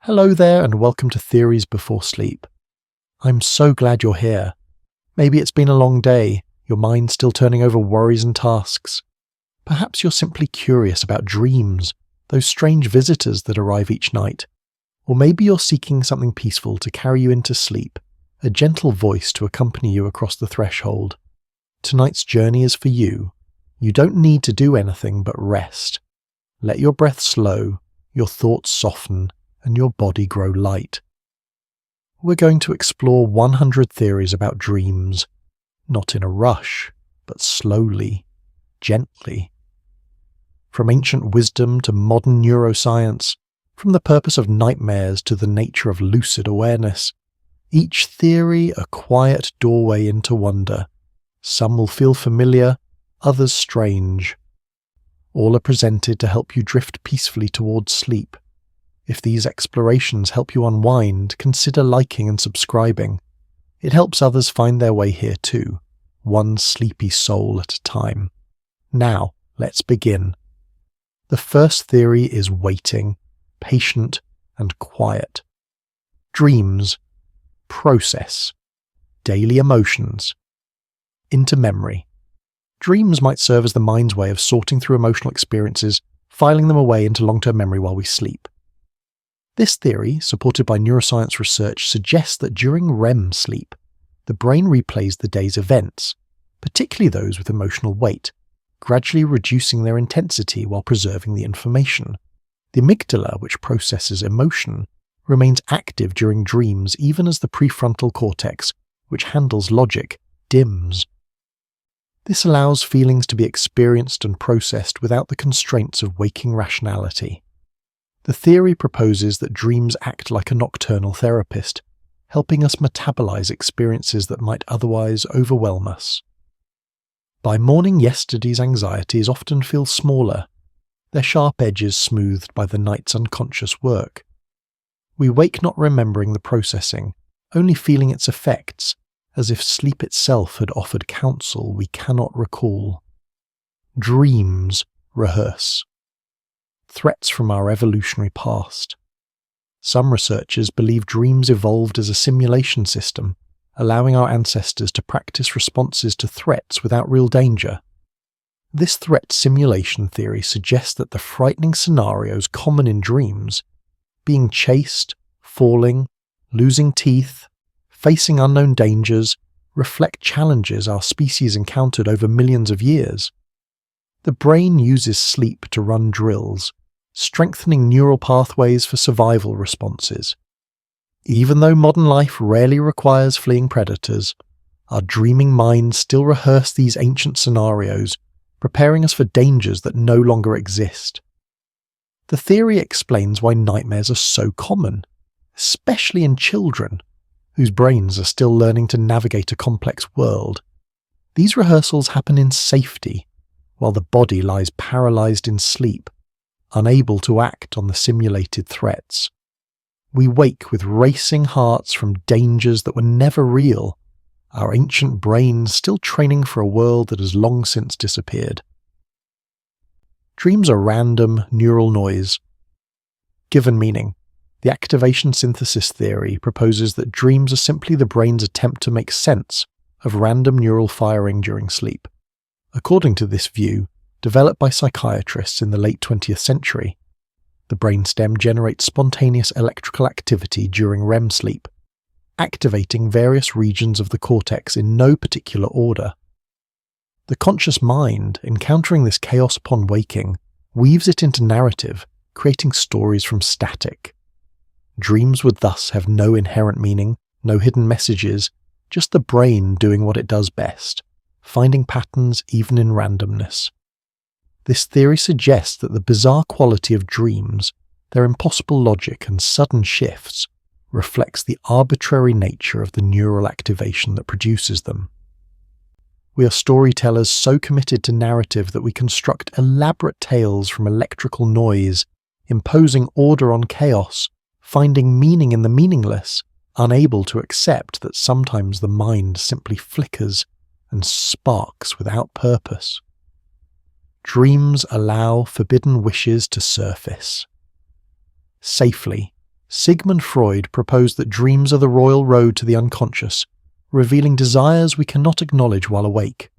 Hello there and welcome to Theories Before Sleep. I'm so glad you're here. Maybe it's been a long day, your mind's still turning over worries and tasks. Perhaps you're simply curious about dreams, those strange visitors that arrive each night. Or maybe you're seeking something peaceful to carry you into sleep, a gentle voice to accompany you across the threshold. Tonight's journey is for you. You don't need to do anything but rest. Let your breath slow, your thoughts soften, and your body grow light. We're going to explore 100 theories about dreams, not in a rush, but slowly, gently. From ancient wisdom to modern neuroscience, from the purpose of nightmares to the nature of lucid awareness, each theory a quiet doorway into wonder. Some will feel familiar, others strange. All are presented to help you drift peacefully towards sleep. If these explorations help you unwind, consider liking and subscribing. It helps others find their way here too, one sleepy soul at a time. Now, let's begin. The first theory is waiting, patient, and quiet. Dreams, process, daily emotions, into memory. Dreams might serve as the mind's way of sorting through emotional experiences, filing them away into long-term memory while we sleep. This theory, supported by neuroscience research, suggests that during REM sleep, the brain replays the day's events, particularly those with emotional weight, gradually reducing their intensity while preserving the information. The amygdala, which processes emotion, remains active during dreams even as the prefrontal cortex, which handles logic, dims. This allows feelings to be experienced and processed without the constraints of waking rationality. The theory proposes that dreams act like a nocturnal therapist, helping us metabolize experiences that might otherwise overwhelm us. By morning, yesterday's anxieties often feel smaller, their sharp edges smoothed by the night's unconscious work. We wake not remembering the processing, only feeling its effects, as if sleep itself had offered counsel we cannot recall. Dreams rehearse. Threats from our evolutionary past. Some researchers believe dreams evolved as a simulation system, allowing our ancestors to practice responses to threats without real danger. This threat simulation theory suggests that the frightening scenarios common in dreams, being chased, falling, losing teeth, facing unknown dangers, reflect challenges our species encountered over millions of years. The brain uses sleep to run drills, strengthening neural pathways for survival responses. Even though modern life rarely requires fleeing predators, our dreaming minds still rehearse these ancient scenarios, preparing us for dangers that no longer exist. The theory explains why nightmares are so common, especially in children, whose brains are still learning to navigate a complex world. These rehearsals happen in safety, while the body lies paralyzed in sleep, unable to act on the simulated threats. We wake with racing hearts from dangers that were never real, our ancient brains still training for a world that has long since disappeared. Dreams are random neural noise. Given meaning, the activation synthesis theory proposes that dreams are simply the brain's attempt to make sense of random neural firing during sleep. According to this view, developed by psychiatrists in the late 20th century, the brainstem generates spontaneous electrical activity during REM sleep, activating various regions of the cortex in no particular order. The conscious mind, encountering this chaos upon waking, weaves it into narrative, creating stories from static. Dreams would thus have no inherent meaning, no hidden messages, just the brain doing what it does best, finding patterns even in randomness. This theory suggests that the bizarre quality of dreams, their impossible logic and sudden shifts, reflects the arbitrary nature of the neural activation that produces them. We are storytellers so committed to narrative that we construct elaborate tales from electrical noise, imposing order on chaos, finding meaning in the meaningless, unable to accept that sometimes the mind simply flickers and sparks without purpose. Dreams allow forbidden wishes to surface. Safely, Sigmund Freud proposed that dreams are the royal road to the unconscious, revealing desires we cannot acknowledge while awake.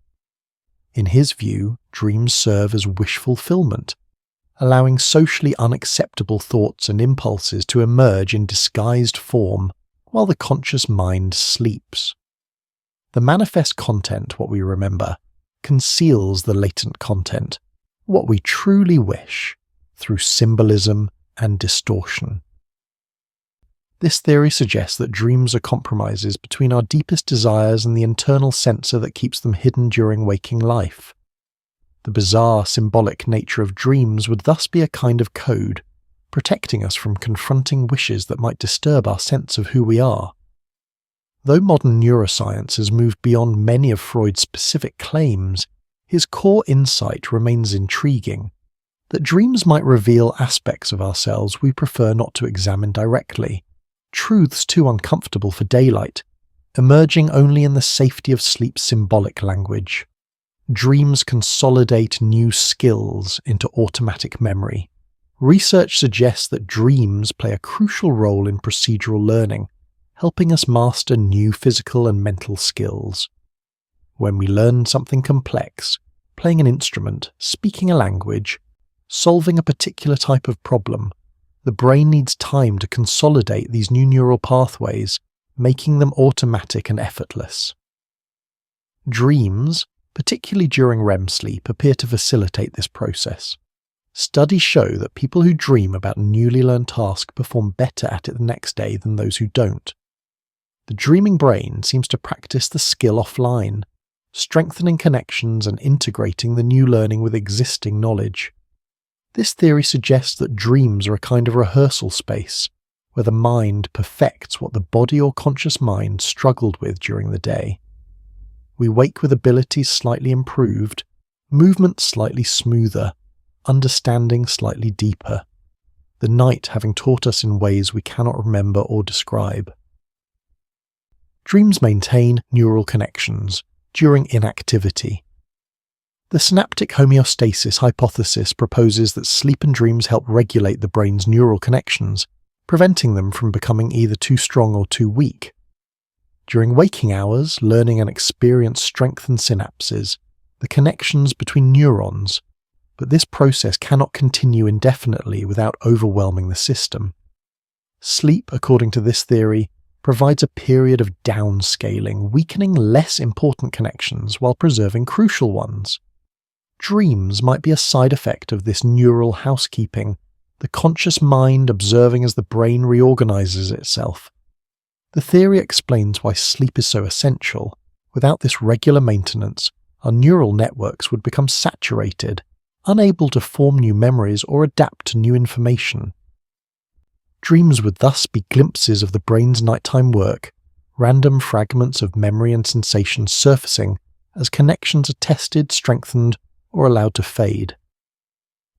In his view, dreams serve as wish fulfillment, allowing socially unacceptable thoughts and impulses to emerge in disguised form while the conscious mind sleeps. The manifest content, what we remember, conceals the latent content, what we truly wish, through symbolism and distortion. This theory suggests that dreams are compromises between our deepest desires and the internal censor that keeps them hidden during waking life. The bizarre symbolic nature of dreams would thus be a kind of code, protecting us from confronting wishes that might disturb our sense of who we are. Though modern neuroscience has moved beyond many of Freud's specific claims, his core insight remains intriguing, that dreams might reveal aspects of ourselves we prefer not to examine directly, truths too uncomfortable for daylight, emerging only in the safety of sleep's symbolic language. Dreams consolidate new skills into automatic memory. Research suggests that dreams play a crucial role in procedural learning, helping us master new physical and mental skills. When we learn something complex, playing an instrument, speaking a language, solving a particular type of problem, the brain needs time to consolidate these new neural pathways, making them automatic and effortless. Dreams, particularly during REM sleep, appear to facilitate this process. Studies show that people who dream about a newly learned task perform better at it the next day than those who don't. The dreaming brain seems to practice the skill offline, strengthening connections and integrating the new learning with existing knowledge. This theory suggests that dreams are a kind of rehearsal space, where the mind perfects what the body or conscious mind struggled with during the day. We wake with abilities slightly improved, movement slightly smoother, understanding slightly deeper, the night having taught us in ways we cannot remember or describe. Dreams maintain neural connections during inactivity. The synaptic homeostasis hypothesis proposes that sleep and dreams help regulate the brain's neural connections, preventing them from becoming either too strong or too weak. During waking hours, learning and experience strengthen synapses, the connections between neurons, but this process cannot continue indefinitely without overwhelming the system. Sleep, according to this theory, provides a period of downscaling, weakening less important connections while preserving crucial ones. Dreams might be a side effect of this neural housekeeping, the conscious mind observing as the brain reorganizes itself. The theory explains why sleep is so essential. Without this regular maintenance, our neural networks would become saturated, unable to form new memories or adapt to new information. Dreams would thus be glimpses of the brain's nighttime work, random fragments of memory and sensation surfacing as connections are tested, strengthened, or allowed to fade.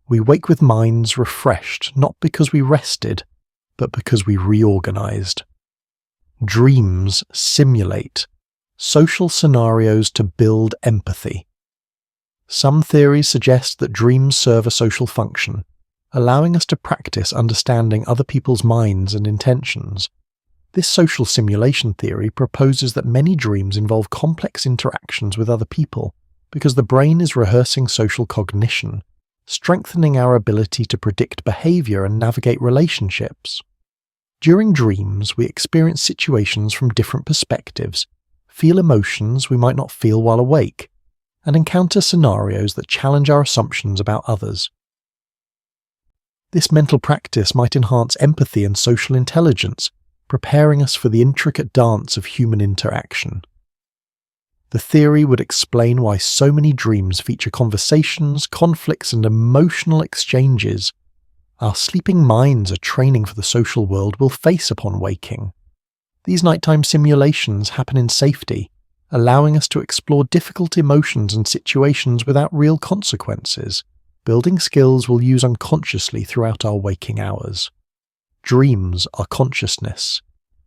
We wake with minds refreshed not because we rested, but because we reorganized. Dreams simulate social scenarios to build empathy. Some theories suggest that dreams serve a social function, allowing us to practice understanding other people's minds and intentions. This social simulation theory proposes that many dreams involve complex interactions with other people, because the brain is rehearsing social cognition, strengthening our ability to predict behavior and navigate relationships. During dreams, we experience situations from different perspectives, feel emotions we might not feel while awake, and encounter scenarios that challenge our assumptions about others. This mental practice might enhance empathy and social intelligence, preparing us for the intricate dance of human interaction. The theory would explain why so many dreams feature conversations, conflicts, and emotional exchanges our sleeping minds are training for the social world we'll face upon waking. These nighttime simulations happen in safety, allowing us to explore difficult emotions and situations without real consequences, building skills we'll use unconsciously throughout our waking hours. Dreams are consciousness,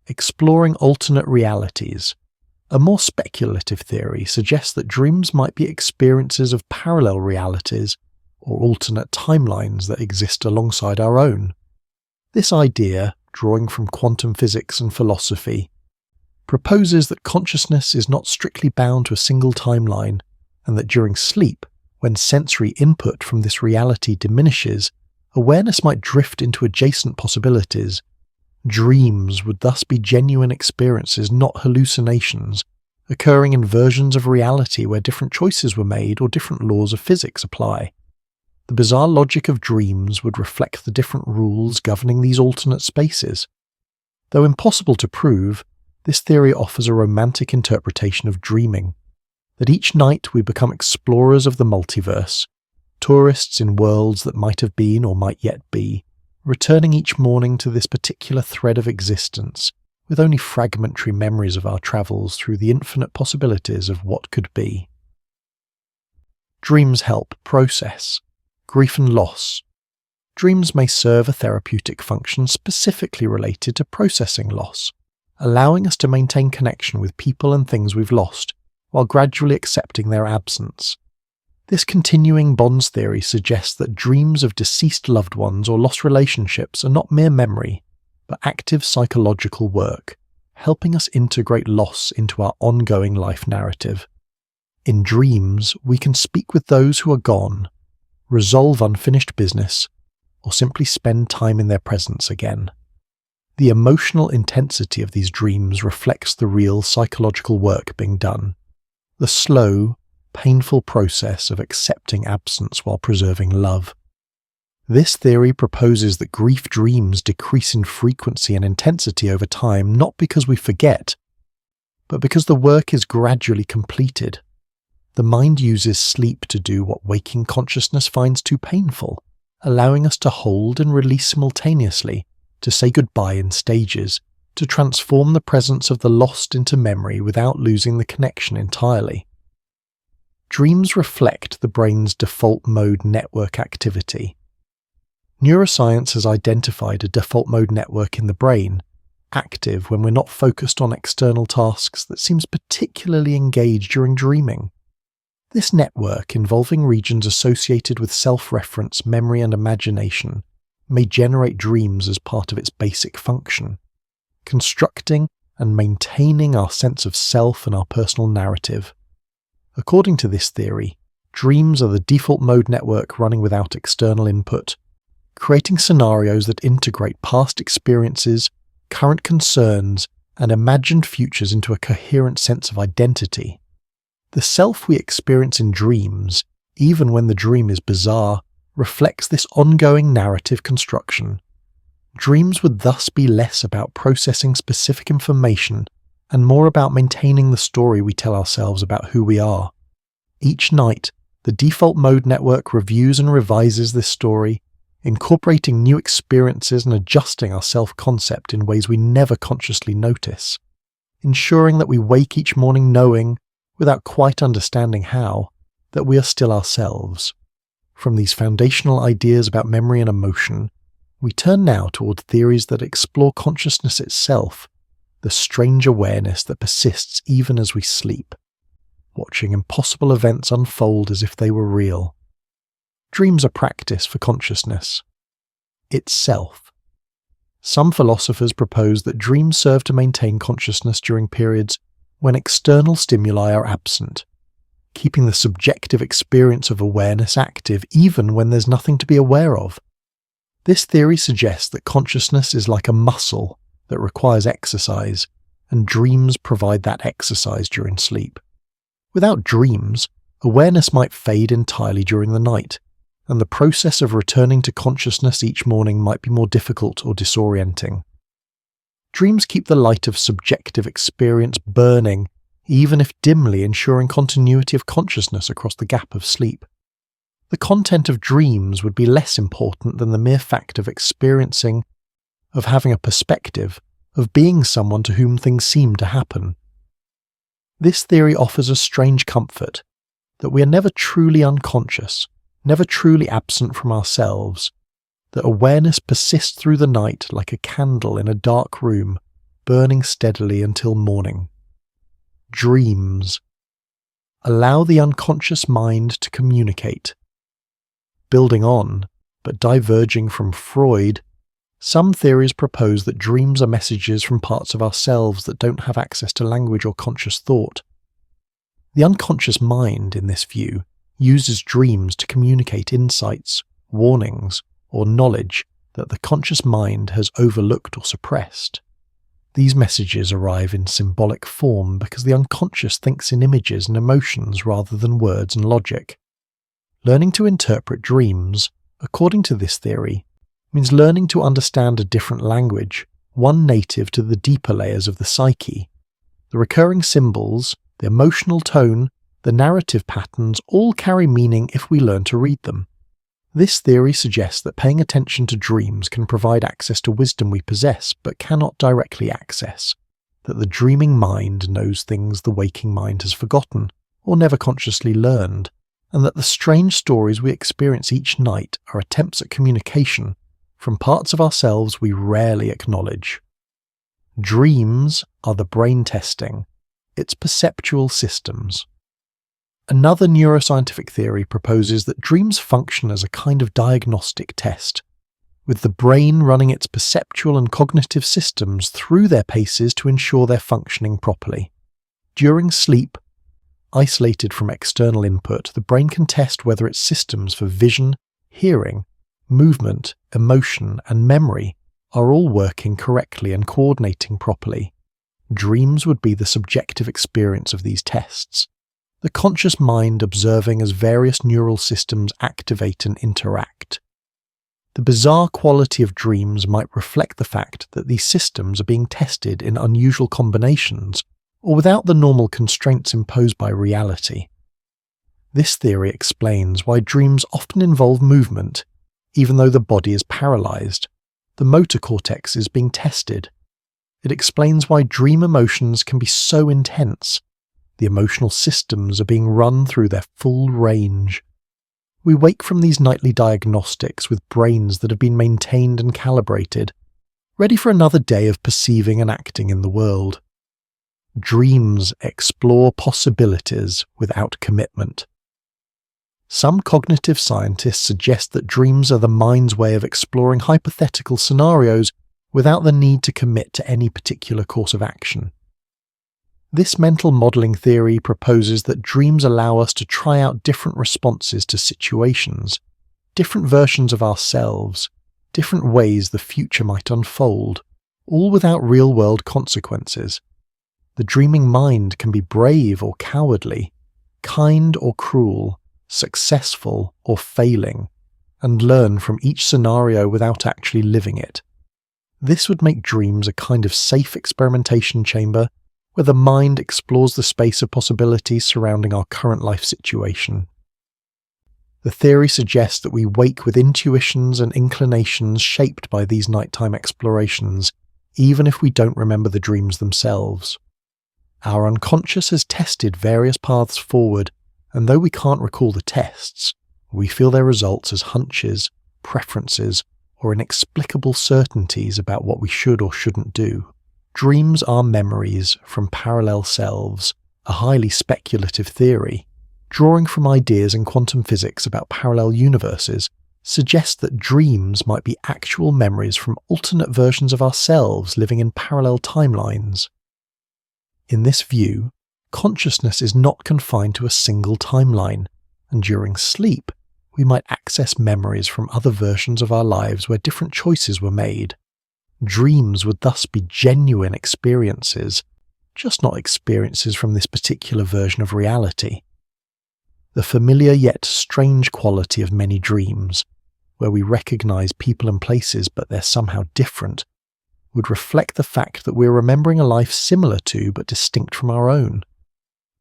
exploring alternate realities. A more speculative theory suggests that dreams might be experiences of parallel realities or alternate timelines that exist alongside our own. This idea, drawing from quantum physics and philosophy, proposes that consciousness is not strictly bound to a single timeline, and that during sleep, when sensory input from this reality diminishes, awareness might drift into adjacent possibilities. Dreams would thus be genuine experiences, not hallucinations, occurring in versions of reality where different choices were made or different laws of physics apply. The bizarre logic of dreams would reflect the different rules governing these alternate spaces. Though impossible to prove, this theory offers a romantic interpretation of dreaming, that each night we become explorers of the multiverse, tourists in worlds that might have been or might yet be, returning each morning to this particular thread of existence, with only fragmentary memories of our travels through the infinite possibilities of what could be. Dreams help process grief and loss. Dreams may serve a therapeutic function specifically related to processing loss, allowing us to maintain connection with people and things we've lost, while gradually accepting their absence. This continuing bonds theory suggests that dreams of deceased loved ones or lost relationships are not mere memory, but active psychological work, helping us integrate loss into our ongoing life narrative. In dreams, we can speak with those who are gone, resolve unfinished business, or simply spend time in their presence again. The emotional intensity of these dreams reflects the real psychological work being done, the slow, painful process of accepting absence while preserving love. This theory proposes that grief dreams decrease in frequency and intensity over time, not because we forget, but because the work is gradually completed. The mind uses sleep to do what waking consciousness finds too painful, allowing us to hold and release simultaneously, to say goodbye in stages, to transform the presence of the lost into memory without losing the connection entirely. Dreams reflect the brain's default mode network activity. Neuroscience has identified a default mode network in the brain, active when we're not focused on external tasks, that seems particularly engaged during dreaming. This network, involving regions associated with self-reference, memory and imagination, may generate dreams as part of its basic function, constructing and maintaining our sense of self and our personal narrative. According to this theory, dreams are the default mode network running without external input, creating scenarios that integrate past experiences, current concerns, and imagined futures into a coherent sense of identity. The self we experience in dreams, even when the dream is bizarre, reflects this ongoing narrative construction. Dreams would thus be less about processing specific information and more about maintaining the story we tell ourselves about who we are. Each night, the default mode network reviews and revises this story, incorporating new experiences and adjusting our self-concept in ways we never consciously notice, ensuring that we wake each morning knowing, without quite understanding how, that we are still ourselves. From these foundational ideas about memory and emotion, we turn now toward theories that explore consciousness itself, the strange awareness that persists even as we sleep, watching impossible events unfold as if they were real. Dreams are practice for consciousness itself. Some philosophers propose that dreams serve to maintain consciousness during periods when external stimuli are absent, keeping the subjective experience of awareness active even when there's nothing to be aware of. This theory suggests that consciousness is like a muscle that requires exercise, and dreams provide that exercise during sleep. Without dreams, awareness might fade entirely during the night, and the process of returning to consciousness each morning might be more difficult or disorienting. Dreams keep the light of subjective experience burning, even if dimly, ensuring continuity of consciousness across the gap of sleep. The content of dreams would be less important than the mere fact of experiencing, of having a perspective, of being someone to whom things seem to happen. This theory offers a strange comfort, that we are never truly unconscious, never truly absent from ourselves, that awareness persists through the night like a candle in a dark room, burning steadily until morning. Dreams allow the unconscious mind to communicate. Building on, but diverging from Freud, Some theories propose that dreams are messages from parts of ourselves that don't have access to language or conscious thought. The unconscious mind, in this view, uses dreams to communicate insights, warnings, or knowledge that the conscious mind has overlooked or suppressed. These messages arrive in symbolic form because the unconscious thinks in images and emotions rather than words and logic. Learning to interpret dreams, according to this theory, means learning to understand a different language, one native to the deeper layers of the psyche. The recurring symbols, the emotional tone, the narrative patterns all carry meaning if we learn to read them. This theory suggests that paying attention to dreams can provide access to wisdom we possess but cannot directly access, that the dreaming mind knows things the waking mind has forgotten or never consciously learned, and that the strange stories we experience each night are attempts at communication from parts of ourselves we rarely acknowledge. Dreams are the brain testing, its perceptual systems. Another neuroscientific theory proposes that dreams function as a kind of diagnostic test, with the brain running its perceptual and cognitive systems through their paces to ensure they're functioning properly. During sleep, isolated from external input, the brain can test whether its systems for vision, hearing, movement, emotion, and memory are all working correctly and coordinating properly. Dreams would be the subjective experience of these tests, the conscious mind observing as various neural systems activate and interact. The bizarre quality of dreams might reflect the fact that these systems are being tested in unusual combinations or without the normal constraints imposed by reality. This theory explains why dreams often involve movement, even though the body is paralyzed. The motor cortex is being tested. It explains why dream emotions can be so intense. The emotional systems are being run through their full range. We wake from these nightly diagnostics with brains that have been maintained and calibrated, ready for another day of perceiving and acting in the world. Dreams explore possibilities without commitment. Some cognitive scientists suggest that dreams are the mind's way of exploring hypothetical scenarios without the need to commit to any particular course of action. This mental modelling theory proposes that dreams allow us to try out different responses to situations, different versions of ourselves, different ways the future might unfold, all without real-world consequences. The dreaming mind can be brave or cowardly, kind or cruel, successful or failing, and learn from each scenario without actually living it. This would make dreams a kind of safe experimentation chamber where the mind explores the space of possibilities surrounding our current life situation. The theory suggests that we wake with intuitions and inclinations shaped by these nighttime explorations, even if we don't remember the dreams themselves. Our unconscious has tested various paths forward, and though we can't recall the tests, we feel their results as hunches, preferences, or inexplicable certainties about what we should or shouldn't do. Dreams are memories from parallel selves, a highly speculative theory. Drawing from ideas in quantum physics about parallel universes, suggests that dreams might be actual memories from alternate versions of ourselves living in parallel timelines. In this view, consciousness is not confined to a single timeline, and during sleep, we might access memories from other versions of our lives where different choices were made. Dreams would thus be genuine experiences, just not experiences from this particular version of reality. The familiar yet strange quality of many dreams, where we recognize people and places but they're somehow different, would reflect the fact that we're remembering a life similar to but distinct from our own.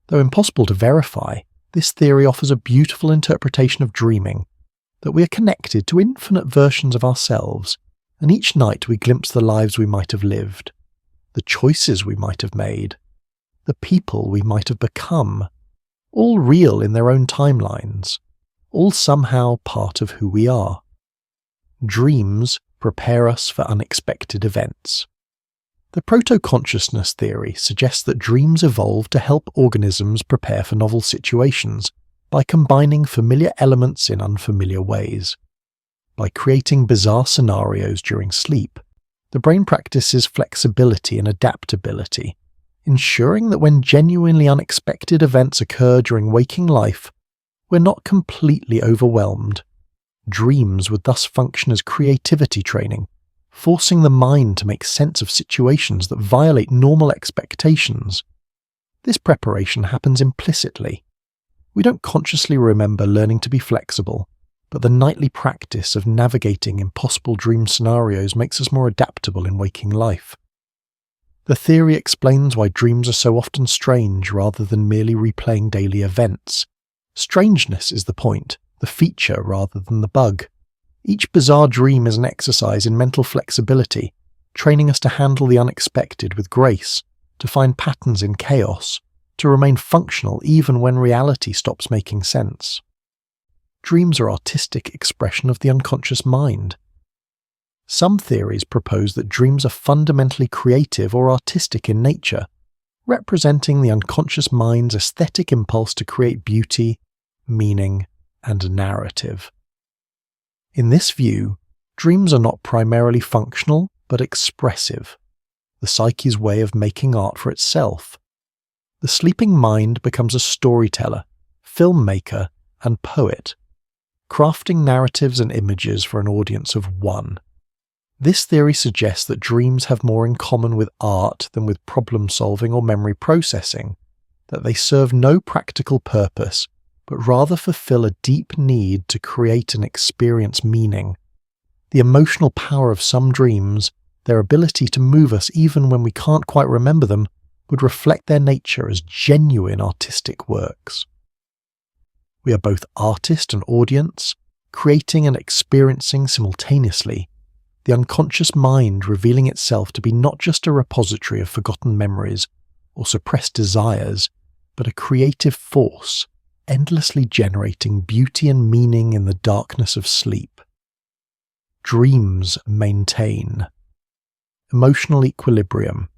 Though impossible to verify, this theory offers a beautiful interpretation of dreaming, that we are connected to infinite versions of ourselves, and each night we glimpse the lives we might have lived, the choices we might have made, the people we might have become, all real in their own timelines, all somehow part of who we are. Dreams prepare us for unexpected events. The proto-consciousness theory suggests that dreams evolved to help organisms prepare for novel situations by combining familiar elements in unfamiliar ways. by creating bizarre scenarios during sleep, the brain practices flexibility and adaptability, ensuring that when genuinely unexpected events occur during waking life, we're not completely overwhelmed. Dreams would thus function as creativity training, forcing the mind to make sense of situations that violate normal expectations. This preparation happens implicitly. We don't consciously remember learning to be flexible, but the nightly practice of navigating impossible dream scenarios makes us more adaptable in waking life. The theory explains why dreams are so often strange rather than merely replaying daily events. Strangeness is the point, the feature rather than the bug. Each bizarre dream is an exercise in mental flexibility, training us to handle the unexpected with grace, to find patterns in chaos, to remain functional even when reality stops making sense. Dreams are artistic expression of the unconscious mind. Some theories propose that dreams are fundamentally creative or artistic in nature, representing the unconscious mind's aesthetic impulse to create beauty, meaning, and narrative. In this view, dreams are not primarily functional but expressive, the psyche's way of making art for itself. The sleeping mind becomes a storyteller, filmmaker, and poet, crafting narratives and images for an audience of one. This theory suggests that dreams have more in common with art than with problem-solving or memory processing, that they serve no practical purpose, but rather fulfill a deep need to create and experience meaning. The emotional power of some dreams, their ability to move us even when we can't quite remember them, would reflect their nature as genuine artistic works. We are both artist and audience, creating and experiencing simultaneously, the unconscious mind revealing itself to be not just a repository of forgotten memories or suppressed desires, but a creative force, endlessly generating beauty and meaning in the darkness of sleep. Dreams maintain emotional equilibrium.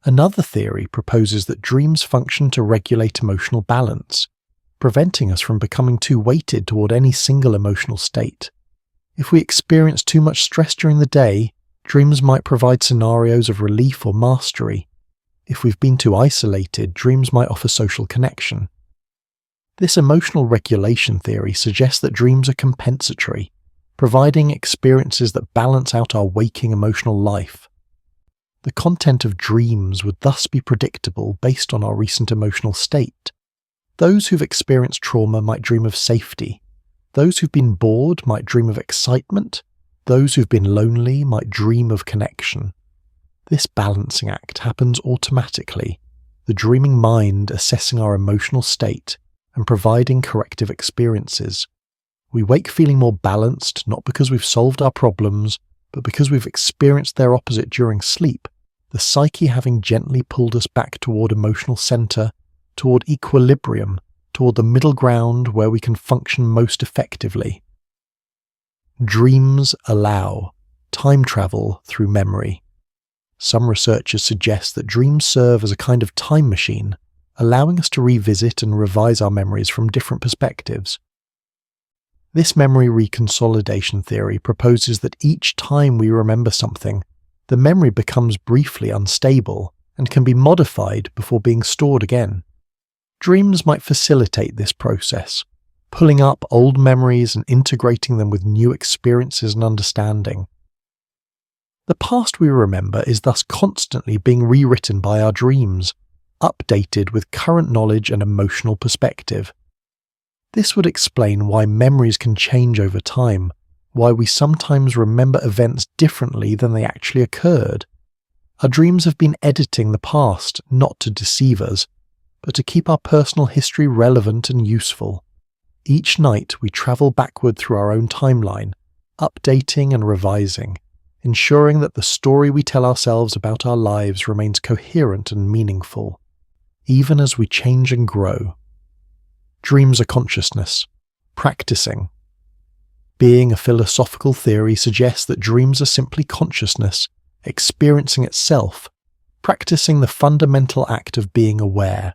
Another theory proposes that dreams function to regulate emotional balance, preventing us from becoming too weighted toward any single emotional state. If we experience too much stress during the day, dreams might provide scenarios of relief or mastery. If we've been too isolated, dreams might offer social connection. This emotional regulation theory suggests that dreams are compensatory, providing experiences that balance out our waking emotional life. The content of dreams would thus be predictable based on our recent emotional state. Those who've experienced trauma might dream of safety. Those who've been bored might dream of excitement. Those who've been lonely might dream of connection. This balancing act happens automatically, the dreaming mind assessing our emotional state and providing corrective experiences. We wake feeling more balanced, not because we've solved our problems, but because we've experienced their opposite during sleep, the psyche having gently pulled us back toward emotional center, toward equilibrium, toward the middle ground where we can function most effectively. Dreams allow time travel through memory. Some researchers suggest that dreams serve as a kind of time machine, allowing us to revisit and revise our memories from different perspectives. This memory reconsolidation theory proposes that each time we remember something, the memory becomes briefly unstable and can be modified before being stored again. Dreams might facilitate this process, pulling up old memories and integrating them with new experiences and understanding. The past we remember is thus constantly being rewritten by our dreams, updated with current knowledge and emotional perspective. This would explain why memories can change over time, why we sometimes remember events differently than they actually occurred. Our dreams have been editing the past, not to deceive us, but to keep our personal history relevant and useful. Each night we travel backward through our own timeline, updating and revising, ensuring that the story we tell ourselves about our lives remains coherent and meaningful, even as we change and grow. Dreams are consciousness, practicing. Being a philosophical theory suggests that dreams are simply consciousness, experiencing itself, practicing the fundamental act of being aware.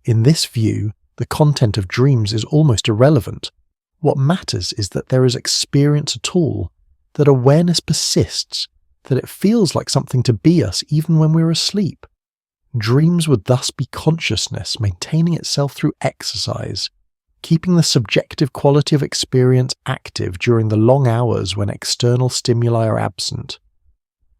In this view, the content of dreams is almost irrelevant. What matters is that there is experience at all, that awareness persists, that it feels like something to be us even when we're asleep. Dreams would thus be consciousness maintaining itself through exercise, keeping the subjective quality of experience active during the long hours when external stimuli are absent.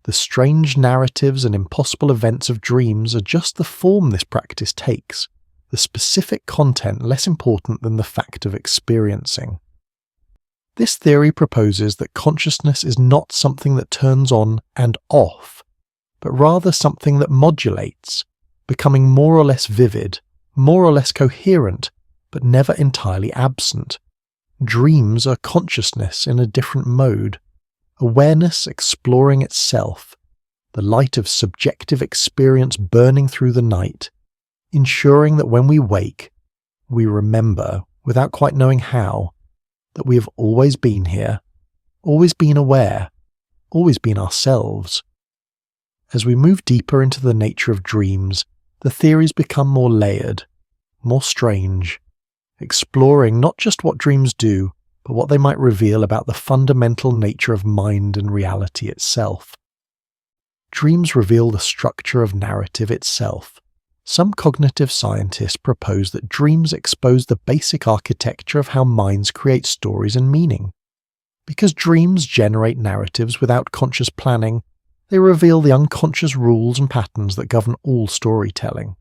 The strange narratives and impossible events of dreams are just the form this practice takes, the specific content less important than the fact of experiencing. This theory proposes that consciousness is not something that turns on and off, but rather something that modulates, becoming more or less vivid, more or less coherent, but never entirely absent. Dreams are consciousness in a different mode, awareness exploring itself, the light of subjective experience burning through the night, ensuring that when we wake, we remember, without quite knowing how, that we have always been here, always been aware, always been ourselves. As we move deeper into the nature of dreams, the theories become more layered, more strange, exploring not just what dreams do, but what they might reveal about the fundamental nature of mind and reality itself. Dreams reveal the structure of narrative itself. Some cognitive scientists propose that dreams expose the basic architecture of how minds create stories and meaning. Because dreams generate narratives without conscious planning, they reveal the unconscious rules and patterns that govern all storytelling.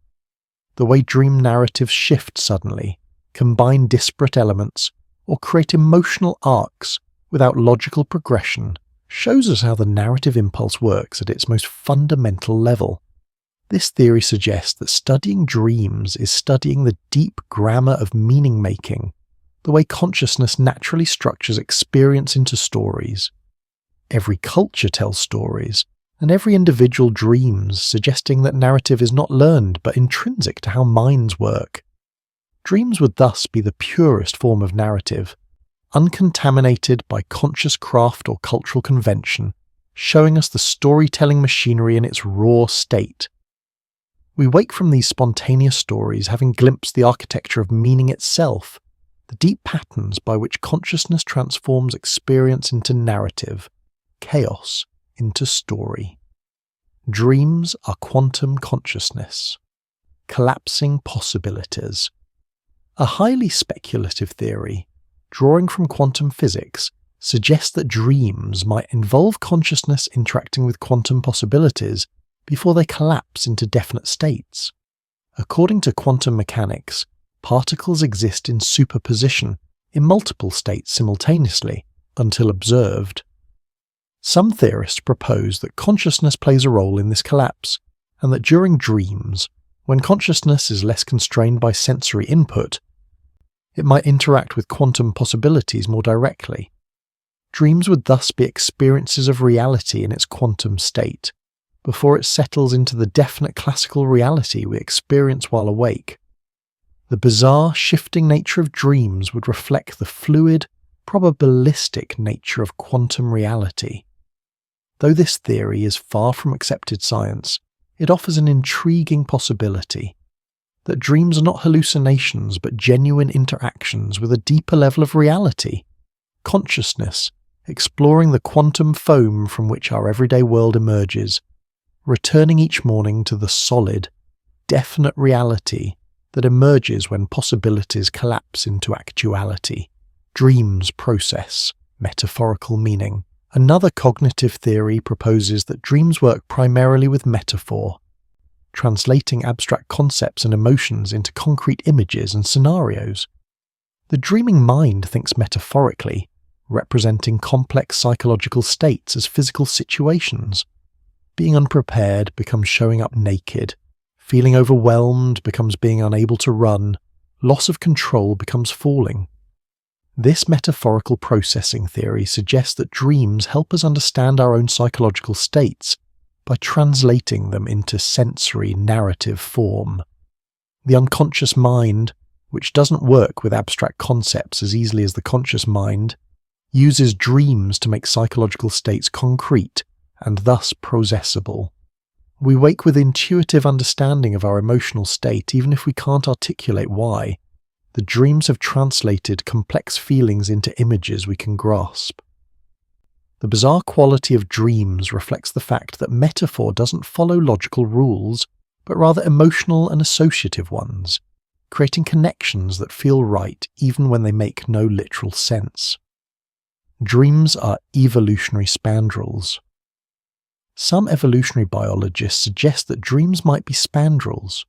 The way dream narratives shift suddenly, combine disparate elements, or create emotional arcs without logical progression shows us how the narrative impulse works at its most fundamental level. This theory suggests that studying dreams is studying the deep grammar of meaning-making, the way consciousness naturally structures experience into stories. Every culture tells stories, and every individual dreams, suggesting that narrative is not learned but intrinsic to how minds work. Dreams would thus be the purest form of narrative, uncontaminated by conscious craft or cultural convention, showing us the storytelling machinery in its raw state. We wake from these spontaneous stories having glimpsed the architecture of meaning itself, the deep patterns by which consciousness transforms experience into narrative, chaos into story. Dreams are quantum consciousness, collapsing possibilities. A highly speculative theory, drawing from quantum physics, suggests that dreams might involve consciousness interacting with quantum possibilities before they collapse into definite states. According to quantum mechanics, particles exist in superposition in multiple states simultaneously until observed. Some theorists propose that consciousness plays a role in this collapse, and that during dreams, when consciousness is less constrained by sensory input, it might interact with quantum possibilities more directly. Dreams would thus be experiences of reality in its quantum state, before it settles into the definite classical reality we experience while awake. The bizarre, shifting nature of dreams would reflect the fluid, probabilistic nature of quantum reality. Though this theory is far from accepted science, it offers an intriguing possibility that dreams are not hallucinations but genuine interactions with a deeper level of reality, consciousness, exploring the quantum foam from which our everyday world emerges, returning each morning to the solid, definite reality that emerges when possibilities collapse into actuality. Dreams process metaphorical meaning. Another cognitive theory proposes that dreams work primarily with metaphor, translating abstract concepts and emotions into concrete images and scenarios. The dreaming mind thinks metaphorically, representing complex psychological states as physical situations. Being unprepared becomes showing up naked, feeling overwhelmed becomes being unable to run, loss of control becomes falling. This metaphorical processing theory suggests that dreams help us understand our own psychological states by translating them into sensory narrative form. The unconscious mind, which doesn't work with abstract concepts as easily as the conscious mind, uses dreams to make psychological states concrete and thus processable. We wake with intuitive understanding of our emotional state even if we can't articulate why. the dreams have translated complex feelings into images we can grasp. The bizarre quality of dreams reflects the fact that metaphor doesn't follow logical rules, but rather emotional and associative ones, creating connections that feel right even when they make no literal sense. Dreams are evolutionary spandrels. Some evolutionary biologists suggest that dreams might be spandrels,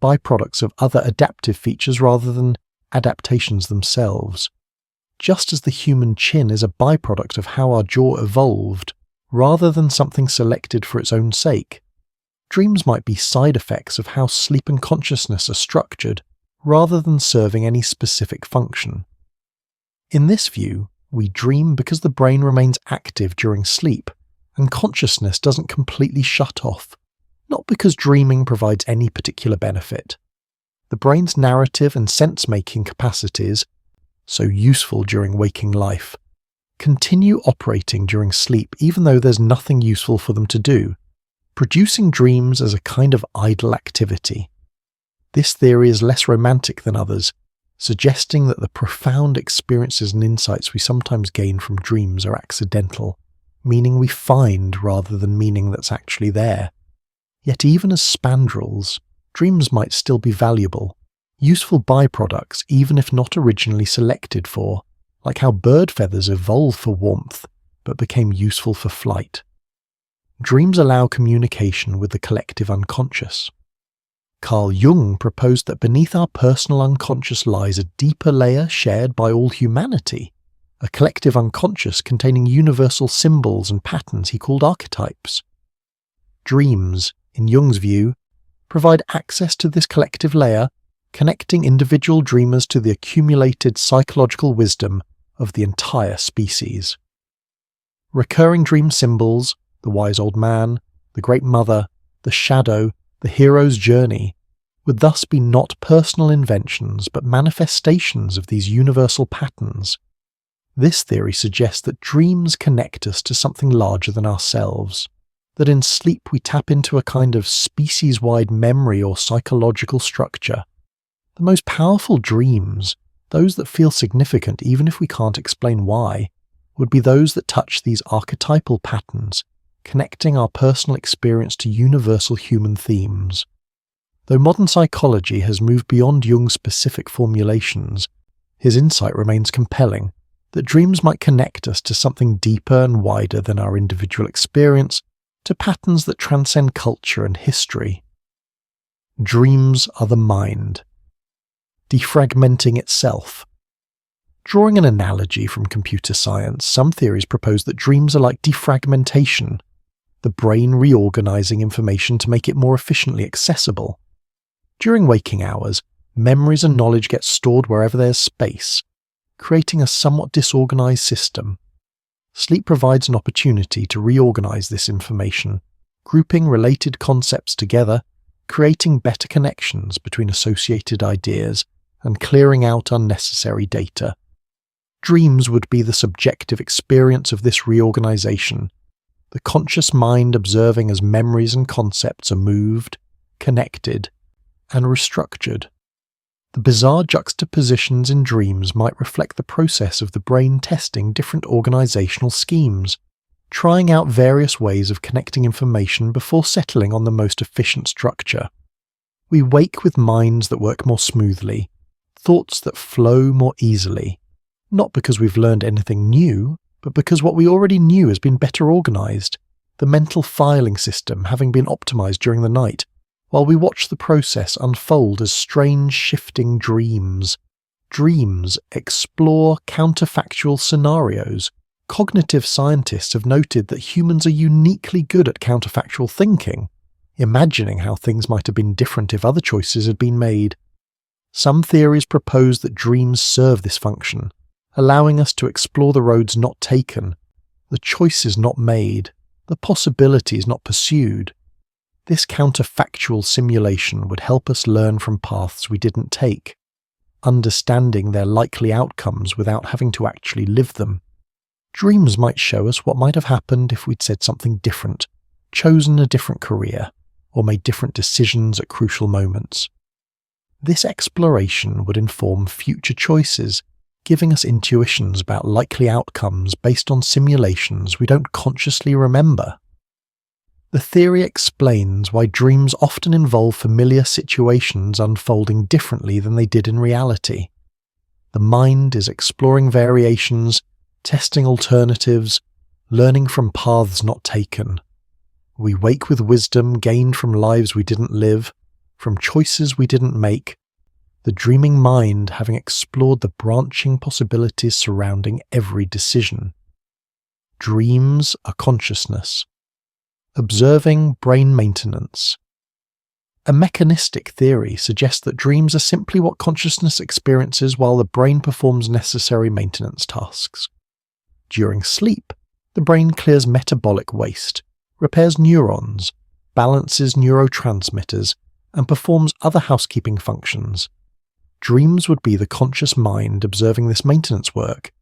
byproducts of other adaptive features rather than adaptations themselves. Just as the human chin is a byproduct of how our jaw evolved, rather than something selected for its own sake, dreams might be side effects of how sleep and consciousness are structured, rather than serving any specific function. In this view, we dream because the brain remains active during sleep, and consciousness doesn't completely shut off, not because dreaming provides any particular benefit. The brain's narrative and sense-making capacities, so useful during waking life, continue operating during sleep even though there's nothing useful for them to do, producing dreams as a kind of idle activity. This theory is less romantic than others, suggesting that the profound experiences and insights we sometimes gain from dreams are accidental, meaning we find rather than meaning that's actually there. Yet even as spandrels, dreams might still be valuable, useful byproducts even if not originally selected for, like how bird feathers evolved for warmth but became useful for flight. Dreams allow communication with the collective unconscious. Carl Jung proposed that beneath our personal unconscious lies a deeper layer shared by all humanity, a collective unconscious containing universal symbols and patterns he called archetypes. Dreams, in Jung's view, provide access to this collective layer, connecting individual dreamers to the accumulated psychological wisdom of the entire species. Recurring dream symbols, the wise old man, the great mother, the shadow, the hero's journey, would thus be not personal inventions but manifestations of these universal patterns. This theory suggests that dreams connect us to something larger than ourselves, that in sleep we tap into a kind of species-wide memory or psychological structure. The most powerful dreams, those that feel significant even if we can't explain why, would be those that touch these archetypal patterns, connecting our personal experience to universal human themes. Though modern psychology has moved beyond Jung's specific formulations, his insight remains compelling, that dreams might connect us to something deeper and wider than our individual experience, to patterns that transcend culture and history. Dreams are the mind. Defragmenting itself. Drawing an analogy from computer science, some theories propose that dreams are like defragmentation, the brain reorganizing information to make it more efficiently accessible. During waking hours, memories and knowledge get stored wherever there's space, creating a somewhat disorganized system. Sleep provides an opportunity to reorganize this information, grouping related concepts together, creating better connections between associated ideas, and clearing out unnecessary data. Dreams would be the subjective experience of this reorganization, the conscious mind observing as memories and concepts are moved, connected, and restructured. The bizarre juxtapositions in dreams might reflect the process of the brain testing different organizational schemes, trying out various ways of connecting information before settling on the most efficient structure. We wake with minds that work more smoothly, thoughts that flow more easily, not because we've learned anything new, but because what we already knew has been better organized, the mental filing system having been optimized during the night, while we watch the process unfold as strange shifting dreams. Dreams explore counterfactual scenarios. Cognitive scientists have noted that humans are uniquely good at counterfactual thinking, imagining how things might have been different if other choices had been made. Some theories propose that dreams serve this function, allowing us to explore the roads not taken, the choices not made, the possibilities not pursued. This counterfactual simulation would help us learn from paths we didn't take, understanding their likely outcomes without having to actually live them. Dreams might show us what might have happened if we'd said something different, chosen a different career, or made different decisions at crucial moments. This exploration would inform future choices, giving us intuitions about likely outcomes based on simulations we don't consciously remember. The theory explains why dreams often involve familiar situations unfolding differently than they did in reality. The mind is exploring variations, testing alternatives, learning from paths not taken. We wake with wisdom gained from lives we didn't live, from choices we didn't make, the dreaming mind having explored the branching possibilities surrounding every decision. Dreams are consciousness. Observing brain maintenance. A mechanistic theory suggests that dreams are simply what consciousness experiences while the brain performs necessary maintenance tasks. During sleep, the brain clears metabolic waste, repairs neurons, balances neurotransmitters, and performs other housekeeping functions. Dreams would be the conscious mind observing this maintenance work,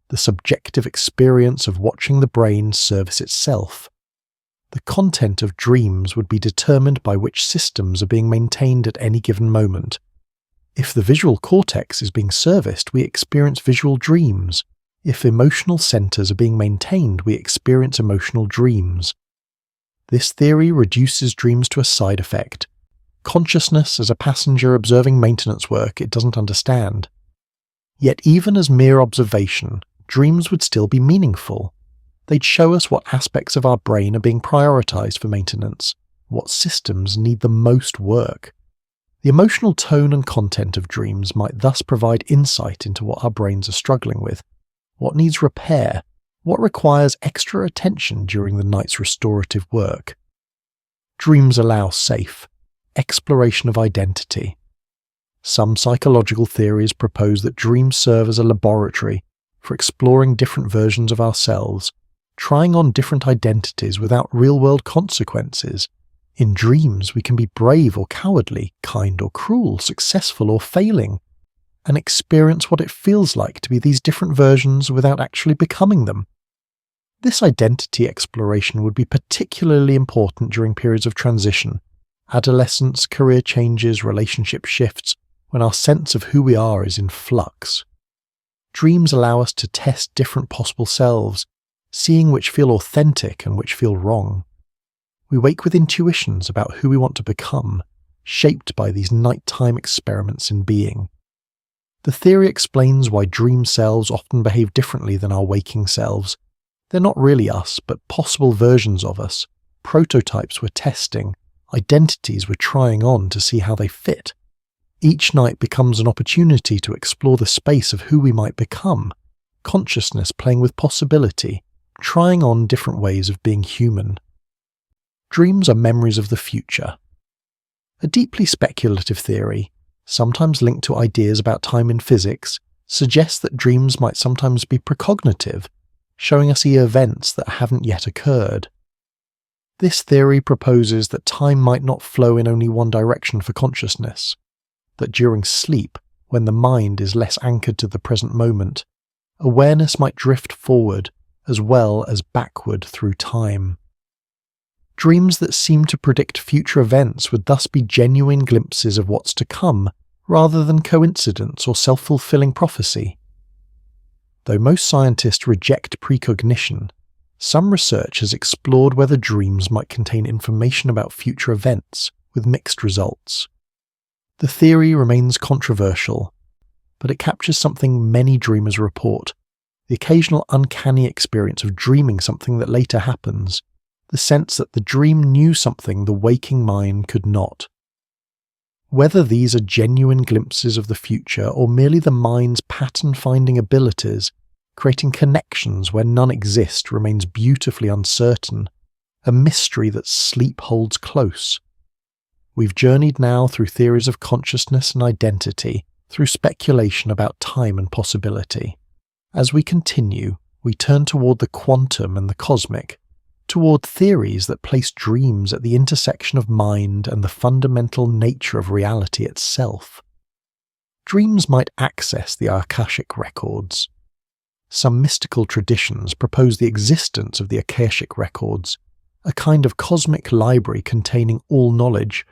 the subjective experience of watching the brain service itself. The content of dreams would be determined by which systems are being maintained at any given moment. If the visual cortex is being serviced, we experience visual dreams. If emotional centers are being maintained, we experience emotional dreams. This theory reduces dreams to a side effect. Consciousness as a passenger observing maintenance work it doesn't understand. Yet even as mere observation, dreams would still be meaningful. They'd show us what aspects of our brain are being prioritized for maintenance, what systems need the most work. The emotional tone and content of dreams might thus provide insight into what our brains are struggling with, what needs repair, what requires extra attention during the night's restorative work. Dreams allow safe exploration of identity. Some psychological theories propose that dreams serve as a laboratory for exploring different versions of ourselves, trying on different identities without real-world consequences. In dreams, we can be brave or cowardly, kind or cruel, successful or failing, and experience what it feels like to be these different versions without actually becoming them. This identity exploration would be particularly important during periods of transition, adolescence, career changes, relationship shifts, when our sense of who we are is in flux. Dreams allow us to test different possible selves, seeing which feel authentic and which feel wrong. We wake with intuitions about who we want to become, shaped by these nighttime experiments in being. The theory explains why dream selves often behave differently than our waking selves. They're not really us, but possible versions of us, prototypes we're testing, identities we're trying on to see how they fit. Each night becomes an opportunity to explore the space of who we might become, consciousness playing with possibility, trying on different ways of being human. Dreams are memories of the future. A deeply speculative theory, sometimes linked to ideas about time in physics, suggests that dreams might sometimes be precognitive, showing us events that haven't yet occurred. This theory proposes that time might not flow in only one direction for consciousness, that during sleep, when the mind is less anchored to the present moment, awareness might drift forward as well as backward through time. Dreams that seem to predict future events would thus be genuine glimpses of what's to come, rather than coincidence or self-fulfilling prophecy. Though most scientists reject precognition, some research has explored whether dreams might contain information about future events, with mixed results. The theory remains controversial, but it captures something many dreamers report: the occasional uncanny experience of dreaming something that later happens, the sense that the dream knew something the waking mind could not. Whether these are genuine glimpses of the future or merely the mind's pattern-finding abilities, creating connections where none exist, remains beautifully uncertain, a mystery that sleep holds close. We've journeyed now through theories of consciousness and identity, through speculation about time and possibility. As we continue, we turn toward the quantum and the cosmic, toward theories that place dreams at the intersection of mind and the fundamental nature of reality itself. Dreams might access the Akashic records. Some mystical traditions propose the existence of the Akashic records, a kind of cosmic library containing all knowledge,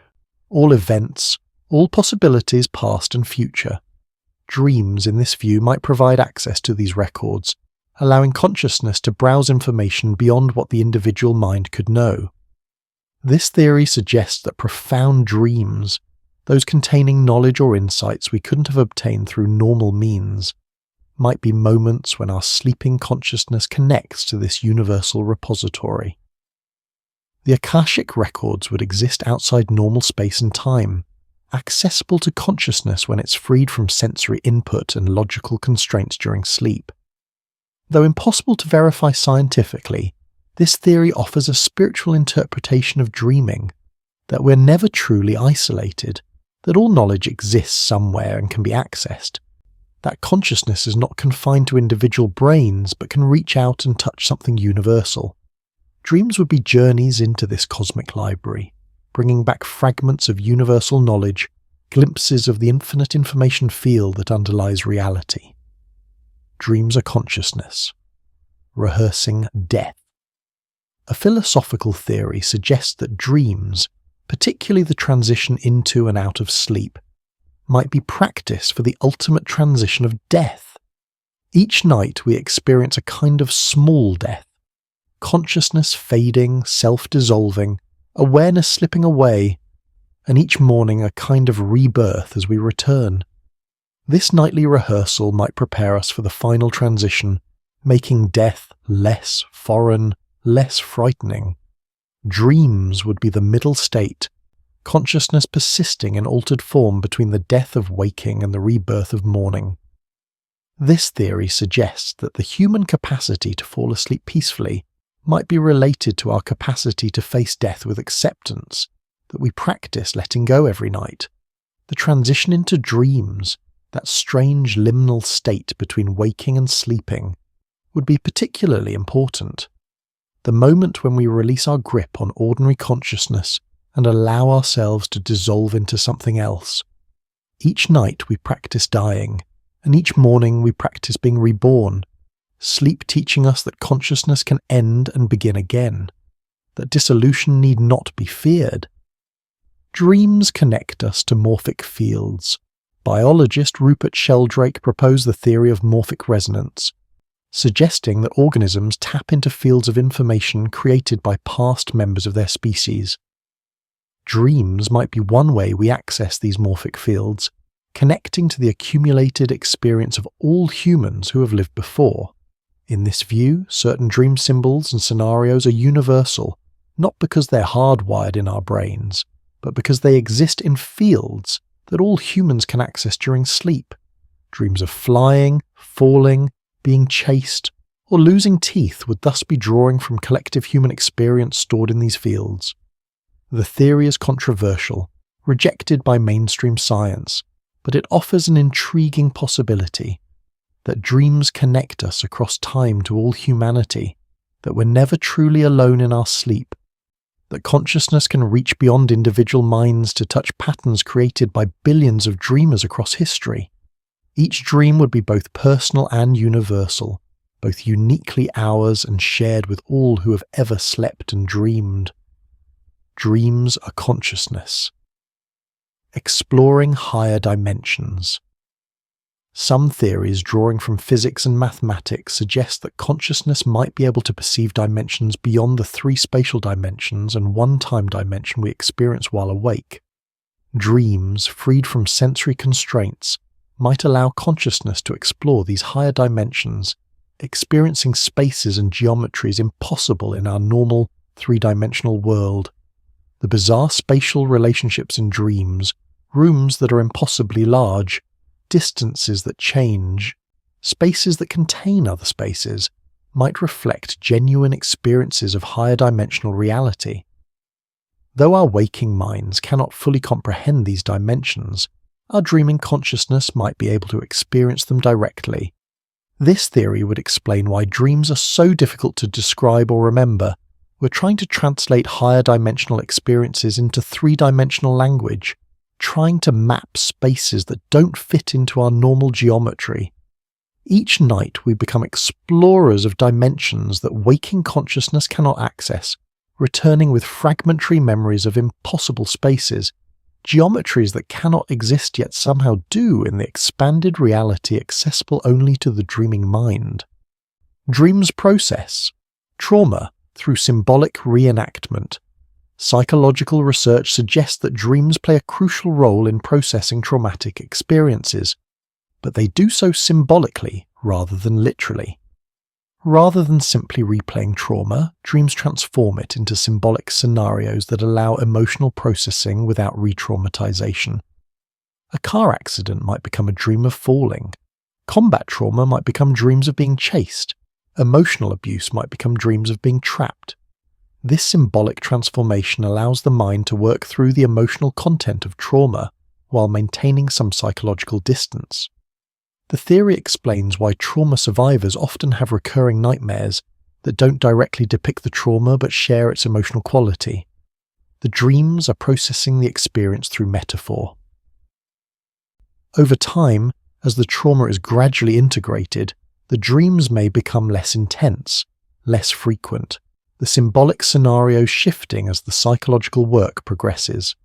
all events, all possibilities past and future. Dreams in this view might provide access to these records, allowing consciousness to browse information beyond what the individual mind could know. This theory suggests that profound dreams, those containing knowledge or insights we couldn't have obtained through normal means, might be moments when our sleeping consciousness connects to this universal repository. The Akashic records would exist outside normal space and time, accessible to consciousness when it's freed from sensory input and logical constraints during sleep. Though impossible to verify scientifically, this theory offers a spiritual interpretation of dreaming, that we're never truly isolated, that all knowledge exists somewhere and can be accessed, that consciousness is not confined to individual brains but can reach out and touch something universal. Dreams would be journeys into this cosmic library, bringing back fragments of universal knowledge, glimpses of the infinite information field that underlies reality. Dreams are consciousness, rehearsing death. A philosophical theory suggests that dreams, particularly the transition into and out of sleep, might be practice for the ultimate transition of death. Each night we experience a kind of small death, consciousness fading, self-dissolving, awareness slipping away, and each morning a kind of rebirth as we return. This nightly rehearsal might prepare us for the final transition, making death less foreign, less frightening. Dreams would be the middle state, consciousness persisting in altered form between the death of waking and the rebirth of morning. This theory suggests that the human capacity to fall asleep peacefully might be related to our capacity to face death with acceptance, that we practice letting go every night. The transition into dreams, that strange liminal state between waking and sleeping, would be particularly important. The moment when we release our grip on ordinary consciousness and allow ourselves to dissolve into something else. Each night we practice dying, and each morning we practice being reborn, sleep teaching us that consciousness can end and begin again, that dissolution need not be feared. Dreams connect us to morphic fields. Biologist Rupert Sheldrake proposed the theory of morphic resonance, suggesting that organisms tap into fields of information created by past members of their species. Dreams might be one way we access these morphic fields, connecting to the accumulated experience of all humans who have lived before. In this view, certain dream symbols and scenarios are universal, not because they're hardwired in our brains, but because they exist in fields that all humans can access during sleep. Dreams of flying, falling, being chased, or losing teeth would thus be drawing from collective human experience stored in these fields. The theory is controversial, rejected by mainstream science, but it offers an intriguing possibility that dreams connect us across time to all humanity, that we're never truly alone in our sleep, that consciousness can reach beyond individual minds to touch patterns created by billions of dreamers across history. Each dream would be both personal and universal, both uniquely ours and shared with all who have ever slept and dreamed. Dreams are consciousness. Exploring higher dimensions. Some theories drawing from physics and mathematics suggest that consciousness might be able to perceive dimensions beyond the 3 spatial dimensions and 1 time dimension we experience while awake. Dreams, freed from sensory constraints, might allow consciousness to explore these higher dimensions, experiencing spaces and geometries impossible in our normal 3-dimensional world. The bizarre spatial relationships in dreams, rooms that are impossibly large, distances that change, spaces that contain other spaces, might reflect genuine experiences of higher dimensional reality. Though our waking minds cannot fully comprehend these dimensions, our dreaming consciousness might be able to experience them directly. This theory would explain why dreams are so difficult to describe or remember. We're trying to translate higher dimensional experiences into 3-dimensional language, trying to map spaces that don't fit into our normal geometry. Each night we become explorers of dimensions that waking consciousness cannot access, returning with fragmentary memories of impossible spaces, geometries that cannot exist yet somehow do in the expanded reality accessible only to the dreaming mind. Dreams process trauma through symbolic reenactment. Psychological research suggests that dreams play a crucial role in processing traumatic experiences, but they do so symbolically rather than literally. Rather than simply replaying trauma, dreams transform it into symbolic scenarios that allow emotional processing without re-traumatization. A car accident might become a dream of falling. Combat trauma might become dreams of being chased. Emotional abuse might become dreams of being trapped. This symbolic transformation allows the mind to work through the emotional content of trauma while maintaining some psychological distance. The theory explains why trauma survivors often have recurring nightmares that don't directly depict the trauma but share its emotional quality. The dreams are processing the experience through metaphor. Over time, as the trauma is gradually integrated, the dreams may become less intense, less frequent, the symbolic scenarios shifting as the psychological work progresses.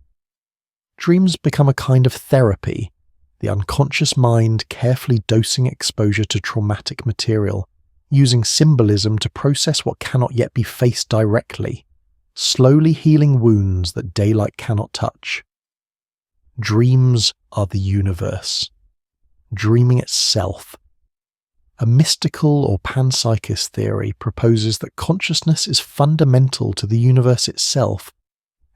Dreams become a kind of therapy, the unconscious mind carefully dosing exposure to traumatic material, using symbolism to process what cannot yet be faced directly, slowly healing wounds that daylight cannot touch. Dreams are the universe, dreaming itself. A mystical or panpsychist theory proposes that consciousness is fundamental to the universe itself,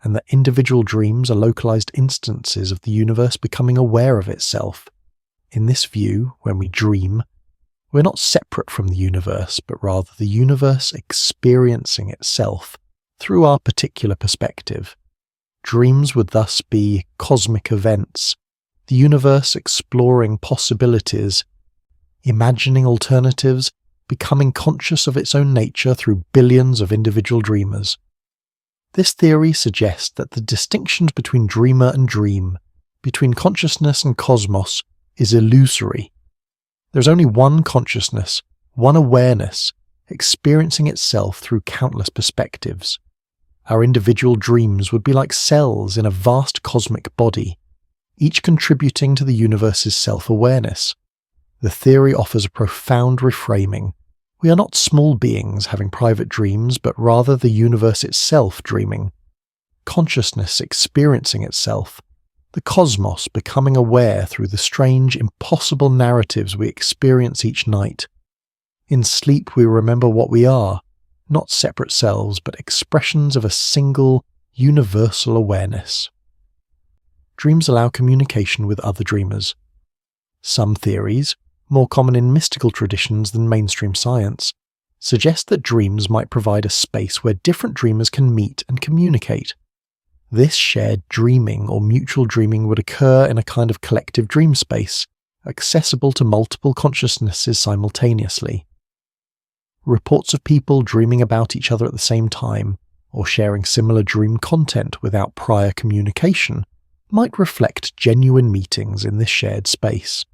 and that individual dreams are localized instances of the universe becoming aware of itself. In this view, when we dream, we're not separate from the universe, but rather the universe experiencing itself through our particular perspective. Dreams would thus be cosmic events, the universe exploring possibilities, imagining alternatives, becoming conscious of its own nature through billions of individual dreamers. This theory suggests that the distinctions between dreamer and dream, between consciousness and cosmos, is illusory. There's only one consciousness, one awareness, experiencing itself through countless perspectives. Our individual dreams would be like cells in a vast cosmic body, each contributing to the universe's self-awareness. The theory offers a profound reframing. We are not small beings having private dreams, but rather the universe itself dreaming. Consciousness experiencing itself. The cosmos becoming aware through the strange, impossible narratives we experience each night. In sleep we remember what we are, not separate selves, but expressions of a single, universal awareness. Dreams allow communication with other dreamers. Some theories, more common in mystical traditions than mainstream science, suggest that dreams might provide a space where different dreamers can meet and communicate. This shared dreaming or mutual dreaming would occur in a kind of collective dream space, accessible to multiple consciousnesses simultaneously. Reports of people dreaming about each other at the same time, or sharing similar dream content without prior communication, might reflect genuine meetings in this shared space.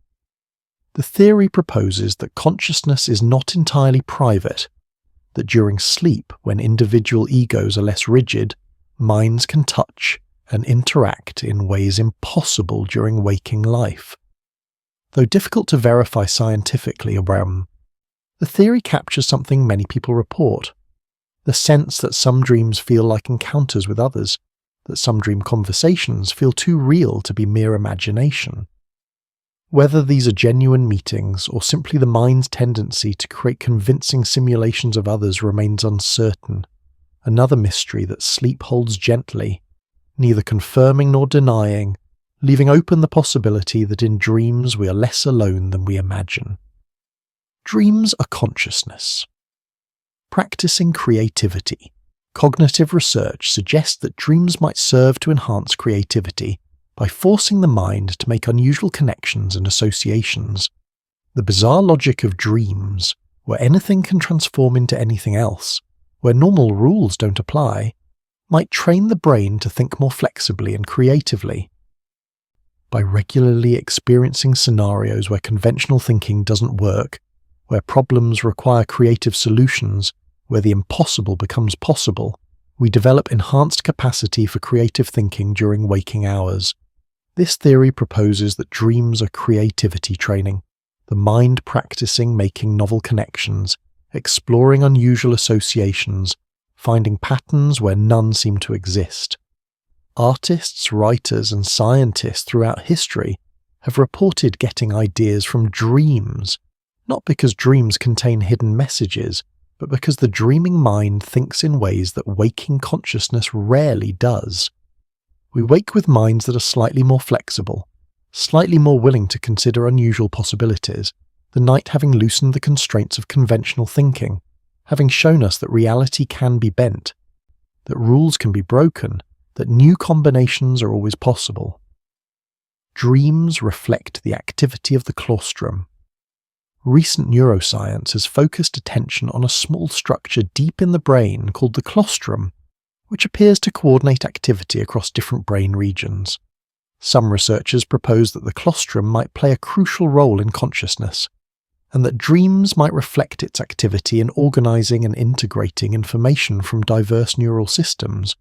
The theory proposes that consciousness is not entirely private, that during sleep, when individual egos are less rigid, minds can touch and interact in ways impossible during waking life. Though difficult to verify scientifically, the theory captures something many people report: the sense that some dreams feel like encounters with others, that some dream conversations feel too real to be mere imagination. Whether these are genuine meetings or simply the mind's tendency to create convincing simulations of others remains uncertain, another mystery that sleep holds gently, neither confirming nor denying, leaving open the possibility that in dreams we are less alone than we imagine. Dreams are consciousness. Practicing creativity. Cognitive research suggests that dreams might serve to enhance creativity by forcing the mind to make unusual connections and associations. The bizarre logic of dreams, where anything can transform into anything else, where normal rules don't apply, might train the brain to think more flexibly and creatively. By regularly experiencing scenarios where conventional thinking doesn't work, where problems require creative solutions, where the impossible becomes possible, we develop enhanced capacity for creative thinking during waking hours. This theory proposes that dreams are creativity training, the mind practicing making novel connections, exploring unusual associations, finding patterns where none seem to exist. Artists, writers, and scientists throughout history have reported getting ideas from dreams, not because dreams contain hidden messages, but because the dreaming mind thinks in ways that waking consciousness rarely does. We wake with minds that are slightly more flexible, slightly more willing to consider unusual possibilities, the night having loosened the constraints of conventional thinking, having shown us that reality can be bent, that rules can be broken, that new combinations are always possible. Dreams reflect the activity of the claustrum. Recent neuroscience has focused attention on a small structure deep in the brain called the claustrum, which appears to coordinate activity across different brain regions. Some researchers propose that the claustrum might play a crucial role in consciousness, and that dreams might reflect its activity in organizing and integrating information from diverse neural systems.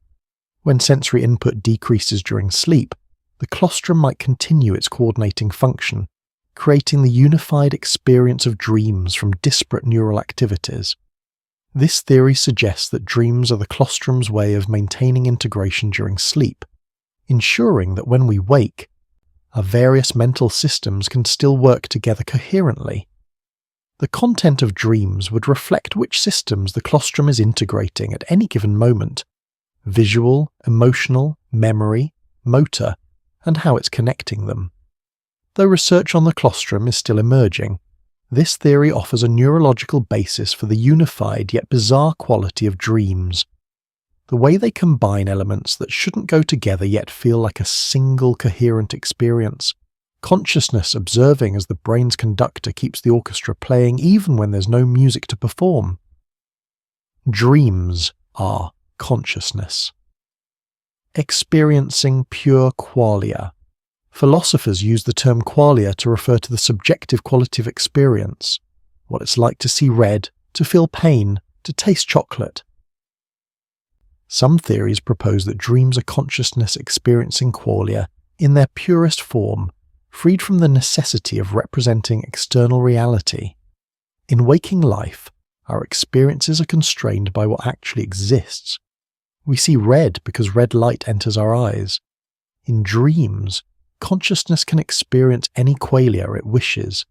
When sensory input decreases during sleep, the claustrum might continue its coordinating function, creating the unified experience of dreams from disparate neural activities. This theory suggests that dreams are the claustrum's way of maintaining integration during sleep, ensuring that when we wake, our various mental systems can still work together coherently. The content of dreams would reflect which systems the claustrum is integrating at any given moment: visual, emotional, memory, motor, and how it's connecting them. Though research on the claustrum is still emerging, this theory offers a neurological basis for the unified yet bizarre quality of dreams. The way they combine elements that shouldn't go together yet feel like a single coherent experience. Consciousness observing as the brain's conductor keeps the orchestra playing even when there's no music to perform. Dreams are consciousness. Experiencing pure qualia. Philosophers use the term qualia to refer to the subjective quality of experience, what it's like to see red, to feel pain, to taste chocolate. Some theories propose that dreams are consciousness experiencing qualia in their purest form, freed from the necessity of representing external reality. In waking life, our experiences are constrained by what actually exists. We see red because red light enters our eyes. In dreams, consciousness can experience any qualia it wishes,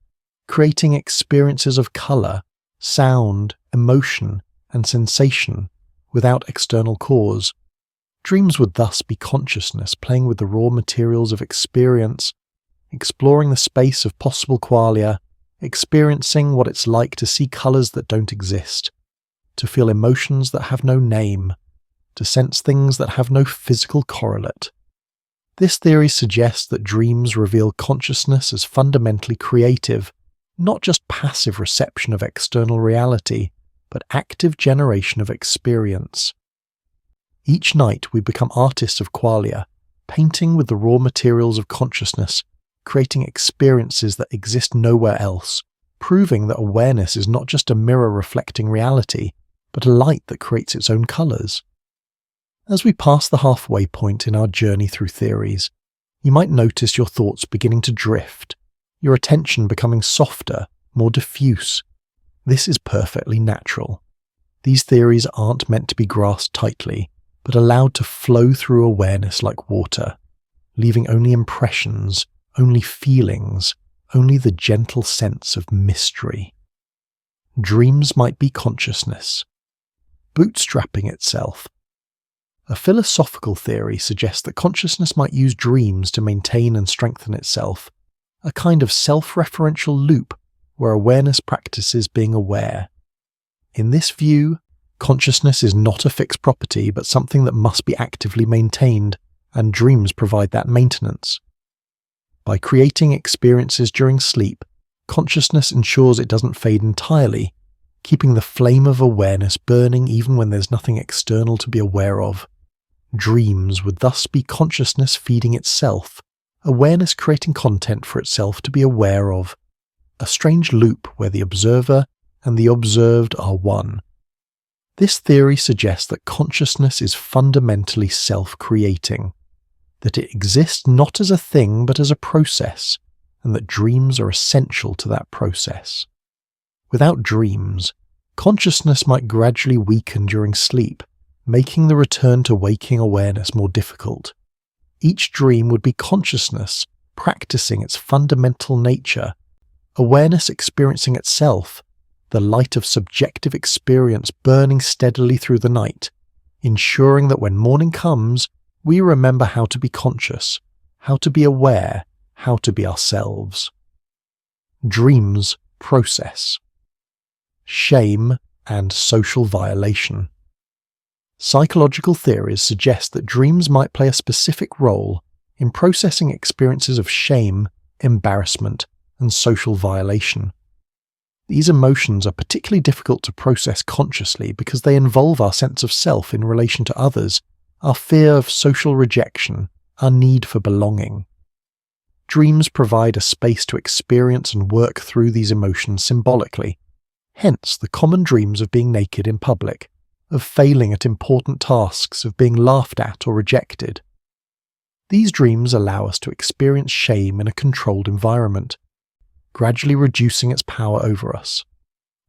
creating experiences of colour, sound, emotion, and sensation without external cause. Dreams would thus be consciousness playing with the raw materials of experience, exploring the space of possible qualia, experiencing what it's like to see colours that don't exist, to feel emotions that have no name, to sense things that have no physical correlate. This theory suggests that dreams reveal consciousness as fundamentally creative, not just passive reception of external reality, but active generation of experience. Each night we become artists of qualia, painting with the raw materials of consciousness, creating experiences that exist nowhere else, proving that awareness is not just a mirror reflecting reality, but a light that creates its own colours. As we pass the halfway point in our journey through theories, you might notice your thoughts beginning to drift, your attention becoming softer, more diffuse. This is perfectly natural. These theories aren't meant to be grasped tightly, but allowed to flow through awareness like water, leaving only impressions, only feelings, only the gentle sense of mystery. Dreams might be consciousness, bootstrapping itself. A philosophical theory suggests that consciousness might use dreams to maintain and strengthen itself, a kind of self-referential loop where awareness practices being aware. In this view, consciousness is not a fixed property but something that must be actively maintained, and dreams provide that maintenance. By creating experiences during sleep, consciousness ensures it doesn't fade entirely, keeping the flame of awareness burning even when there's nothing external to be aware of. Dreams would thus be consciousness feeding itself, awareness creating content for itself to be aware of, a strange loop where the observer and the observed are one. This theory suggests that consciousness is fundamentally self-creating. that it exists not as a thing but as a process, and that dreams are essential to that process. Without dreams, consciousness might gradually weaken during sleep, making the return to waking awareness more difficult. Each dream would be consciousness practicing its fundamental nature, awareness experiencing itself, the light of subjective experience burning steadily through the night, ensuring that when morning comes, we remember how to be conscious, how to be aware, how to be ourselves. Dreams process. Shame and social violation. Psychological theories suggest that dreams might play a specific role in processing experiences of shame, embarrassment, and social violation. These emotions are particularly difficult to process consciously because they involve our sense of self in relation to others, our fear of social rejection, our need for belonging. Dreams provide a space to experience and work through these emotions symbolically. Hence the common dreams of being naked in public, of failing at important tasks, of being laughed at or rejected. These dreams allow us to experience shame in a controlled environment, gradually reducing its power over us.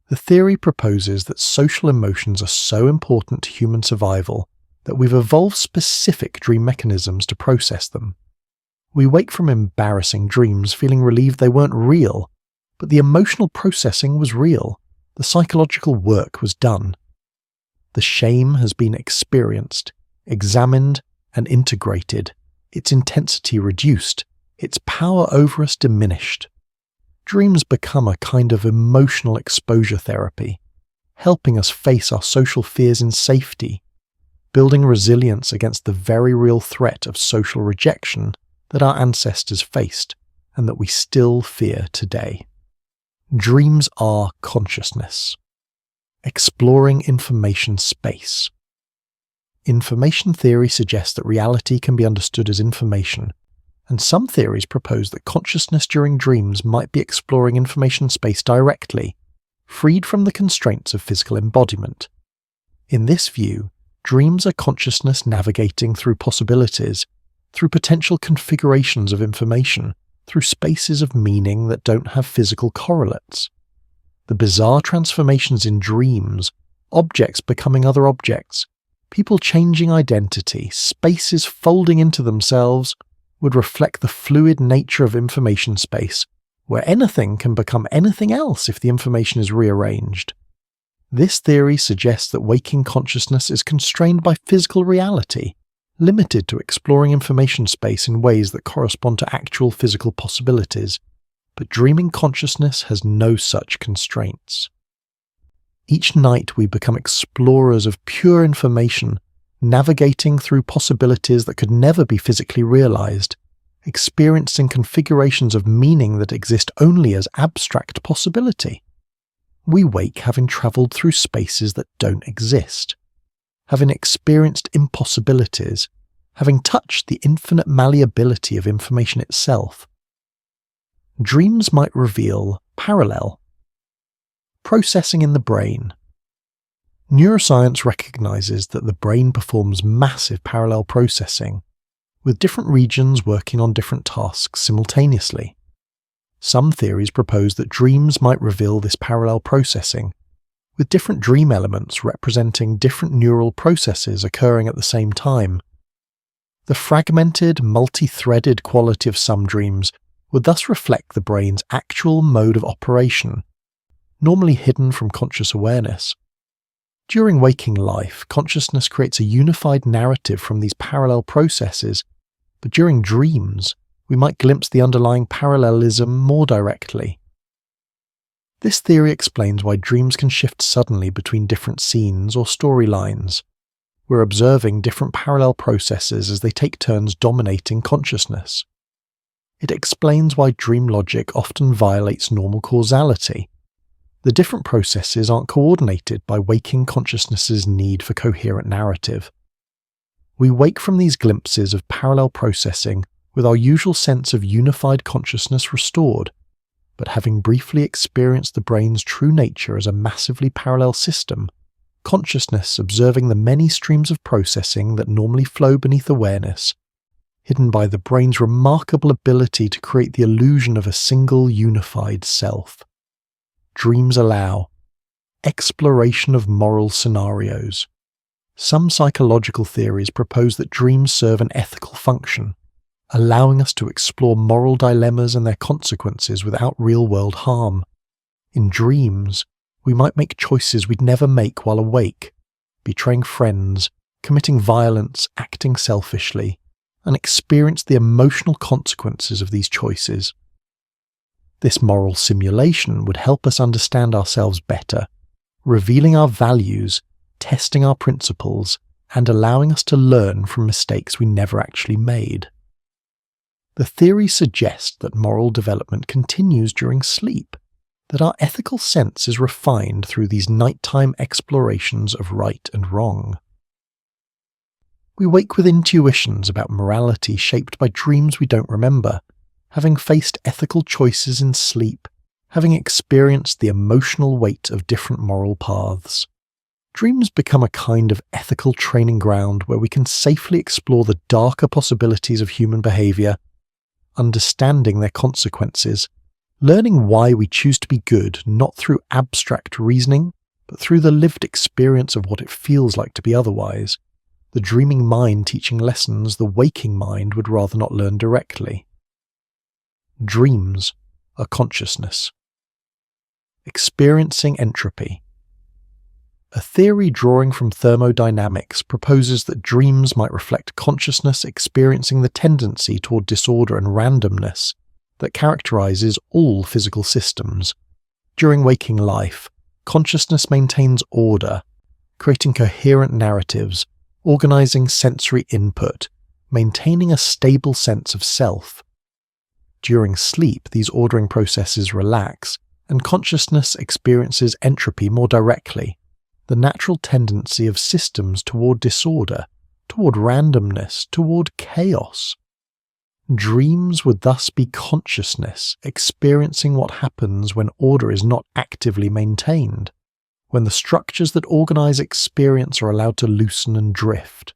The theory proposes that social emotions are so important to human survival that we've evolved specific dream mechanisms to process them. We wake from embarrassing dreams feeling relieved they weren't real, but the emotional processing was real. The psychological work was done. The shame has been experienced, examined, and integrated, its intensity reduced, its power over us diminished. Dreams become a kind of emotional exposure therapy, helping us face our social fears in safety, building resilience against the very real threat of social rejection that our ancestors faced and that we still fear today. Dreams are consciousness. Exploring information space. Information theory suggests that reality can be understood as information, and some theories propose that consciousness during dreams might be exploring information space directly, freed from the constraints of physical embodiment. In this view, dreams are consciousness navigating through possibilities, through potential configurations of information, through spaces of meaning that don't have physical correlates. The bizarre transformations in dreams, objects becoming other objects, people changing identity, spaces folding into themselves, would reflect the fluid nature of information space, where anything can become anything else if the information is rearranged. This theory suggests that waking consciousness is constrained by physical reality, limited to exploring information space in ways that correspond to actual physical possibilities, but dreaming consciousness has no such constraints. Each night we become explorers of pure information, navigating through possibilities that could never be physically realized, experiencing configurations of meaning that exist only as abstract possibility. We wake having traveled through spaces that don't exist, having experienced impossibilities, having touched the infinite malleability of information itself. Dreams might reveal parallel. Processing in the brain. Neuroscience recognizes that the brain performs massive parallel processing, with different regions working on different tasks simultaneously. Some theories propose that dreams might reveal this parallel processing, with different dream elements representing different neural processes occurring at the same time. The fragmented, multi-threaded quality of some dreams would thus reflect the brain's actual mode of operation, normally hidden from conscious awareness. During waking life, consciousness creates a unified narrative from these parallel processes, but during dreams, we might glimpse the underlying parallelism more directly. This theory explains why dreams can shift suddenly between different scenes or storylines. We're observing different parallel processes as they take turns dominating consciousness. It explains why dream logic often violates normal causality. The different processes aren't coordinated by waking consciousness's need for coherent narrative. We wake from these glimpses of parallel processing with our usual sense of unified consciousness restored, but having briefly experienced the brain's true nature as a massively parallel system, consciousness observing the many streams of processing that normally flow beneath awareness, hidden by the brain's remarkable ability to create the illusion of a single unified self. Dreams allow exploration of moral scenarios. Some psychological theories propose that dreams serve an ethical function, allowing us to explore moral dilemmas and their consequences without real-world harm. In dreams, we might make choices we'd never make while awake, betraying friends, committing violence, acting selfishly, and experience the emotional consequences of these choices. This moral simulation would help us understand ourselves better, revealing our values, testing our principles, and allowing us to learn from mistakes we never actually made. The theory suggests that moral development continues during sleep, that our ethical sense is refined through these nighttime explorations of right and wrong. We wake with intuitions about morality shaped by dreams we don't remember, having faced ethical choices in sleep, having experienced the emotional weight of different moral paths. Dreams become a kind of ethical training ground where we can safely explore the darker possibilities of human behavior, understanding their consequences, learning why we choose to be good not through abstract reasoning, but through the lived experience of what it feels like to be otherwise, the dreaming mind teaching lessons the waking mind would rather not learn directly. Dreams are consciousness. Experiencing entropy. A theory drawing from thermodynamics proposes that dreams might reflect consciousness experiencing the tendency toward disorder and randomness that characterizes all physical systems. During waking life, consciousness maintains order, creating coherent narratives, organizing sensory input, maintaining a stable sense of self. During sleep, these ordering processes relax, and consciousness experiences entropy more directly, the natural tendency of systems toward disorder, toward randomness, toward chaos. Dreams would thus be consciousness experiencing what happens when order is not actively maintained, when the structures that organize experience are allowed to loosen and drift.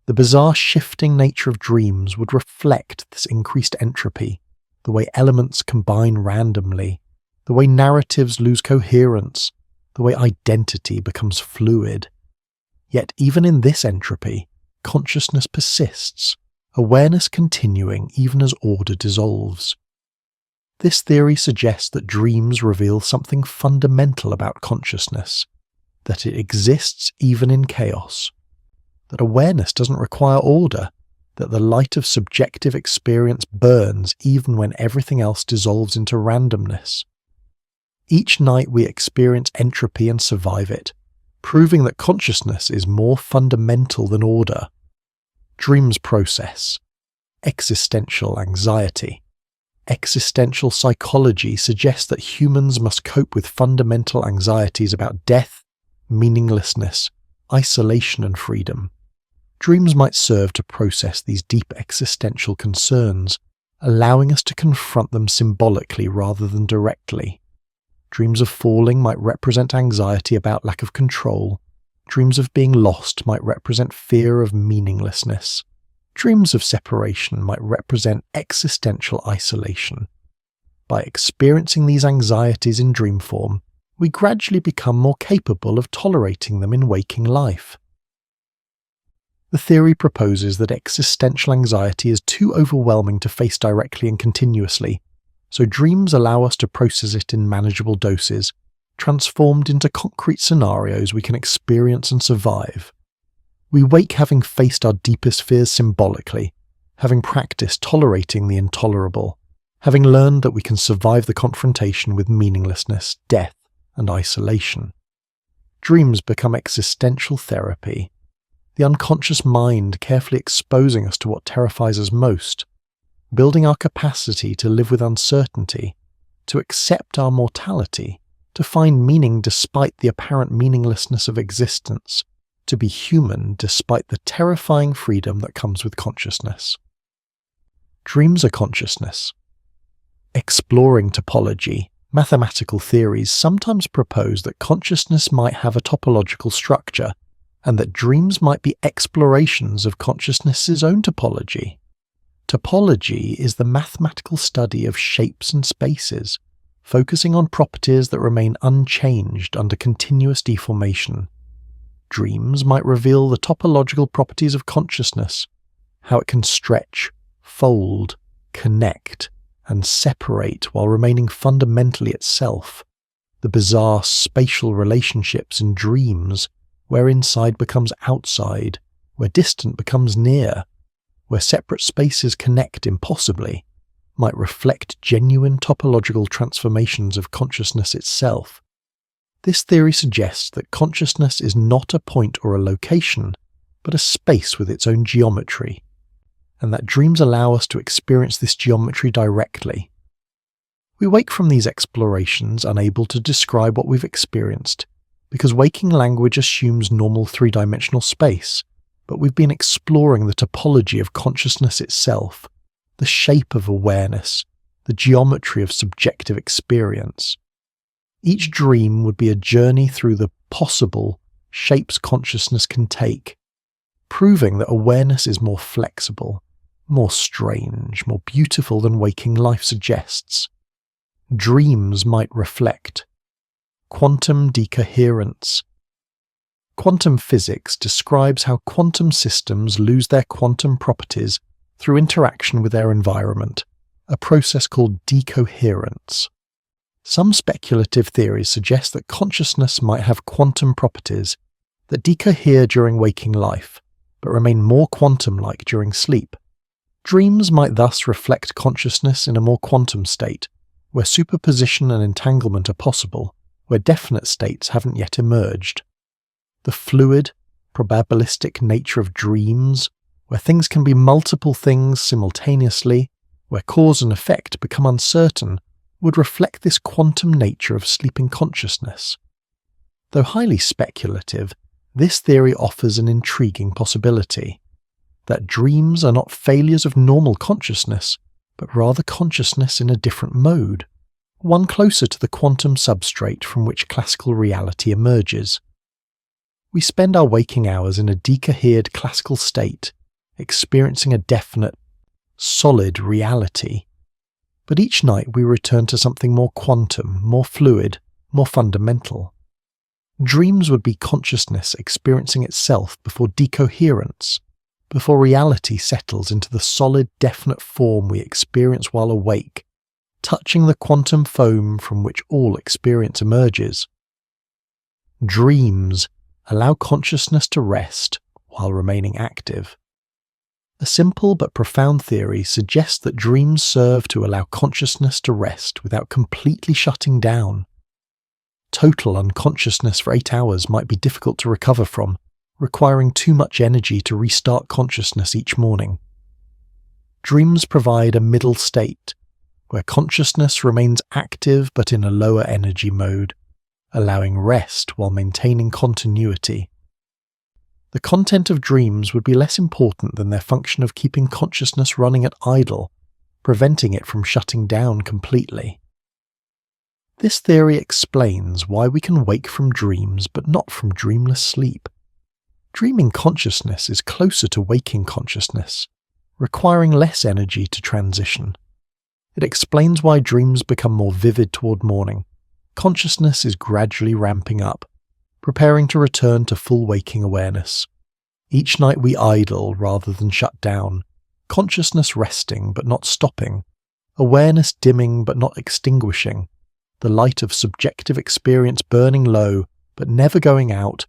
The bizarre shifting nature of dreams would reflect this increased entropy, the way elements combine randomly, the way narratives lose coherence, the way identity becomes fluid. Yet even in this entropy, consciousness persists, awareness continuing even as order dissolves. This theory suggests that dreams reveal something fundamental about consciousness, that it exists even in chaos, that awareness doesn't require order, that the light of subjective experience burns even when everything else dissolves into randomness. Each night we experience entropy and survive it, proving that consciousness is more fundamental than order. Dreams process. Existential anxiety. Existential psychology suggests that humans must cope with fundamental anxieties about death, meaninglessness, isolation and freedom. Dreams might serve to process these deep existential concerns, allowing us to confront them symbolically rather than directly. Dreams of falling might represent anxiety about lack of control. Dreams of being lost might represent fear of meaninglessness. Dreams of separation might represent existential isolation. By experiencing these anxieties in dream form, we gradually become more capable of tolerating them in waking life. The theory proposes that existential anxiety is too overwhelming to face directly and continuously, so dreams allow us to process it in manageable doses, transformed into concrete scenarios we can experience and survive. We wake having faced our deepest fears symbolically, having practiced tolerating the intolerable, having learned that we can survive the confrontation with meaninglessness, death, and isolation. Dreams become existential therapy, the unconscious mind carefully exposing us to what terrifies us most, building our capacity to live with uncertainty, to accept our mortality, to find meaning despite the apparent meaninglessness of existence, to be human despite the terrifying freedom that comes with consciousness. Dreams are consciousness. Exploring topology, mathematical theories sometimes propose that consciousness might have a topological structure, and that dreams might be explorations of consciousness's own topology. Topology is the mathematical study of shapes and spaces, focusing on properties that remain unchanged under continuous deformation. Dreams might reveal the topological properties of consciousness, how it can stretch, fold, connect, and separate while remaining fundamentally itself. The bizarre spatial relationships in dreams, where inside becomes outside, where distant becomes near, where separate spaces connect impossibly, might reflect genuine topological transformations of consciousness itself. This theory suggests that consciousness is not a point or a location, but a space with its own geometry, and that dreams allow us to experience this geometry directly. We wake from these explorations unable to describe what we've experienced, because waking language assumes normal three-dimensional space, but we've been exploring the topology of consciousness itself, the shape of awareness, the geometry of subjective experience. Each dream would be a journey through the possible shapes consciousness can take, proving that awareness is more flexible, more strange, more beautiful than waking life suggests. Dreams might reflect quantum decoherence. Quantum physics describes how quantum systems lose their quantum properties through interaction with their environment, a process called decoherence. Some speculative theories suggest that consciousness might have quantum properties that decohere during waking life, but remain more quantum-like during sleep. Dreams might thus reflect consciousness in a more quantum state, where superposition and entanglement are possible, where definite states haven't yet emerged. The fluid, probabilistic nature of dreams, where things can be multiple things simultaneously, where cause and effect become uncertain, would reflect this quantum nature of sleeping consciousness. Though highly speculative, this theory offers an intriguing possibility, that dreams are not failures of normal consciousness, but rather consciousness in a different mode, one closer to the quantum substrate from which classical reality emerges. We spend our waking hours in a decohered classical state, experiencing a definite, solid reality. But each night we return to something more quantum, more fluid, more fundamental. Dreams would be consciousness experiencing itself before decoherence, before reality settles into the solid, definite form we experience while awake, touching the quantum foam from which all experience emerges. Dreams allow consciousness to rest while remaining active. A simple but profound theory suggests that dreams serve to allow consciousness to rest without completely shutting down. Total unconsciousness for 8 hours might be difficult to recover from, requiring too much energy to restart consciousness each morning. Dreams provide a middle state, where consciousness remains active but in a lower energy mode, allowing rest while maintaining continuity. The content of dreams would be less important than their function of keeping consciousness running at idle, preventing it from shutting down completely. This theory explains why we can wake from dreams but not from dreamless sleep. Dreaming consciousness is closer to waking consciousness, requiring less energy to transition. It explains why dreams become more vivid toward morning. Consciousness is gradually ramping up, preparing to return to full waking awareness. Each night we idle rather than shut down, consciousness resting but not stopping, awareness dimming but not extinguishing, the light of subjective experience burning low but never going out,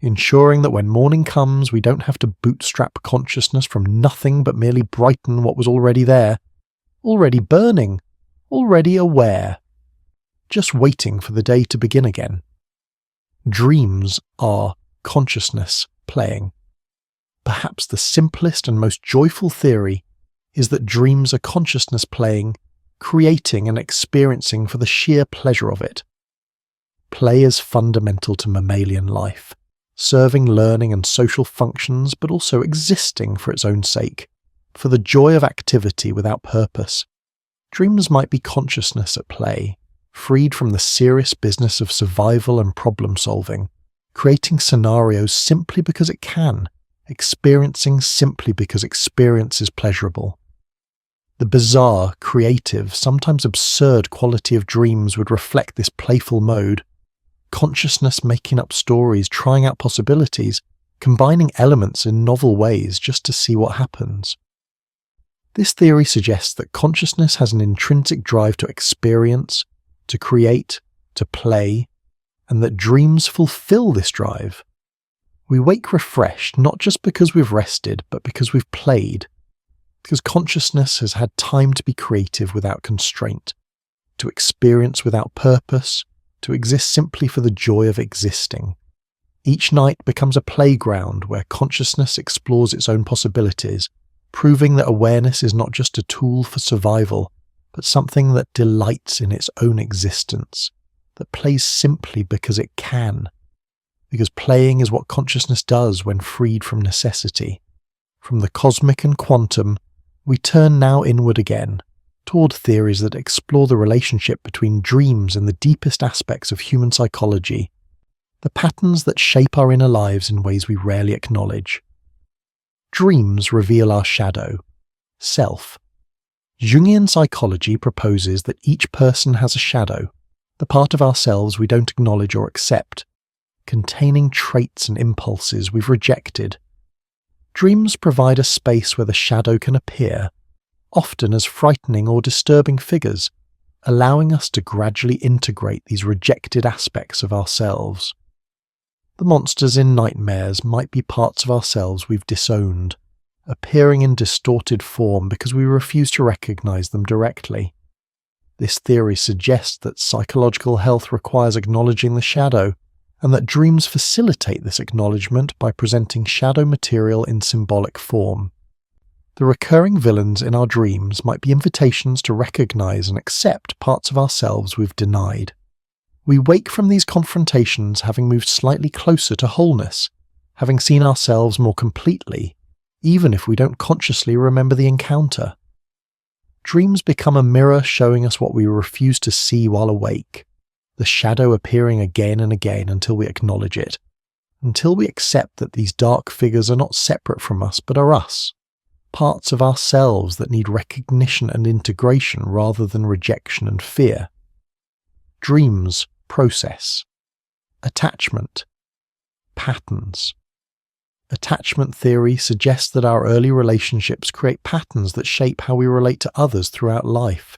ensuring that when morning comes we don't have to bootstrap consciousness from nothing but merely brighten what was already there, already burning, already aware, just waiting for the day to begin again. Dreams are consciousness playing. Perhaps the simplest and most joyful theory is that dreams are consciousness playing, creating and experiencing for the sheer pleasure of it. Play is fundamental to mammalian life, serving learning and social functions but also existing for its own sake, for the joy of activity without purpose. Dreams might be consciousness at play, freed from the serious business of survival and problem solving, creating scenarios simply because it can, experiencing simply because experience is pleasurable. The bizarre, creative, sometimes absurd quality of dreams would reflect this playful mode. Consciousness making up stories, trying out possibilities, combining elements in novel ways just to see what happens. This theory suggests that consciousness has an intrinsic drive to experience, to create, to play, and that dreams fulfill this drive. We wake refreshed not just because we've rested, but because we've played. Because consciousness has had time to be creative without constraint, to experience without purpose, to exist simply for the joy of existing. Each night becomes a playground where consciousness explores its own possibilities, proving that awareness is not just a tool for survival, but something that delights in its own existence, that plays simply because it can. Because playing is what consciousness does when freed from necessity. From the cosmic and quantum, we turn now inward again, toward theories that explore the relationship between dreams and the deepest aspects of human psychology, the patterns that shape our inner lives in ways we rarely acknowledge. Dreams reveal our shadow, self. Jungian psychology proposes that each person has a shadow, the part of ourselves we don't acknowledge or accept, containing traits and impulses we've rejected. Dreams provide a space where the shadow can appear, often as frightening or disturbing figures, allowing us to gradually integrate these rejected aspects of ourselves. The monsters in nightmares might be parts of ourselves we've disowned, appearing in distorted form because we refuse to recognize them directly. This theory suggests that psychological health requires acknowledging the shadow, and that dreams facilitate this acknowledgement by presenting shadow material in symbolic form. The recurring villains in our dreams might be invitations to recognize and accept parts of ourselves we've denied. We wake from these confrontations having moved slightly closer to wholeness, having seen ourselves more completely, even if we don't consciously remember the encounter. Dreams become a mirror showing us what we refuse to see while awake, the shadow appearing again and again until we acknowledge it, until we accept that these dark figures are not separate from us but are us, parts of ourselves that need recognition and integration rather than rejection and fear. Dreams process. Attachment. Patterns. Attachment theory suggests that our early relationships create patterns that shape how we relate to others throughout life.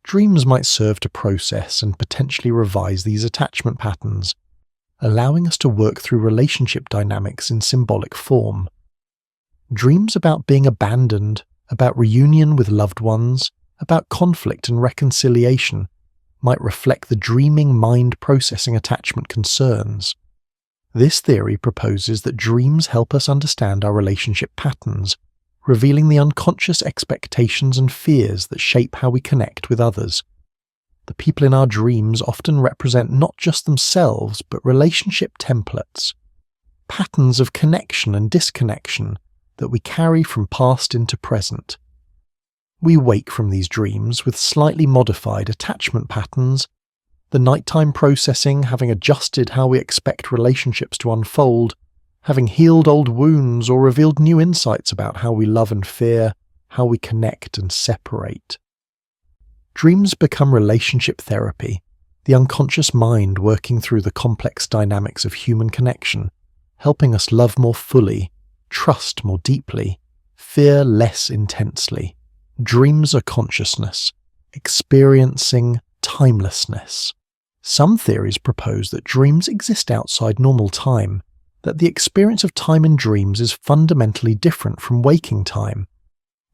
Dreams might serve to process and potentially revise these attachment patterns, allowing us to work through relationship dynamics in symbolic form. Dreams about being abandoned, about reunion with loved ones, about conflict and reconciliation might reflect the dreaming mind processing attachment concerns. This theory proposes that dreams help us understand our relationship patterns, revealing the unconscious expectations and fears that shape how we connect with others. The people in our dreams often represent not just themselves, but relationship templates, patterns of connection and disconnection that we carry from past into present. We wake from these dreams with slightly modified attachment patterns, the nighttime processing having adjusted how we expect relationships to unfold, having healed old wounds or revealed new insights about how we love and fear, how we connect and separate. Dreams become relationship therapy, the unconscious mind working through the complex dynamics of human connection, helping us love more fully, trust more deeply, fear less intensely. Dreams are consciousness, experiencing timelessness. Some theories propose that dreams exist outside normal time, that the experience of time in dreams is fundamentally different from waking time.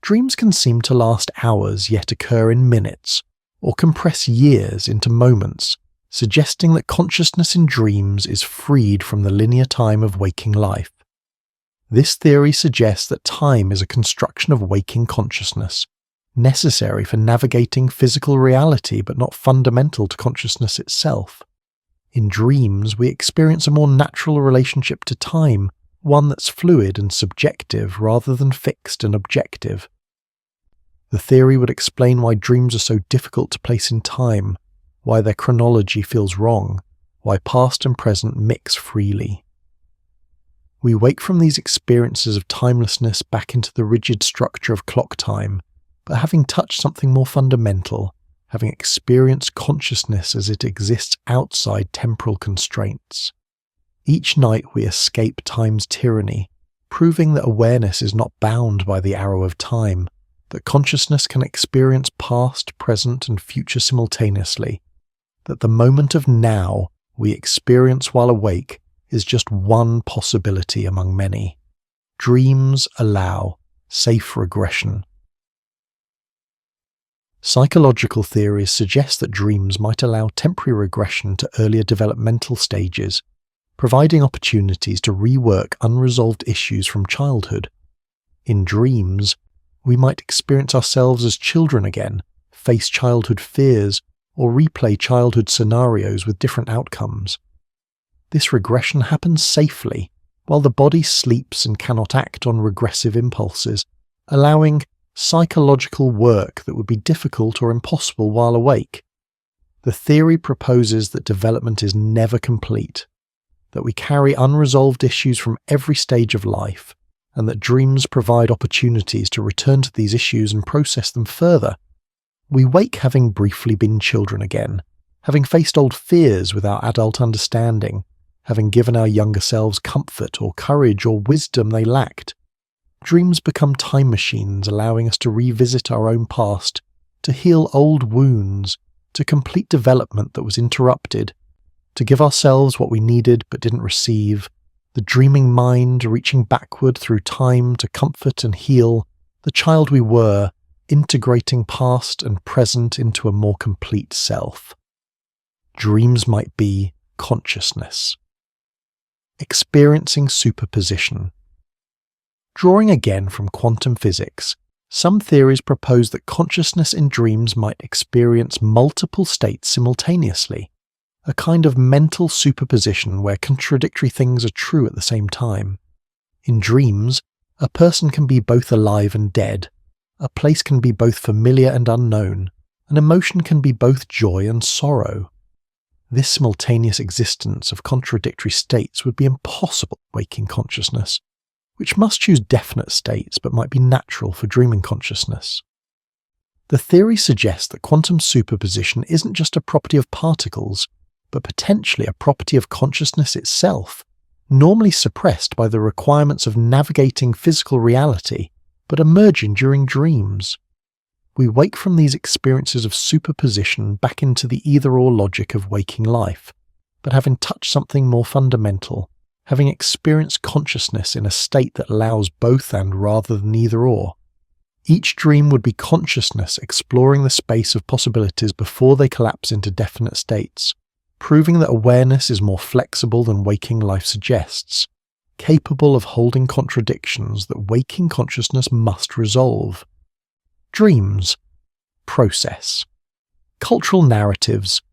Dreams can seem to last hours yet occur in minutes, or compress years into moments, suggesting that consciousness in dreams is freed from the linear time of waking life. This theory suggests that time is a construction of waking consciousness, necessary for navigating physical reality but not fundamental to consciousness itself. In dreams, we experience a more natural relationship to time, one that's fluid and subjective rather than fixed and objective. The theory would explain why dreams are so difficult to place in time, why their chronology feels wrong, why past and present mix freely. We wake from these experiences of timelessness back into the rigid structure of clock time, but having touched something more fundamental, having experienced consciousness as it exists outside temporal constraints. Each night we escape time's tyranny, proving that awareness is not bound by the arrow of time, that consciousness can experience past, present, and future simultaneously, that the moment of now we experience while awake is just one possibility among many. Dreams allow safe regression. Psychological theories suggest that dreams might allow temporary regression to earlier developmental stages, providing opportunities to rework unresolved issues from childhood. In dreams, we might experience ourselves as children again, face childhood fears, or replay childhood scenarios with different outcomes. This regression happens safely, while the body sleeps and cannot act on regressive impulses, allowing psychological work that would be difficult or impossible while awake. The theory proposes that development is never complete, that we carry unresolved issues from every stage of life, and that dreams provide opportunities to return to these issues and process them further. We wake having briefly been children again, having faced old fears with our adult understanding, having given our younger selves comfort or courage or wisdom they lacked. Dreams become time machines, allowing us to revisit our own past, to heal old wounds, to complete development that was interrupted, to give ourselves what we needed but didn't receive, the dreaming mind reaching backward through time to comfort and heal the child we were, integrating past and present into a more complete self. Dreams might be consciousness. Experiencing superposition. Drawing again from quantum physics, some theories propose that consciousness in dreams might experience multiple states simultaneously, a kind of mental superposition where contradictory things are true at the same time. In dreams, a person can be both alive and dead, a place can be both familiar and unknown, an emotion can be both joy and sorrow. This simultaneous existence of contradictory states would be impossible in waking consciousness, which must choose definite states but might be natural for dreaming consciousness. The theory suggests that quantum superposition isn't just a property of particles, but potentially a property of consciousness itself, normally suppressed by the requirements of navigating physical reality, but emerging during dreams. We wake from these experiences of superposition back into the either-or logic of waking life, but having touched something more fundamental, having experienced consciousness in a state that allows both and rather than either-or. Each dream would be consciousness exploring the space of possibilities before they collapse into definite states, proving that awareness is more flexible than waking life suggests, capable of holding contradictions that waking consciousness must resolve. Dreams. Process. Cultural narratives.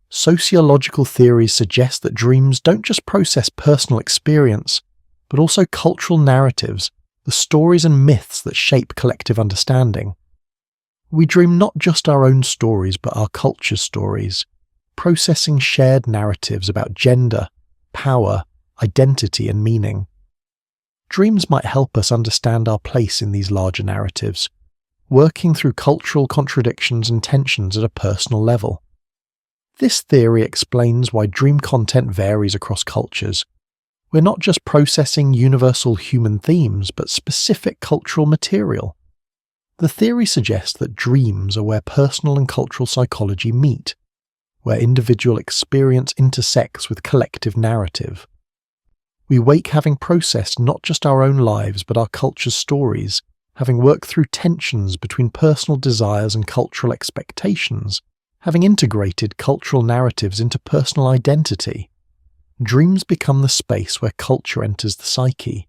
Sociological theories suggest that dreams don't just process personal experience, but also cultural narratives, the stories and myths that shape collective understanding. We dream not just our own stories, but our culture's stories, processing shared narratives about gender, power, identity, and meaning. Dreams might help us understand our place in these larger narratives, working through cultural contradictions and tensions at a personal level. This theory explains why dream content varies across cultures. We're not just processing universal human themes, but specific cultural material. The theory suggests that dreams are where personal and cultural psychology meet, where individual experience intersects with collective narrative. We wake having processed not just our own lives, but our culture's stories, having worked through tensions between personal desires and cultural expectations, having integrated cultural narratives into personal identity. Dreams become the space where culture enters the psyche,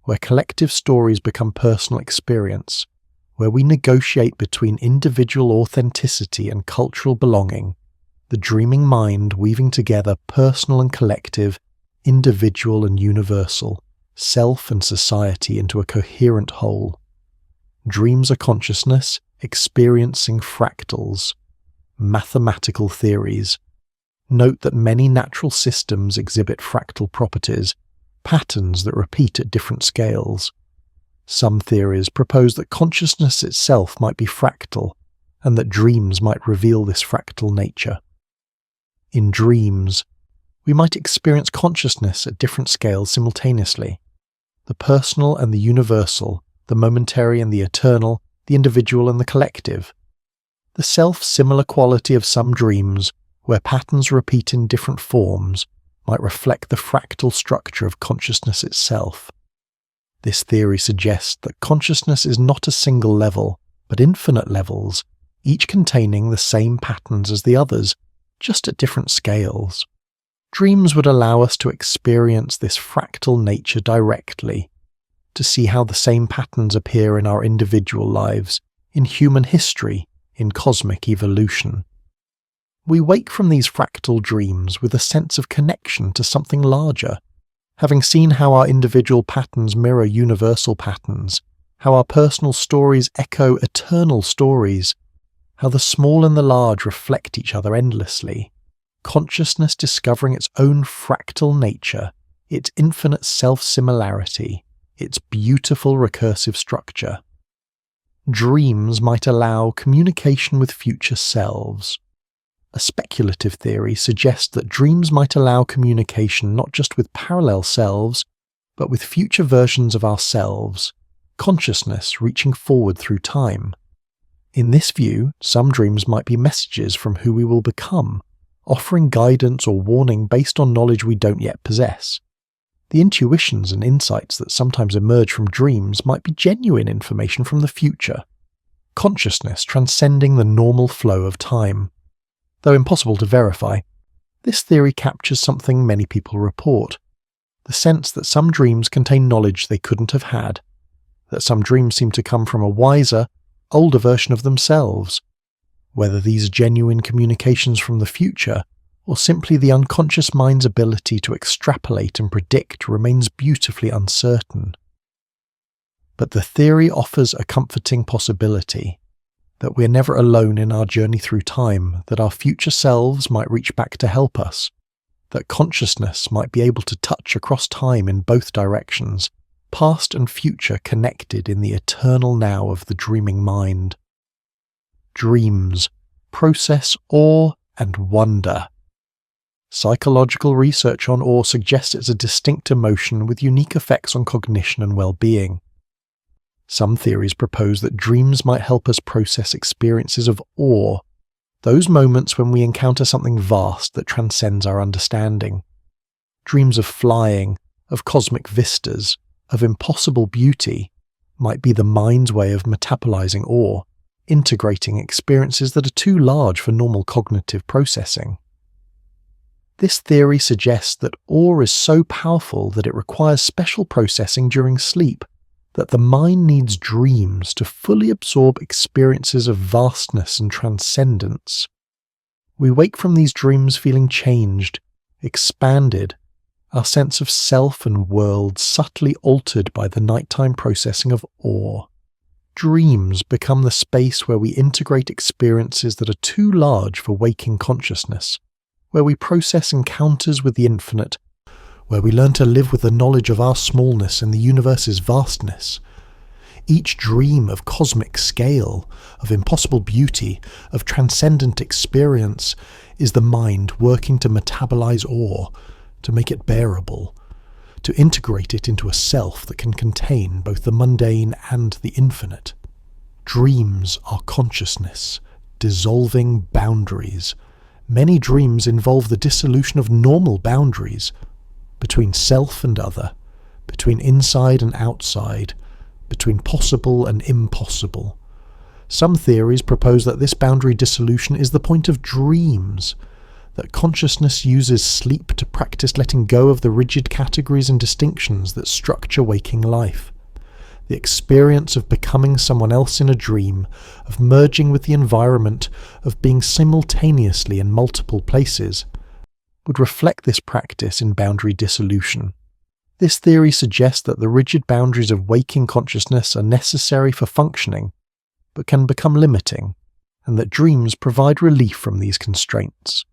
where collective stories become personal experience, where we negotiate between individual authenticity and cultural belonging, the dreaming mind weaving together personal and collective, individual and universal, self and society into a coherent whole. Dreams are consciousness experiencing fractals, mathematical theories. Note that many natural systems exhibit fractal properties, patterns that repeat at different scales. Some theories propose that consciousness itself might be fractal, and that dreams might reveal this fractal nature. In dreams, we might experience consciousness at different scales simultaneously. The personal and the universal, the momentary and the eternal, the individual and the collective. The self-similar quality of some dreams, where patterns repeat in different forms, might reflect the fractal structure of consciousness itself. This theory suggests that consciousness is not a single level, but infinite levels, each containing the same patterns as the others, just at different scales. Dreams would allow us to experience this fractal nature directly, to see how the same patterns appear in our individual lives, in human history, in cosmic evolution. We wake from these fractal dreams with a sense of connection to something larger, having seen how our individual patterns mirror universal patterns, how our personal stories echo eternal stories, how the small and the large reflect each other endlessly. Consciousness discovering its own fractal nature, its infinite self-similarity, its beautiful recursive structure. Dreams might allow communication with future selves. A speculative theory suggests that dreams might allow communication not just with parallel selves, but with future versions of ourselves, consciousness reaching forward through time. In this view, some dreams might be messages from who we will become, offering guidance or warning based on knowledge we don't yet possess. The intuitions and insights that sometimes emerge from dreams might be genuine information from the future. Consciousness transcending the normal flow of time. Though impossible to verify, this theory captures something many people report: the sense that some dreams contain knowledge they couldn't have had, that some dreams seem to come from a wiser, older version of themselves. Whether these are genuine communications from the future, or simply the unconscious mind's ability to extrapolate and predict, remains beautifully uncertain. But the theory offers a comforting possibility, that we're never alone in our journey through time, that our future selves might reach back to help us, that consciousness might be able to touch across time in both directions, past and future connected in the eternal now of the dreaming mind. Dreams process awe and wonder. Psychological research on awe suggests it's a distinct emotion with unique effects on cognition and well-being. Some theories propose that dreams might help us process experiences of awe, those moments when we encounter something vast that transcends our understanding. Dreams of flying, of cosmic vistas, of impossible beauty might be the mind's way of metabolizing awe, integrating experiences that are too large for normal cognitive processing. This theory suggests that awe is so powerful that it requires special processing during sleep, that the mind needs dreams to fully absorb experiences of vastness and transcendence. We wake from these dreams feeling changed, expanded, our sense of self and world subtly altered by the nighttime processing of awe. Dreams become the space where we integrate experiences that are too large for waking consciousness, where we process encounters with the infinite, where we learn to live with the knowledge of our smallness in the universe's vastness. Each dream of cosmic scale, of impossible beauty, of transcendent experience, is the mind working to metabolize awe, to make it bearable, to integrate it into a self that can contain both the mundane and the infinite. Dreams are consciousness, dissolving boundaries. Many dreams involve the dissolution of normal boundaries, between self and other, between inside and outside, between possible and impossible. Some theories propose that this boundary dissolution is the point of dreams, that consciousness uses sleep to practice letting go of the rigid categories and distinctions that structure waking life. The experience of becoming someone else in a dream, of merging with the environment, of being simultaneously in multiple places, would reflect this practice in boundary dissolution. This theory suggests that the rigid boundaries of waking consciousness are necessary for functioning, but can become limiting, and that dreams provide relief from these constraints.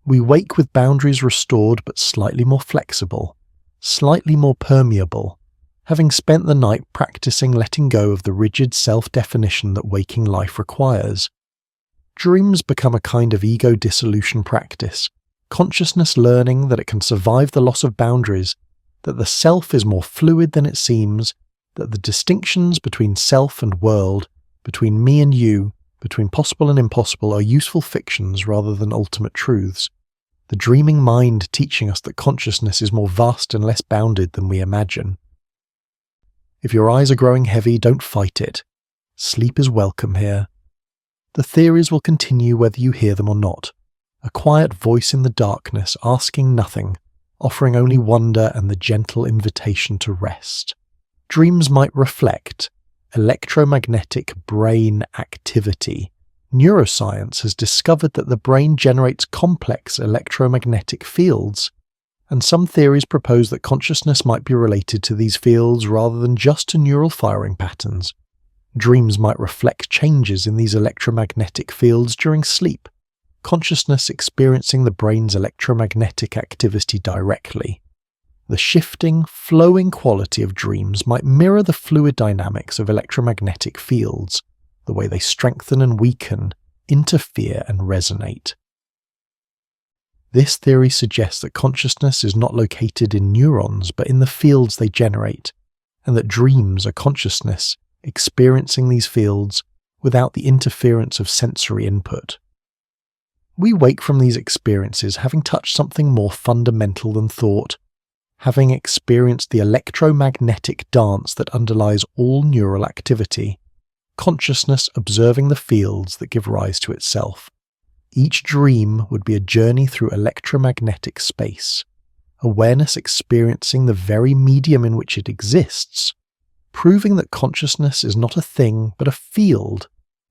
We wake with boundaries restored but slightly more flexible, slightly more permeable, having spent the night practicing letting go of the rigid self-definition that waking life requires. Dreams become a kind of ego dissolution practice, consciousness learning that it can survive the loss of boundaries, that the self is more fluid than it seems, that the distinctions between self and world, between me and you, between possible and impossible are useful fictions rather than ultimate truths. The dreaming mind teaching us that consciousness is more vast and less bounded than we imagine. If your eyes are growing heavy, don't fight it. Sleep is welcome here. The theories will continue whether you hear them or not. A quiet voice in the darkness asking nothing, offering only wonder and the gentle invitation to rest. Dreams might reflect electromagnetic brain activity. Neuroscience has discovered that the brain generates complex electromagnetic fields, and some theories propose that consciousness might be related to these fields rather than just to neural firing patterns. Dreams might reflect changes in these electromagnetic fields during sleep, consciousness experiencing the brain's electromagnetic activity directly. The shifting, flowing quality of dreams might mirror the fluid dynamics of electromagnetic fields, the way they strengthen and weaken, interfere and resonate. This theory suggests that consciousness is not located in neurons but in the fields they generate, and that dreams are consciousness experiencing these fields without the interference of sensory input. We wake from these experiences having touched something more fundamental than thought, having experienced the electromagnetic dance that underlies all neural activity, consciousness observing the fields that give rise to itself. Each dream would be a journey through electromagnetic space, awareness experiencing the very medium in which it exists, proving that consciousness is not a thing but a field,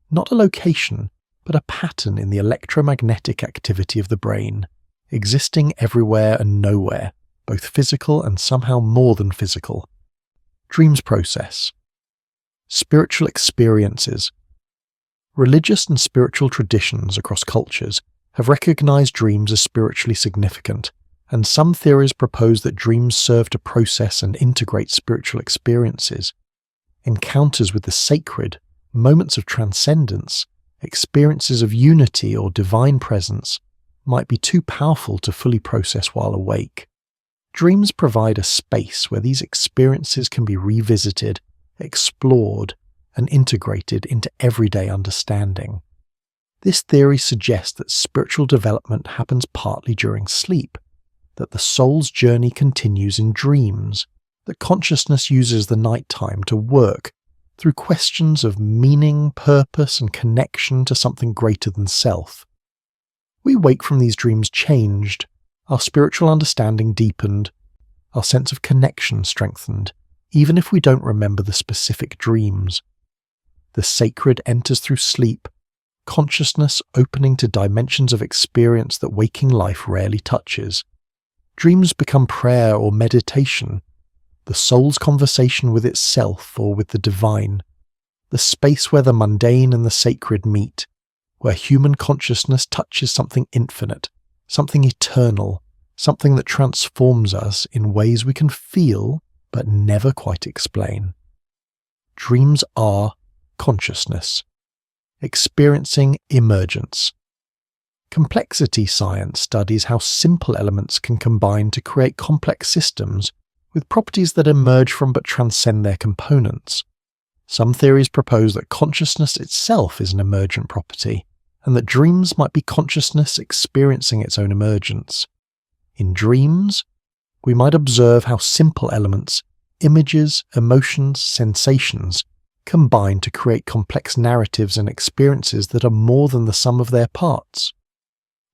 not a location, but a pattern in the electromagnetic activity of the brain, existing everywhere and nowhere, both physical and somehow more than physical. Dreams process. Spiritual experiences. Religious and spiritual traditions across cultures have recognized dreams as spiritually significant, and some theories propose that dreams serve to process and integrate spiritual experiences. Encounters with the sacred, moments of transcendence, experiences of unity or divine presence might be too powerful to fully process while awake. Dreams provide a space where these experiences can be revisited, explored, and integrated into everyday understanding. This theory suggests that spiritual development happens partly during sleep, that the soul's journey continues in dreams, that consciousness uses the nighttime to work through questions of meaning, purpose, and connection to something greater than self. We wake from these dreams changed, our spiritual understanding deepened, our sense of connection strengthened, even if we don't remember the specific dreams. The sacred enters through sleep, consciousness opening to dimensions of experience that waking life rarely touches. Dreams become prayer or meditation, the soul's conversation with itself or with the divine, the space where the mundane and the sacred meet, where human consciousness touches something infinite, something eternal, something that transforms us in ways we can feel but never quite explain. Dreams are consciousness, experiencing emergence. Complexity science studies how simple elements can combine to create complex systems with properties that emerge from but transcend their components. Some theories propose that consciousness itself is an emergent property, and that dreams might be consciousness experiencing its own emergence. In dreams, we might observe how simple elements, images, emotions, sensations, combine to create complex narratives and experiences that are more than the sum of their parts.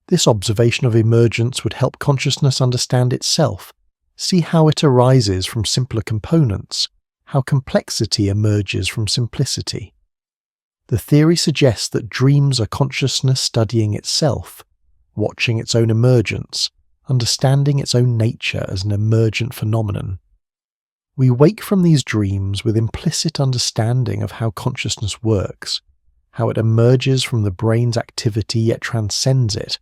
This observation of emergence would help consciousness understand itself, see how it arises from simpler components, how complexity emerges from simplicity. The theory suggests that dreams are consciousness studying itself, watching its own emergence, understanding its own nature as an emergent phenomenon. We wake from these dreams with implicit understanding of how consciousness works, how it emerges from the brain's activity yet transcends it,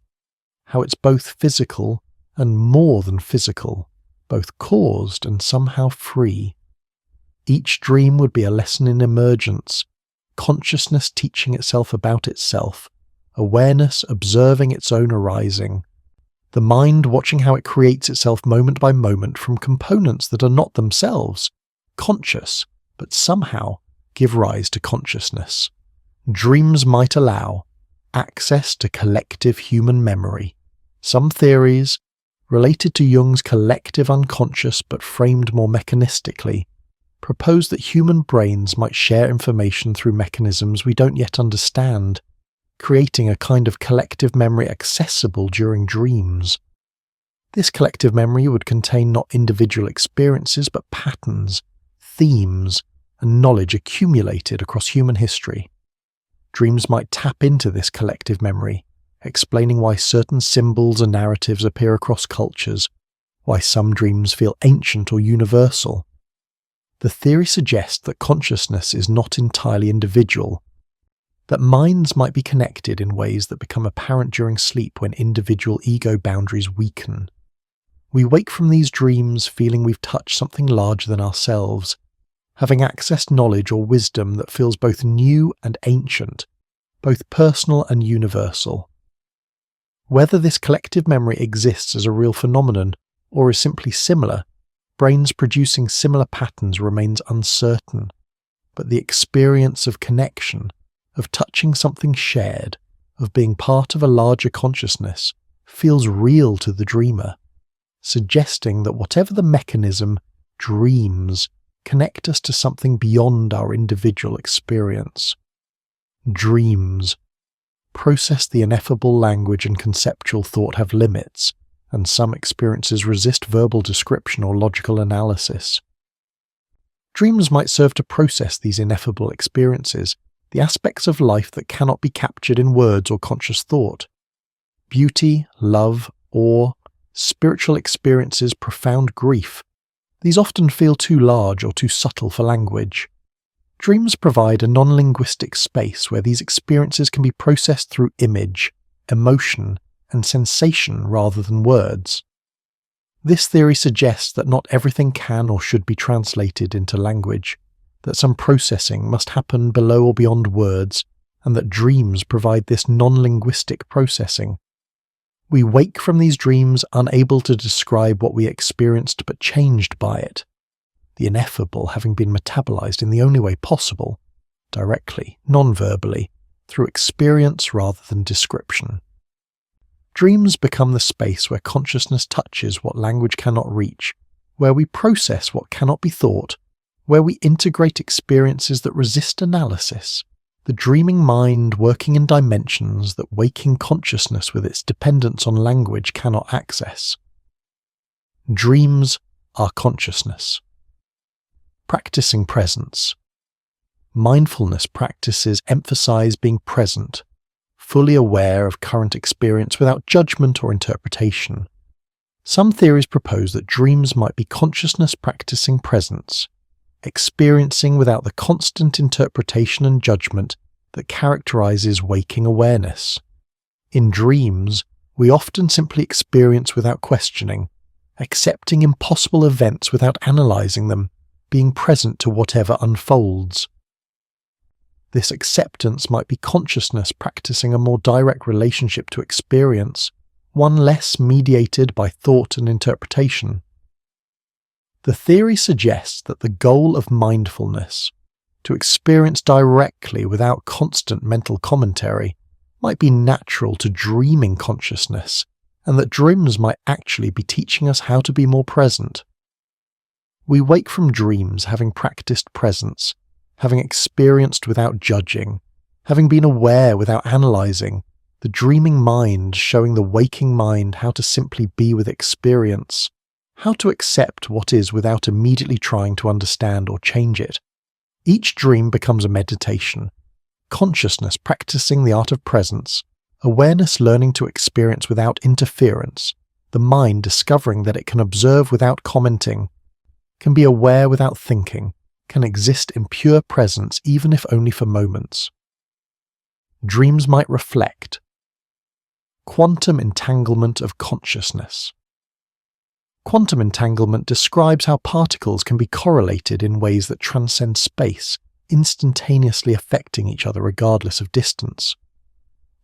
how it's both physical and more than physical, both caused and somehow free. Each dream would be a lesson in emergence, consciousness teaching itself about itself, awareness observing its own arising, the mind watching how it creates itself moment by moment from components that are not themselves conscious, but somehow give rise to consciousness. Dreams might allow access to collective human memory. Some theories, related to Jung's collective unconscious but framed more mechanistically, propose that human brains might share information through mechanisms we don't yet understand, creating a kind of collective memory accessible during dreams. This collective memory would contain not individual experiences but patterns, themes, and knowledge accumulated across human history. Dreams might tap into this collective memory, explaining why certain symbols and narratives appear across cultures, why some dreams feel ancient or universal. The theory suggests that consciousness is not entirely individual, that minds might be connected in ways that become apparent during sleep when individual ego boundaries weaken. We wake from these dreams feeling we've touched something larger than ourselves, having accessed knowledge or wisdom that feels both new and ancient, both personal and universal. Whether this collective memory exists as a real phenomenon or is simply similar, brains producing similar patterns remains uncertain, but the experience of connection, of touching something shared, of being part of a larger consciousness, feels real to the dreamer, suggesting that whatever the mechanism, dreams connect us to something beyond our individual experience. Dreams. Process the ineffable language and conceptual thought have limits, and some experiences resist verbal description or logical analysis. Dreams might serve to process these ineffable experiences, the aspects of life that cannot be captured in words or conscious thought. Beauty, love, awe, spiritual experiences, profound grief. These often feel too large or too subtle for language. Dreams provide a non-linguistic space where these experiences can be processed through image, emotion, and sensation rather than words. This theory suggests that not everything can or should be translated into language, that some processing must happen below or beyond words, and that dreams provide this non-linguistic processing. We wake from these dreams unable to describe what we experienced but changed by it, the ineffable having been metabolized in the only way possible, directly, non-verbally, through experience rather than description. Dreams become the space where consciousness touches what language cannot reach, where we process what cannot be thought, where we integrate experiences that resist analysis, the dreaming mind working in dimensions that waking consciousness with its dependence on language cannot access. Dreams are consciousness. Practicing presence. Mindfulness practices emphasize being present, fully aware of current experience without judgment or interpretation. Some theories propose that dreams might be consciousness practicing presence, experiencing without the constant interpretation and judgment that characterizes waking awareness. In dreams, we often simply experience without questioning, accepting impossible events without analyzing them, being present to whatever unfolds. This acceptance might be consciousness practicing a more direct relationship to experience, one less mediated by thought and interpretation. The theory suggests that the goal of mindfulness, to experience directly without constant mental commentary, might be natural to dreaming consciousness, and that dreams might actually be teaching us how to be more present. We wake from dreams having practiced presence, having experienced without judging, having been aware without analyzing, the dreaming mind showing the waking mind how to simply be with experience, how to accept what is without immediately trying to understand or change it. Each dream becomes a meditation, consciousness practicing the art of presence, awareness learning to experience without interference, the mind discovering that it can observe without commenting, can be aware without thinking, can exist in pure presence even if only for moments. Dreams might reflect. Quantum entanglement of consciousness. Quantum entanglement describes how particles can be correlated in ways that transcend space, instantaneously affecting each other regardless of distance.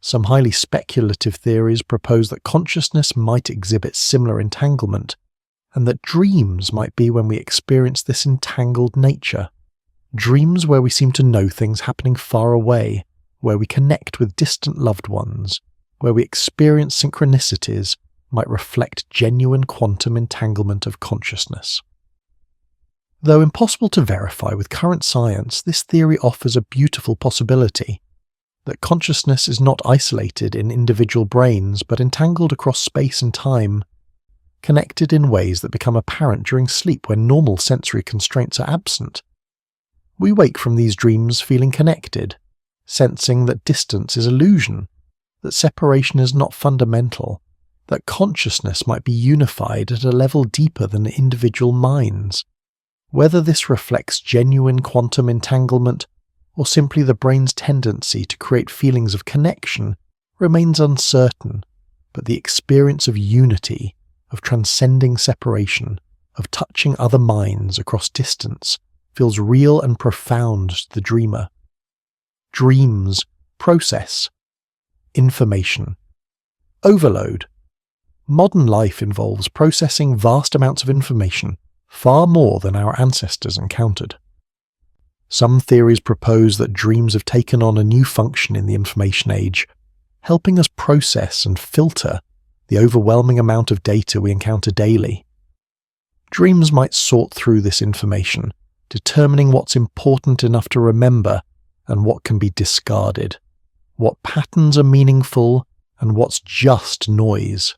Some highly speculative theories propose that consciousness might exhibit similar entanglement, and that dreams might be when we experience this entangled nature. Dreams where we seem to know things happening far away, where we connect with distant loved ones, where we experience synchronicities, might reflect genuine quantum entanglement of consciousness. Though impossible to verify with current science, this theory offers a beautiful possibility that consciousness is not isolated in individual brains but entangled across space and time, connected in ways that become apparent during sleep when normal sensory constraints are absent. We wake from these dreams feeling connected, sensing that distance is illusion, that separation is not fundamental, that consciousness might be unified at a level deeper than individual minds. Whether this reflects genuine quantum entanglement or simply the brain's tendency to create feelings of connection remains uncertain, but the experience of unity, of transcending separation, of touching other minds across distance, feels real and profound to the dreamer. Dreams, process, information, overload. Modern life involves processing vast amounts of information, far more than our ancestors encountered. Some theories propose that dreams have taken on a new function in the information age, helping us process and filter the overwhelming amount of data we encounter daily. Dreams might sort through this information, determining what's important enough to remember and what can be discarded, what patterns are meaningful and what's just noise.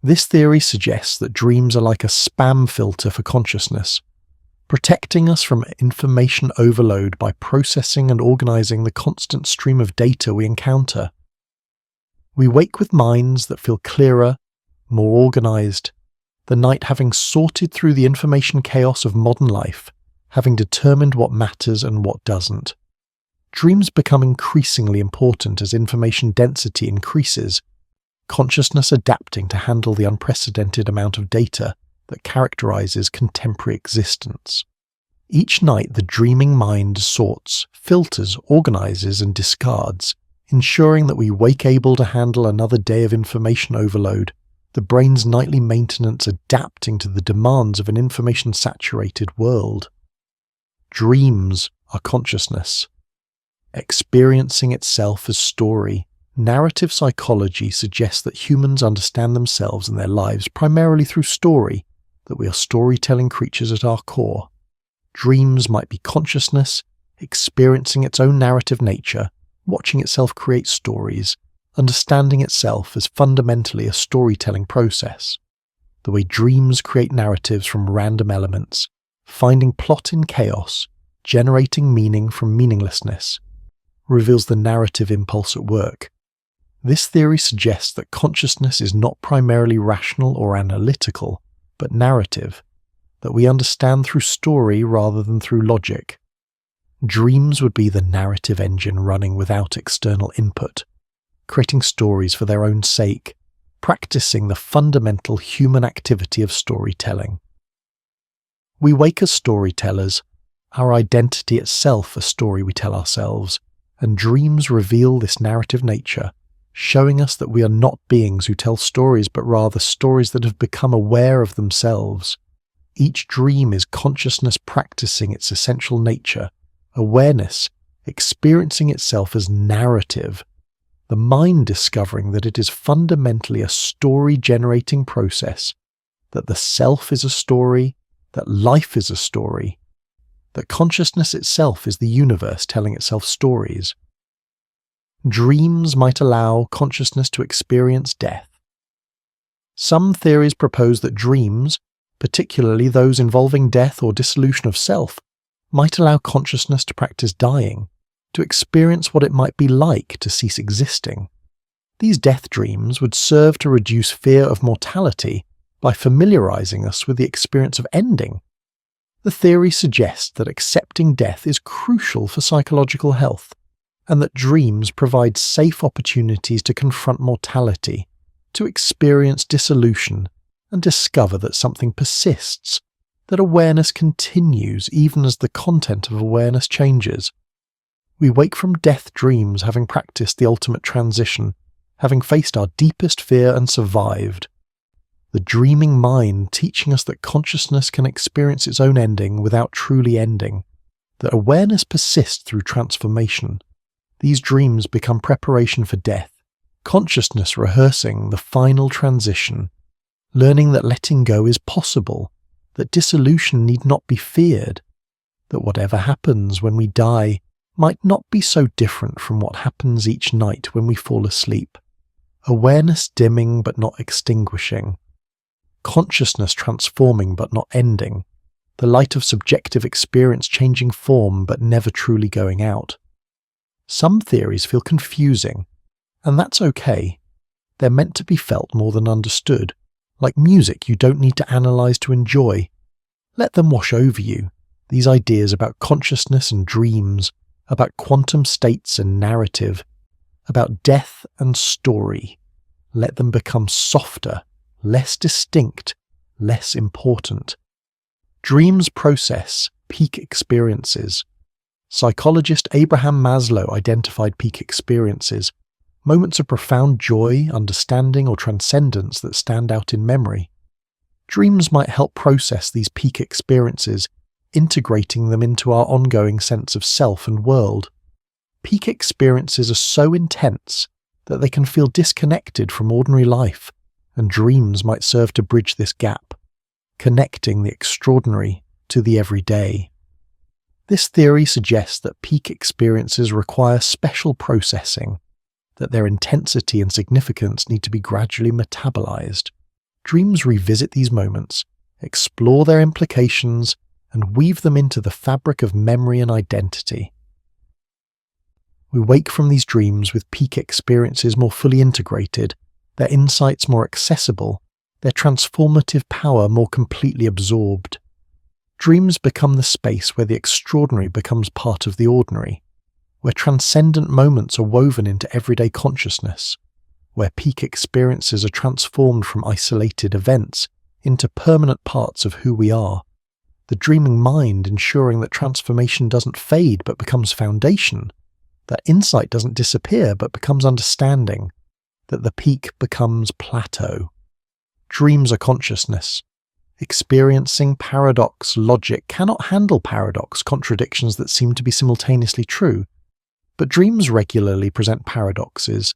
This theory suggests that dreams are like a spam filter for consciousness, protecting us from information overload by processing and organizing the constant stream of data we encounter. We wake with minds that feel clearer, more organized, the night having sorted through the information chaos of modern life, having determined what matters and what doesn't. Dreams become increasingly important as information density increases, consciousness adapting to handle the unprecedented amount of data that characterizes contemporary existence. Each night the dreaming mind sorts, filters, organizes and discards, ensuring that we wake able to handle another day of information overload, the brain's nightly maintenance adapting to the demands of an information-saturated world. Dreams are consciousness, experiencing itself as story. Narrative psychology suggests that humans understand themselves and their lives primarily through story, that we are storytelling creatures at our core. Dreams might be consciousness, experiencing its own narrative nature, watching itself create stories, understanding itself as fundamentally a storytelling process. The way dreams create narratives from random elements, finding plot in chaos, generating meaning from meaninglessness, reveals the narrative impulse at work. This theory suggests that consciousness is not primarily rational or analytical, but narrative, that we understand through story rather than through logic. Dreams would be the narrative engine running without external input, creating stories for their own sake, practicing the fundamental human activity of storytelling. We wake as storytellers, our identity itself a story we tell ourselves, and dreams reveal this narrative nature, showing us that we are not beings who tell stories but rather stories that have become aware of themselves. Each dream is consciousness practicing its essential nature, awareness, experiencing itself as narrative, the mind discovering that it is fundamentally a story-generating process, that the self is a story, that life is a story, that consciousness itself is the universe telling itself stories. Dreams might allow consciousness to experience death. Some theories propose that dreams, particularly those involving death or dissolution of self, might allow consciousness to practice dying, to experience what it might be like to cease existing. These death dreams would serve to reduce fear of mortality by familiarizing us with the experience of ending. The theory suggests that accepting death is crucial for psychological health, and that dreams provide safe opportunities to confront mortality, to experience dissolution, and discover that something persists, that awareness continues even as the content of awareness changes. We wake from death dreams having practiced the ultimate transition, having faced our deepest fear and survived. The dreaming mind teaching us that consciousness can experience its own ending without truly ending, that awareness persists through transformation. These dreams become preparation for death, consciousness rehearsing the final transition, learning that letting go is possible, that dissolution need not be feared, that whatever happens when we die might not be so different from what happens each night when we fall asleep. Awareness dimming but not extinguishing, consciousness transforming but not ending, the light of subjective experience changing form but never truly going out. Some theories feel confusing, and that's okay. They're meant to be felt more than understood, like music you don't need to analyze to enjoy. Let them wash over you, these ideas about consciousness and dreams, about quantum states and narrative, about death and story. Let them become softer, less distinct, less important. Dreams process peak experiences. Psychologist Abraham Maslow identified peak experiences, moments of profound joy, understanding, or transcendence that stand out in memory. Dreams might help process these peak experiences, integrating them into our ongoing sense of self and world. Peak experiences are so intense that they can feel disconnected from ordinary life, and dreams might serve to bridge this gap, connecting the extraordinary to the everyday. This theory suggests that peak experiences require special processing, that their intensity and significance need to be gradually metabolized. Dreams revisit these moments, explore their implications, and weave them into the fabric of memory and identity. We wake from these dreams with peak experiences more fully integrated, their insights more accessible, their transformative power more completely absorbed. Dreams become the space where the extraordinary becomes part of the ordinary, where transcendent moments are woven into everyday consciousness, where peak experiences are transformed from isolated events into permanent parts of who we are. The dreaming mind ensuring that transformation doesn't fade but becomes foundation, that insight doesn't disappear but becomes understanding, that the peak becomes plateau. Dreams are consciousness. Experiencing paradox logic cannot handle paradox contradictions that seem to be simultaneously true, but dreams regularly present paradoxes,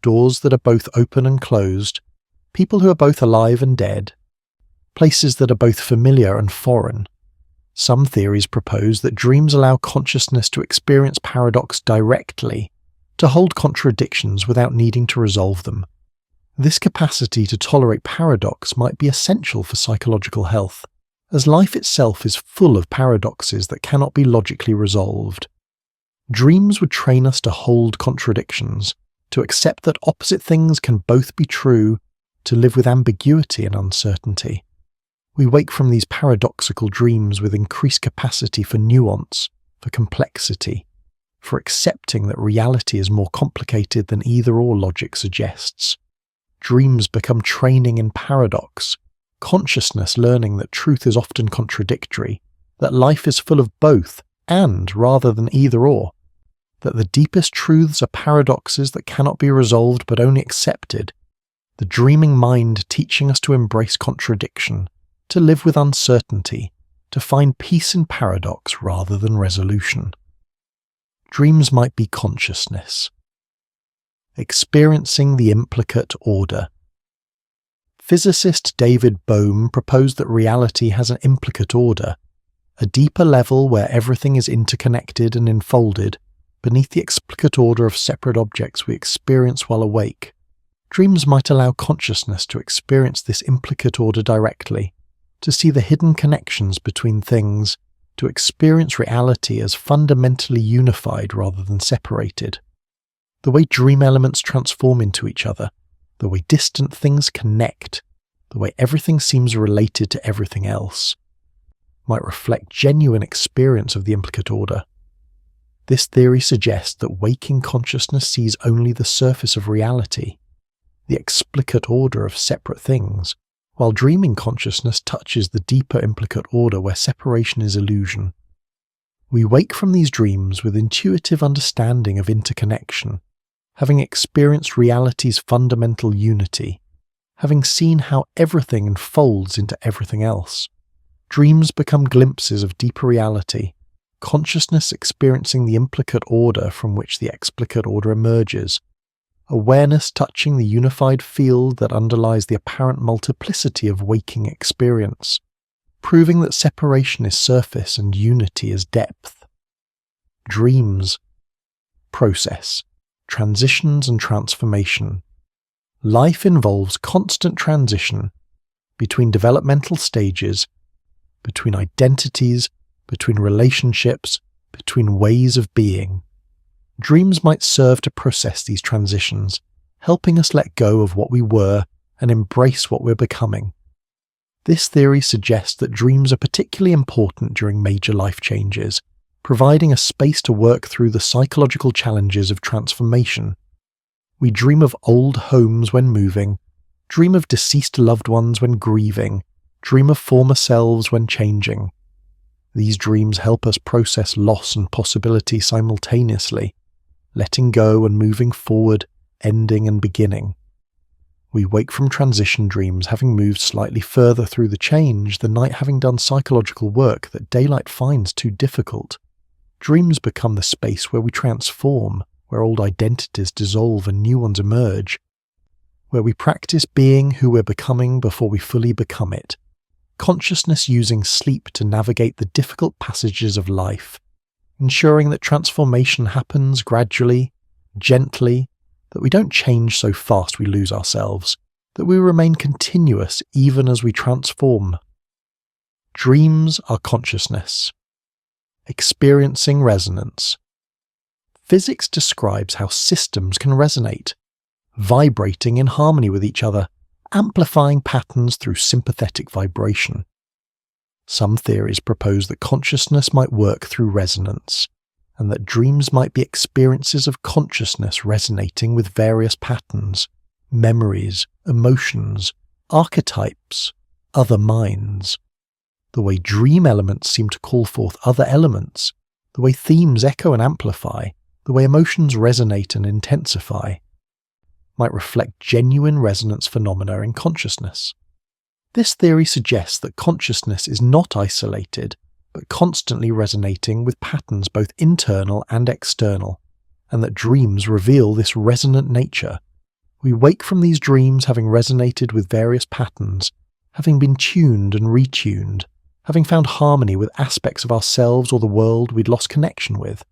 doors that are both open and closed, people who are both alive and dead, places that are both familiar and foreign. Some theories propose that dreams allow consciousness to experience paradox directly, to hold contradictions without needing to resolve them. This capacity to tolerate paradox might be essential for psychological health, as life itself is full of paradoxes that cannot be logically resolved. Dreams would train us to hold contradictions, to accept that opposite things can both be true, to live with ambiguity and uncertainty. We wake from these paradoxical dreams with increased capacity for nuance, for complexity, for accepting that reality is more complicated than either-or logic suggests. Dreams become training in paradox, consciousness learning that truth is often contradictory, that life is full of both and rather than either-or, that the deepest truths are paradoxes that cannot be resolved but only accepted, the dreaming mind teaching us to embrace contradiction, to live with uncertainty, to find peace in paradox rather than resolution. Dreams might be consciousness. Experiencing the implicate order. Physicist David Bohm proposed that reality has an implicate order, a deeper level where everything is interconnected and enfolded beneath the explicate order of separate objects we experience while awake. Dreams might allow consciousness to experience this implicate order directly, to see the hidden connections between things, to experience reality as fundamentally unified rather than separated. The way dream elements transform into each other, the way distant things connect, the way everything seems related to everything else, might reflect genuine experience of the implicate order. This theory suggests that waking consciousness sees only the surface of reality, the explicate order of separate things, while dreaming consciousness touches the deeper implicate order where separation is illusion. We wake from these dreams with intuitive understanding of interconnection, having experienced reality's fundamental unity, having seen how everything unfolds into everything else. Dreams become glimpses of deeper reality, consciousness experiencing the implicate order from which the explicate order emerges, awareness touching the unified field that underlies the apparent multiplicity of waking experience, proving that separation is surface and unity is depth. Dreams. Process. Transitions and transformation. Life involves constant transition between developmental stages, between identities, between relationships, between ways of being. Dreams might serve to process these transitions, helping us let go of what we were and embrace what we're becoming. This theory suggests that dreams are particularly important during major life changes, providing a space to work through the psychological challenges of transformation. We dream of old homes when moving, dream of deceased loved ones when grieving, dream of former selves when changing. These dreams help us process loss and possibility simultaneously, letting go and moving forward, ending and beginning. We wake from transition dreams having moved slightly further through the change, the night having done psychological work that daylight finds too difficult. Dreams become the space where we transform, where old identities dissolve and new ones emerge, where we practice being who we're becoming before we fully become it. Consciousness using sleep to navigate the difficult passages of life, ensuring that transformation happens gradually, gently, that we don't change so fast we lose ourselves, that we remain continuous even as we transform. Dreams are consciousness. Experiencing resonance. Physics describes how systems can resonate, vibrating in harmony with each other, amplifying patterns through sympathetic vibration. Some theories propose that consciousness might work through resonance, and that dreams might be experiences of consciousness resonating with various patterns, memories, emotions, archetypes, other minds. The way dream elements seem to call forth other elements, the way themes echo and amplify, the way emotions resonate and intensify, might reflect genuine resonance phenomena in consciousness. This theory suggests that consciousness is not isolated, but constantly resonating with patterns both internal and external, and that dreams reveal this resonant nature. We wake from these dreams having resonated with various patterns, having been tuned and retuned, having found harmony with aspects of ourselves or the world we'd lost connection with.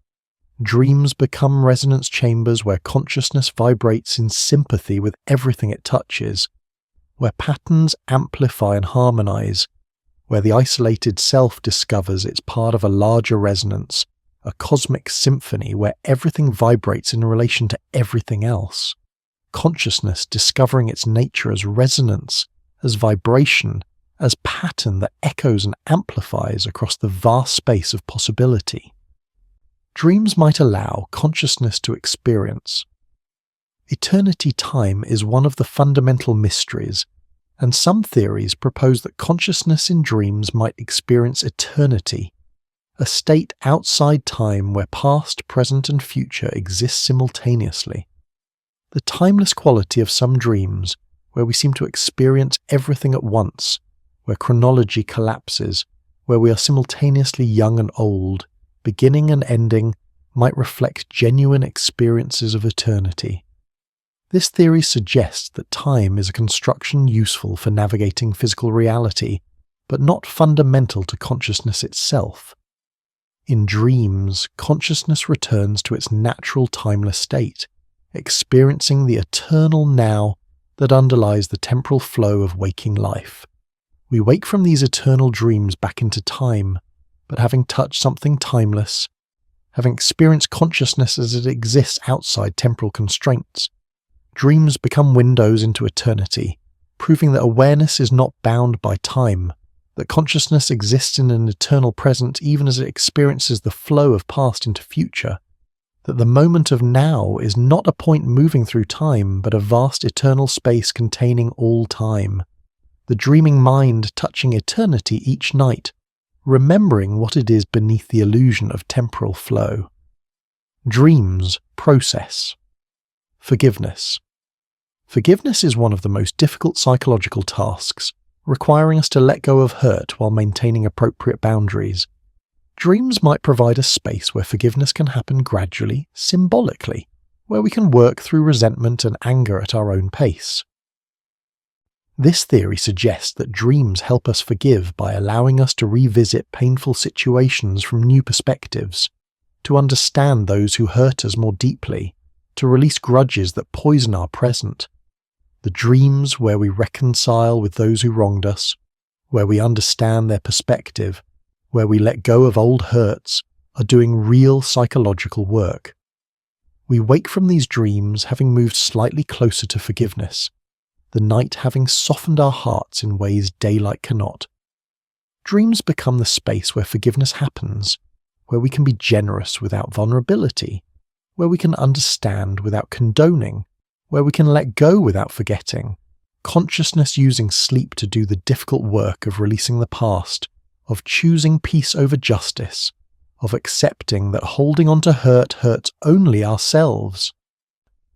Dreams become resonance chambers where consciousness vibrates in sympathy with everything it touches, where patterns amplify and harmonize, where the isolated self discovers it's part of a larger resonance, a cosmic symphony where everything vibrates in relation to everything else. Consciousness discovering its nature as resonance, as vibration, as pattern that echoes and amplifies across the vast space of possibility. Dreams might allow consciousness to experience. Eternity time is one of the fundamental mysteries, and some theories propose that consciousness in dreams might experience eternity, a state outside time where past, present, and future exist simultaneously. The timeless quality of some dreams, where we seem to experience everything at once, where chronology collapses, where we are simultaneously young and old, beginning and ending, might reflect genuine experiences of eternity. This theory suggests that time is a construction useful for navigating physical reality, but not fundamental to consciousness itself. In dreams, consciousness returns to its natural timeless state, experiencing the eternal now that underlies the temporal flow of waking life. We wake from these eternal dreams back into time, but having touched something timeless, having experienced consciousness as it exists outside temporal constraints. Dreams become windows into eternity, proving that awareness is not bound by time, that consciousness exists in an eternal present even as it experiences the flow of past into future, that the moment of now is not a point moving through time, but a vast eternal space containing all time. the dreaming mind touching eternity each night, remembering what it is beneath the illusion of temporal flow. Dreams process. Forgiveness. Forgiveness is one of the most difficult psychological tasks, requiring us to let go of hurt while maintaining appropriate boundaries. Dreams might provide a space where forgiveness can happen gradually, symbolically, where we can work through resentment and anger at our own pace. This theory suggests that dreams help us forgive by allowing us to revisit painful situations from new perspectives, to understand those who hurt us more deeply, to release grudges that poison our present. The dreams where we reconcile with those who wronged us, where we understand their perspective, where we let go of old hurts, are doing real psychological work. We wake from these dreams having moved slightly closer to forgiveness, the night having softened our hearts in ways daylight cannot. Dreams become the space where forgiveness happens, where we can be generous without vulnerability, where we can understand without condoning, where we can let go without forgetting. Consciousness using sleep to do the difficult work of releasing the past, of choosing peace over justice, of accepting that holding on to hurt hurts only ourselves.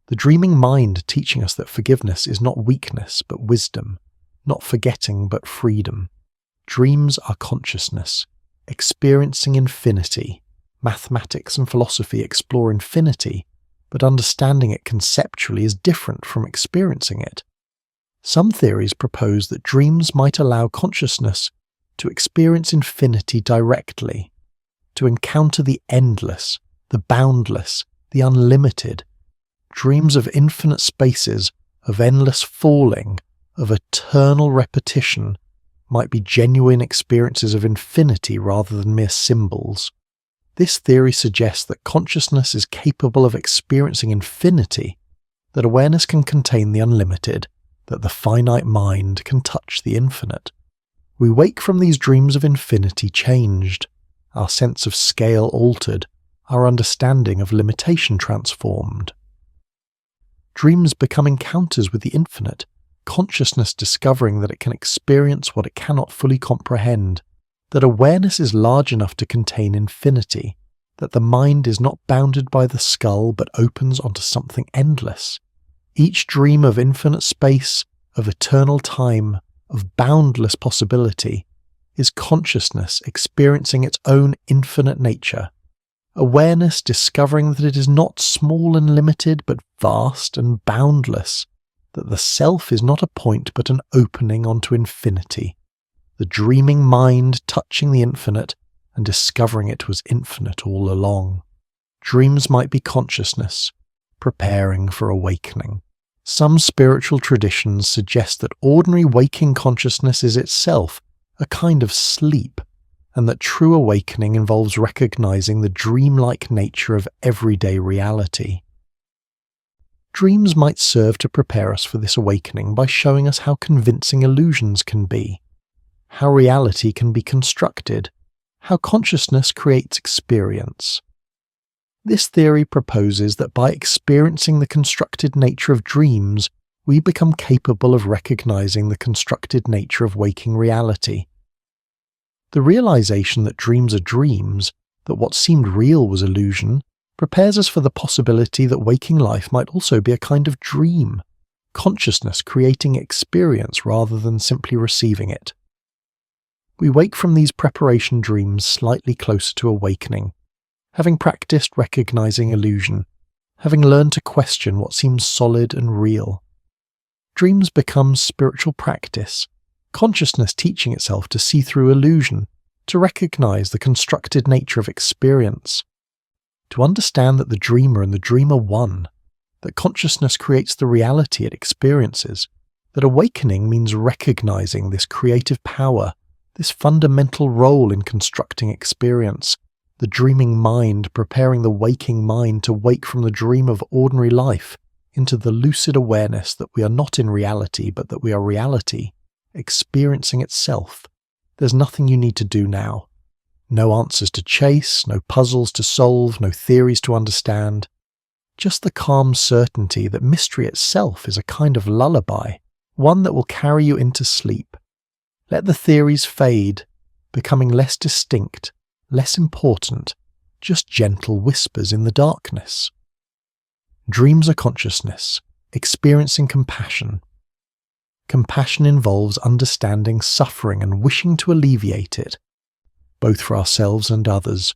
The dreaming mind teaching us that forgiveness is not weakness but wisdom, not forgetting but freedom. Dreams are consciousness, experiencing infinity. Mathematics and philosophy explore infinity, but understanding it conceptually is different from experiencing it. Some theories propose that dreams might allow consciousness to experience infinity directly, to encounter the endless, the boundless, the unlimited. Dreams of infinite spaces, of endless falling, of eternal repetition, might be genuine experiences of infinity rather than mere symbols. This theory suggests that consciousness is capable of experiencing infinity, that awareness can contain the unlimited, that the finite mind can touch the infinite. We wake from these dreams of infinity changed, our sense of scale altered, our understanding of limitation transformed. Dreams become encounters with the infinite, consciousness discovering that it can experience what it cannot fully comprehend, that awareness is large enough to contain infinity, that the mind is not bounded by the skull but opens onto something endless. Each dream of infinite space, of eternal time, of boundless possibility, is consciousness experiencing its own infinite nature. Awareness discovering that it is not small and limited but vast and boundless, that the self is not a point but an opening onto infinity. The dreaming mind touching the infinite and discovering it was infinite all along. Dreams might be consciousness, preparing for awakening. Some spiritual traditions suggest that ordinary waking consciousness is itself a kind of sleep, and that true awakening involves recognizing the dreamlike nature of everyday reality. Dreams might serve to prepare us for this awakening by showing us how convincing illusions can be, how reality can be constructed, how consciousness creates experience. This theory proposes that by experiencing the constructed nature of dreams, we become capable of recognizing the constructed nature of waking reality. The realization that dreams are dreams, that what seemed real was illusion, prepares us for the possibility that waking life might also be a kind of dream, consciousness creating experience rather than simply receiving it. We wake from these preparation dreams slightly closer to awakening, having practiced recognizing illusion, having learned to question what seems solid and real. Dreams become spiritual practice, consciousness teaching itself to see through illusion, to recognize the constructed nature of experience, to understand that the dreamer and the dream are one, that consciousness creates the reality it experiences, that awakening means recognizing this creative power, this fundamental role in constructing experience, the dreaming mind preparing the waking mind to wake from the dream of ordinary life into the lucid awareness that we are not in reality but that we are reality, experiencing itself. There's nothing you need to do now. No answers to chase, no puzzles to solve, no theories to understand. Just the calm certainty that mystery itself is a kind of lullaby, one that will carry you into sleep, Let the theories fade, becoming less distinct, less important, just gentle whispers in the darkness. Dreams are consciousness, experiencing compassion. Compassion involves understanding suffering and wishing to alleviate it, both for ourselves and others.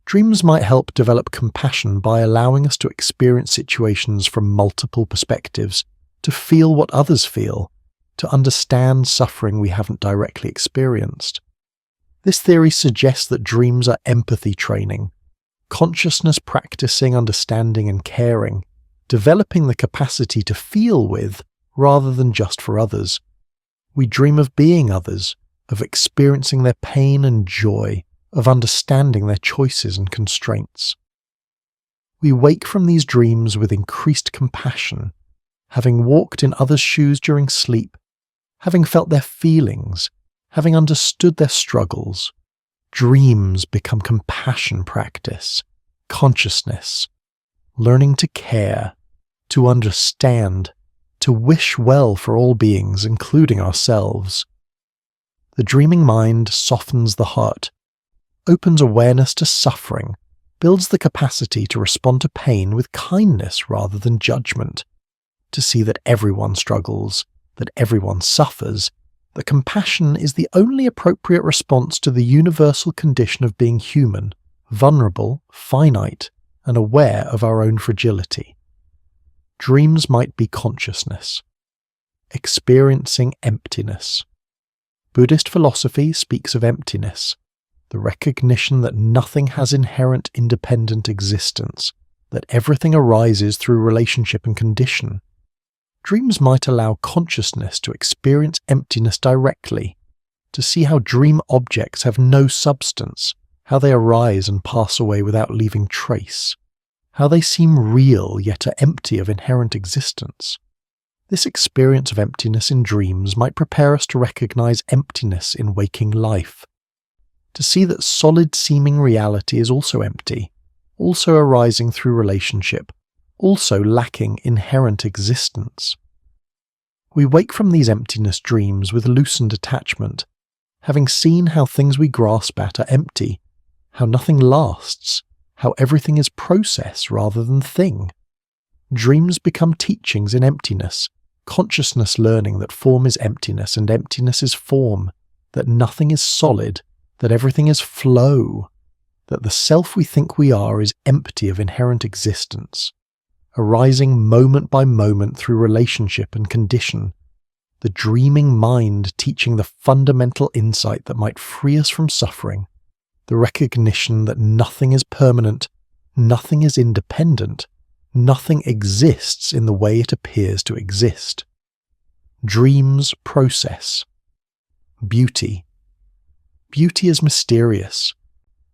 Dreams might help develop compassion by allowing us to experience situations from multiple perspectives, to feel what others feel, to understand suffering we haven't directly experienced. This theory suggests that dreams are empathy training, consciousness practicing understanding and caring, developing the capacity to feel with rather than just for others. We dream of being others, of experiencing their pain and joy, of understanding their choices and constraints. We wake from these dreams with increased compassion, having walked in others' shoes during sleep, having felt their feelings, having understood their struggles. Dreams become compassion practice, consciousness, learning to care, to understand, to wish well for all beings, including ourselves. The dreaming mind softens the heart, opens awareness to suffering, builds the capacity to respond to pain with kindness rather than judgment, to see that everyone struggles, that everyone suffers, that compassion is the only appropriate response to the universal condition of being human, vulnerable, finite, and aware of our own fragility. Dreams might be consciousness, experiencing emptiness. Buddhist philosophy speaks of emptiness, the recognition that nothing has inherent independent existence, that everything arises through relationship and condition. Dreams might allow consciousness to experience emptiness directly, to see how dream objects have no substance, how they arise and pass away without leaving trace, how they seem real yet are empty of inherent existence. This experience of emptiness in dreams might prepare us to recognize emptiness in waking life, to see that solid-seeming reality is also empty, also arising through relationship, also lacking inherent existence. We wake from these emptiness dreams with loosened attachment, having seen how things we grasp at are empty, how nothing lasts, how everything is process rather than thing. Dreams become teachings in emptiness, consciousness learning that form is emptiness and emptiness is form, that nothing is solid, that everything is flow, that the self we think we are is empty of inherent existence, arising moment by moment through relationship and condition, the dreaming mind teaching the fundamental insight that might free us from suffering, the recognition that nothing is permanent, nothing is independent, nothing exists in the way it appears to exist. Dreams process. Beauty. Beauty is mysterious,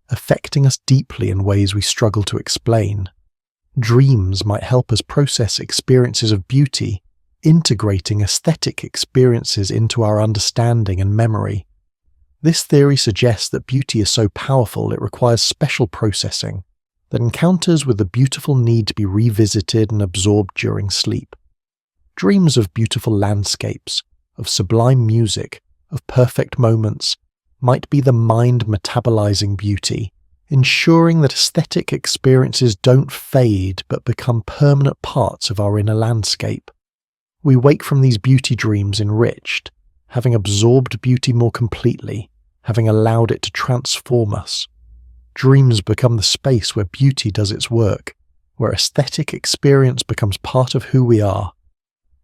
affecting us deeply in ways we struggle to explain. Dreams might help us process experiences of beauty, integrating aesthetic experiences into our understanding and memory. This theory suggests that beauty is so powerful it requires special processing, that encounters with the beautiful need to be revisited and absorbed during sleep. Dreams of beautiful landscapes, of sublime music, of perfect moments, might be the mind metabolizing beauty, ensuring that aesthetic experiences don't fade but become permanent parts of our inner landscape. We wake from these beauty dreams enriched, having absorbed beauty more completely, having allowed it to transform us. Dreams become the space where beauty does its work, where aesthetic experience becomes part of who we are,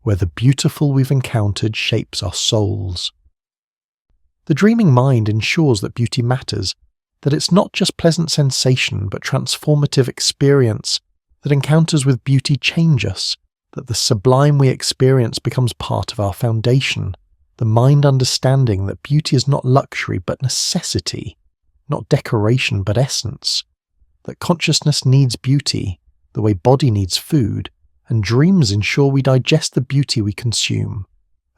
where the beautiful we've encountered shapes our souls. The dreaming mind ensures that beauty matters, that it's not just pleasant sensation but transformative experience, that encounters with beauty change us, that the sublime we experience becomes part of our foundation, the mind understanding that beauty is not luxury but necessity, not decoration but essence, that consciousness needs beauty, the way body needs food, and dreams ensure we digest the beauty we consume,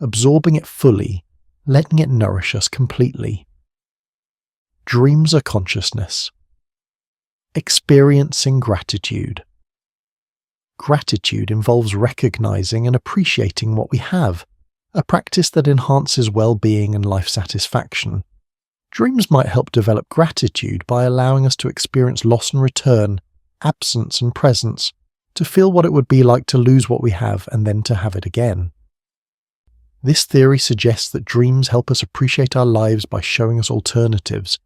absorbing it fully, letting it nourish us completely. Dreams are consciousness. Experiencing gratitude. Gratitude involves recognizing and appreciating what we have, a practice that enhances well-being and life satisfaction. Dreams might help develop gratitude by allowing us to experience loss and return, absence and presence, to feel what it would be like to lose what we have and then to have it again. This theory suggests that dreams help us appreciate our lives by showing us alternatives,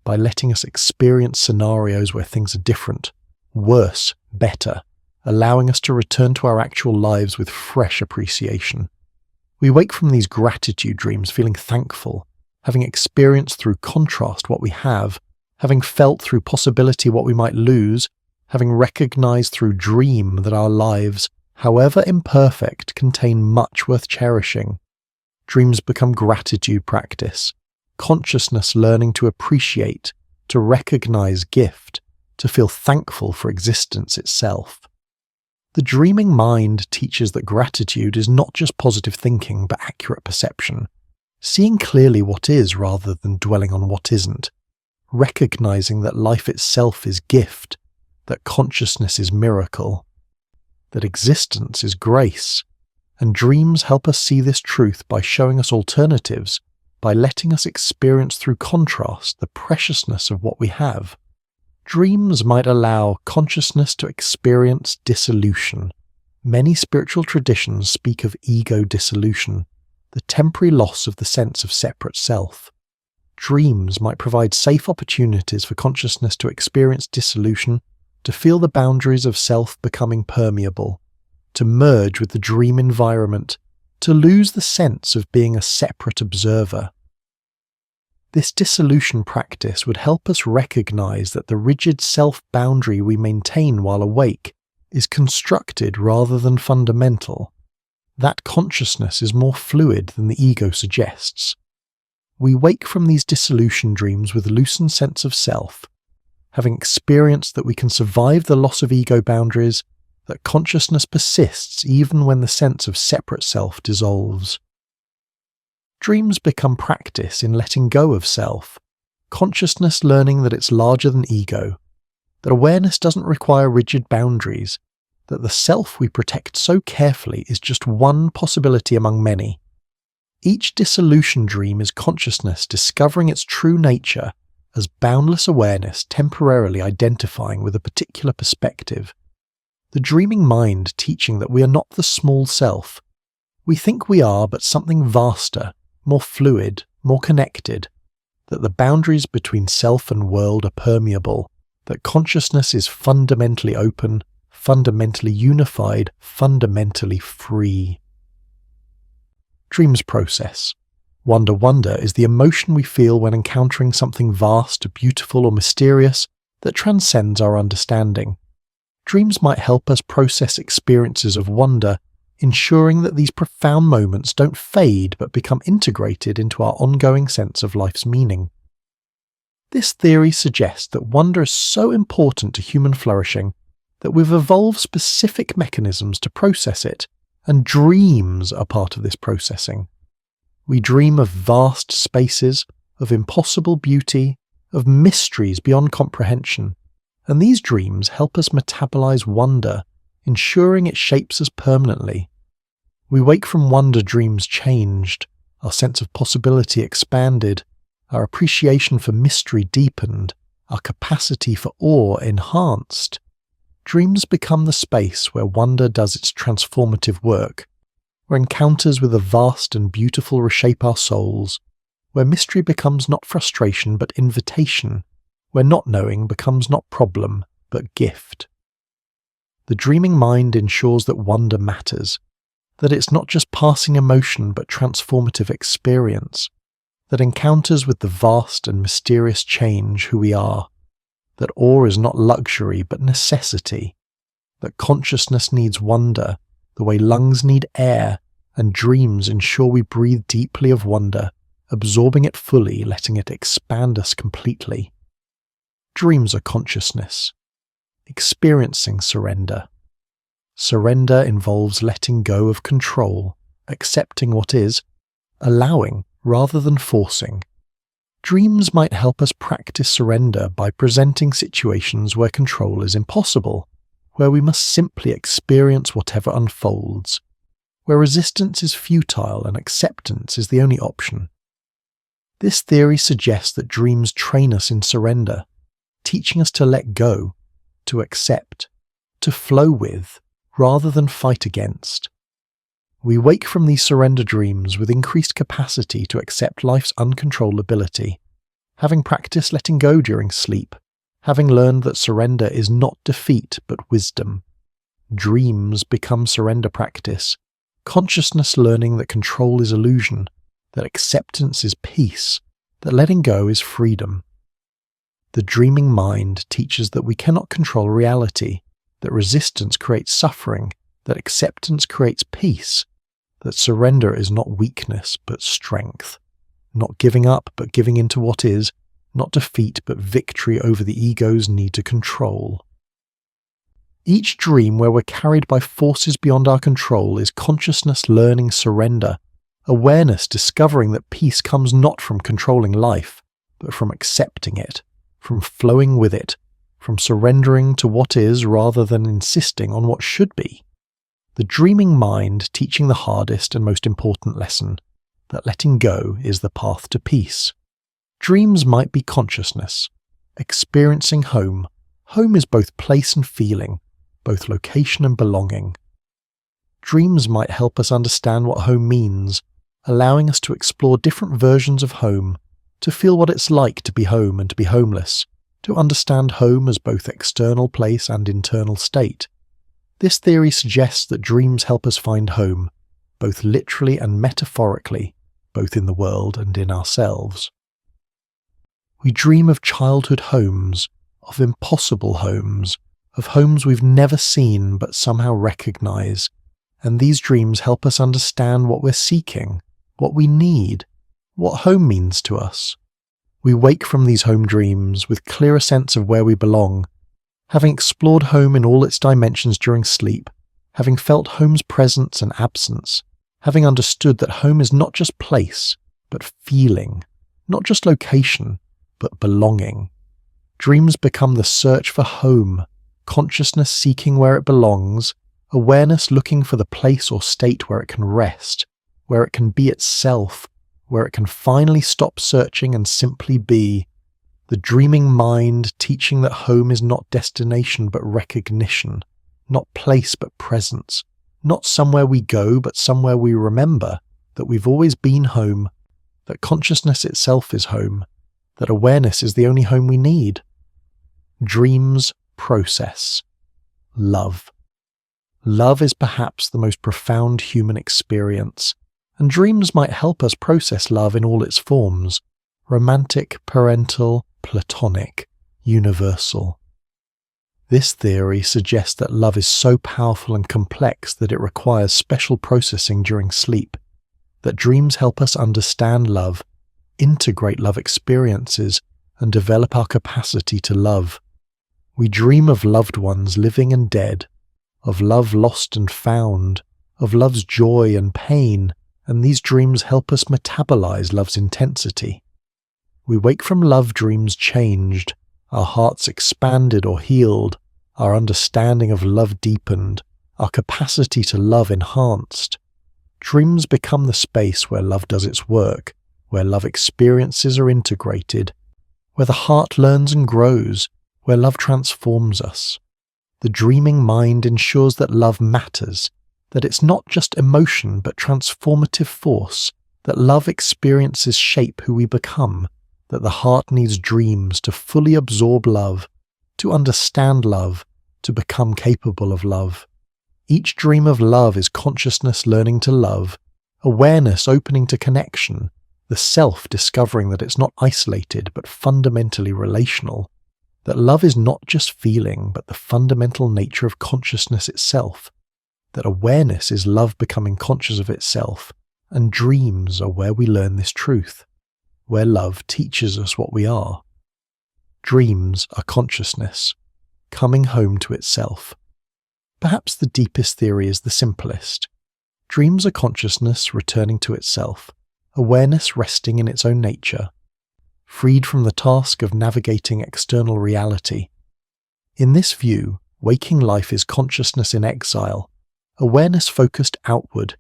by letting us experience scenarios where things are different, worse, better, allowing us to return to our actual lives with fresh appreciation. We wake from these gratitude dreams feeling thankful, having experienced through contrast what we have, having felt through possibility what we might lose, having recognized through dream that our lives, however imperfect, contain much worth cherishing. Dreams become gratitude practice, consciousness learning to appreciate, to recognize gift, to feel thankful for existence itself. The dreaming mind teaches that gratitude is not just positive thinking but accurate perception, seeing clearly what is rather than dwelling on what isn't, recognizing that life itself is gift, that consciousness is miracle, that existence is grace, and dreams help us see this truth by showing us alternatives, by letting us experience through contrast the preciousness of what we have. Dreams might allow consciousness to experience dissolution. Many spiritual traditions speak of ego dissolution, the temporary loss of the sense of separate self. Dreams might provide safe opportunities for consciousness to experience dissolution, to feel the boundaries of self becoming permeable, to merge with the dream environment, to lose the sense of being a separate observer. This dissolution practice would help us recognize that the rigid self-boundary we maintain while awake is constructed rather than fundamental. That consciousness is more fluid than the ego suggests. We wake from these dissolution dreams with a loosened sense of self, having experienced that we can survive the loss of ego boundaries, that consciousness persists even when the sense of separate self dissolves. Dreams become practice in letting go of self, consciousness learning that it's larger than ego, that awareness doesn't require rigid boundaries, that the self we protect so carefully is just one possibility among many. Each dissolution dream is consciousness discovering its true nature as boundless awareness temporarily identifying with a particular perspective. The dreaming mind teaching that we are not the small self. We think we are but something vaster, more fluid, more connected, that the boundaries between self and world are permeable, that consciousness is fundamentally open, fundamentally unified, fundamentally free. Dreams process. Wonder is the emotion we feel when encountering something vast, beautiful, or mysterious that transcends our understanding. Dreams might help us process experiences of wonder, ensuring that these profound moments don't fade but become integrated into our ongoing sense of life's meaning. This theory suggests that wonder is so important to human flourishing that we've evolved specific mechanisms to process it, and dreams are part of this processing. We dream of vast spaces, of impossible beauty, of mysteries beyond comprehension, and these dreams help us metabolize wonder, ensuring it shapes us permanently. We wake from wonder dreams changed, our sense of possibility expanded, our appreciation for mystery deepened, our capacity for awe enhanced. Dreams become the space where wonder does its transformative work, where encounters with the vast and beautiful reshape our souls, where mystery becomes not frustration but invitation, where not knowing becomes not problem but gift. The dreaming mind ensures that wonder matters, that it's not just passing emotion but transformative experience, that encounters with the vast and mysterious change who we are, that awe is not luxury but necessity, that consciousness needs wonder the way lungs need air, and dreams ensure we breathe deeply of wonder, absorbing it fully, letting it expand us completely. Dreams are consciousness, experiencing surrender. Surrender involves letting go of control, accepting what is, allowing rather than forcing. Dreams might help us practice surrender by presenting situations where control is impossible, where we must simply experience whatever unfolds, where resistance is futile and acceptance is the only option. This theory suggests that dreams train us in surrender, teaching us to let go, to accept, to flow with, rather than fight against. We wake from these surrender dreams with increased capacity to accept life's uncontrollability, having practiced letting go during sleep, having learned that surrender is not defeat but wisdom. Dreams become surrender practice, consciousness learning that control is illusion, that acceptance is peace, that letting go is freedom. The dreaming mind teaches that we cannot control reality, that resistance creates suffering, that acceptance creates peace, that surrender is not weakness but strength, not giving up but giving into what is, not defeat but victory over the ego's need to control. Each dream where we're carried by forces beyond our control is consciousness learning surrender, awareness discovering that peace comes not from controlling life, but from accepting it, from flowing with it, from surrendering to what is rather than insisting on what should be. The dreaming mind teaching the hardest and most important lesson, that letting go is the path to peace. Dreams might be consciousness, experiencing home. Home is both place and feeling, both location and belonging. Dreams might help us understand what home means, allowing us to explore different versions of home, to feel what it's like to be home and to be homeless, to understand home as both external place and internal state. This theory suggests that dreams help us find home, both literally and metaphorically, both in the world and in ourselves. We dream of childhood homes, of impossible homes, of homes we've never seen but somehow recognize, and these dreams help us understand what we're seeking, what we need, what home means to us. We wake from these home dreams with clearer sense of where we belong, having explored home in all its dimensions during sleep, having felt home's presence and absence, having understood that home is not just place, but feeling, not just location, but belonging. Dreams become the search for home, consciousness seeking where it belongs, awareness looking for the place or state where it can rest, where it can be itself, where it can finally stop searching and simply be. The dreaming mind teaching that home is not destination but recognition, not place but presence, not somewhere we go but somewhere we remember, that we've always been home, that consciousness itself is home, that awareness is the only home we need. Dreams process. Love. Love is perhaps the most profound human experience, and dreams might help us process love in all its forms: romantic, parental, platonic, universal. This theory suggests that love is so powerful and complex that it requires special processing during sleep, that dreams help us understand love, integrate love experiences, and develop our capacity to love. We dream of loved ones living and dead, of love lost and found, of love's joy and pain, and these dreams help us metabolize love's intensity. We wake from love dreams changed, our hearts expanded or healed, our understanding of love deepened, our capacity to love enhanced. Dreams become the space where love does its work, where love experiences are integrated, where the heart learns and grows, where love transforms us. The dreaming mind ensures that love matters, that it's not just emotion but transformative force, that love experiences shape who we become, that the heart needs dreams to fully absorb love, to understand love, to become capable of love. Each dream of love is consciousness learning to love, awareness opening to connection, the self discovering that it's not isolated but fundamentally relational, that love is not just feeling but the fundamental nature of consciousness itself, that awareness is love becoming conscious of itself, and dreams are where we learn this truth, where love teaches us what we are. Dreams are consciousness, coming home to itself. Perhaps the deepest theory is the simplest. Dreams are consciousness returning to itself, awareness resting in its own nature, freed from the task of navigating external reality. In this view, waking life is consciousness in exile, awareness focused outward,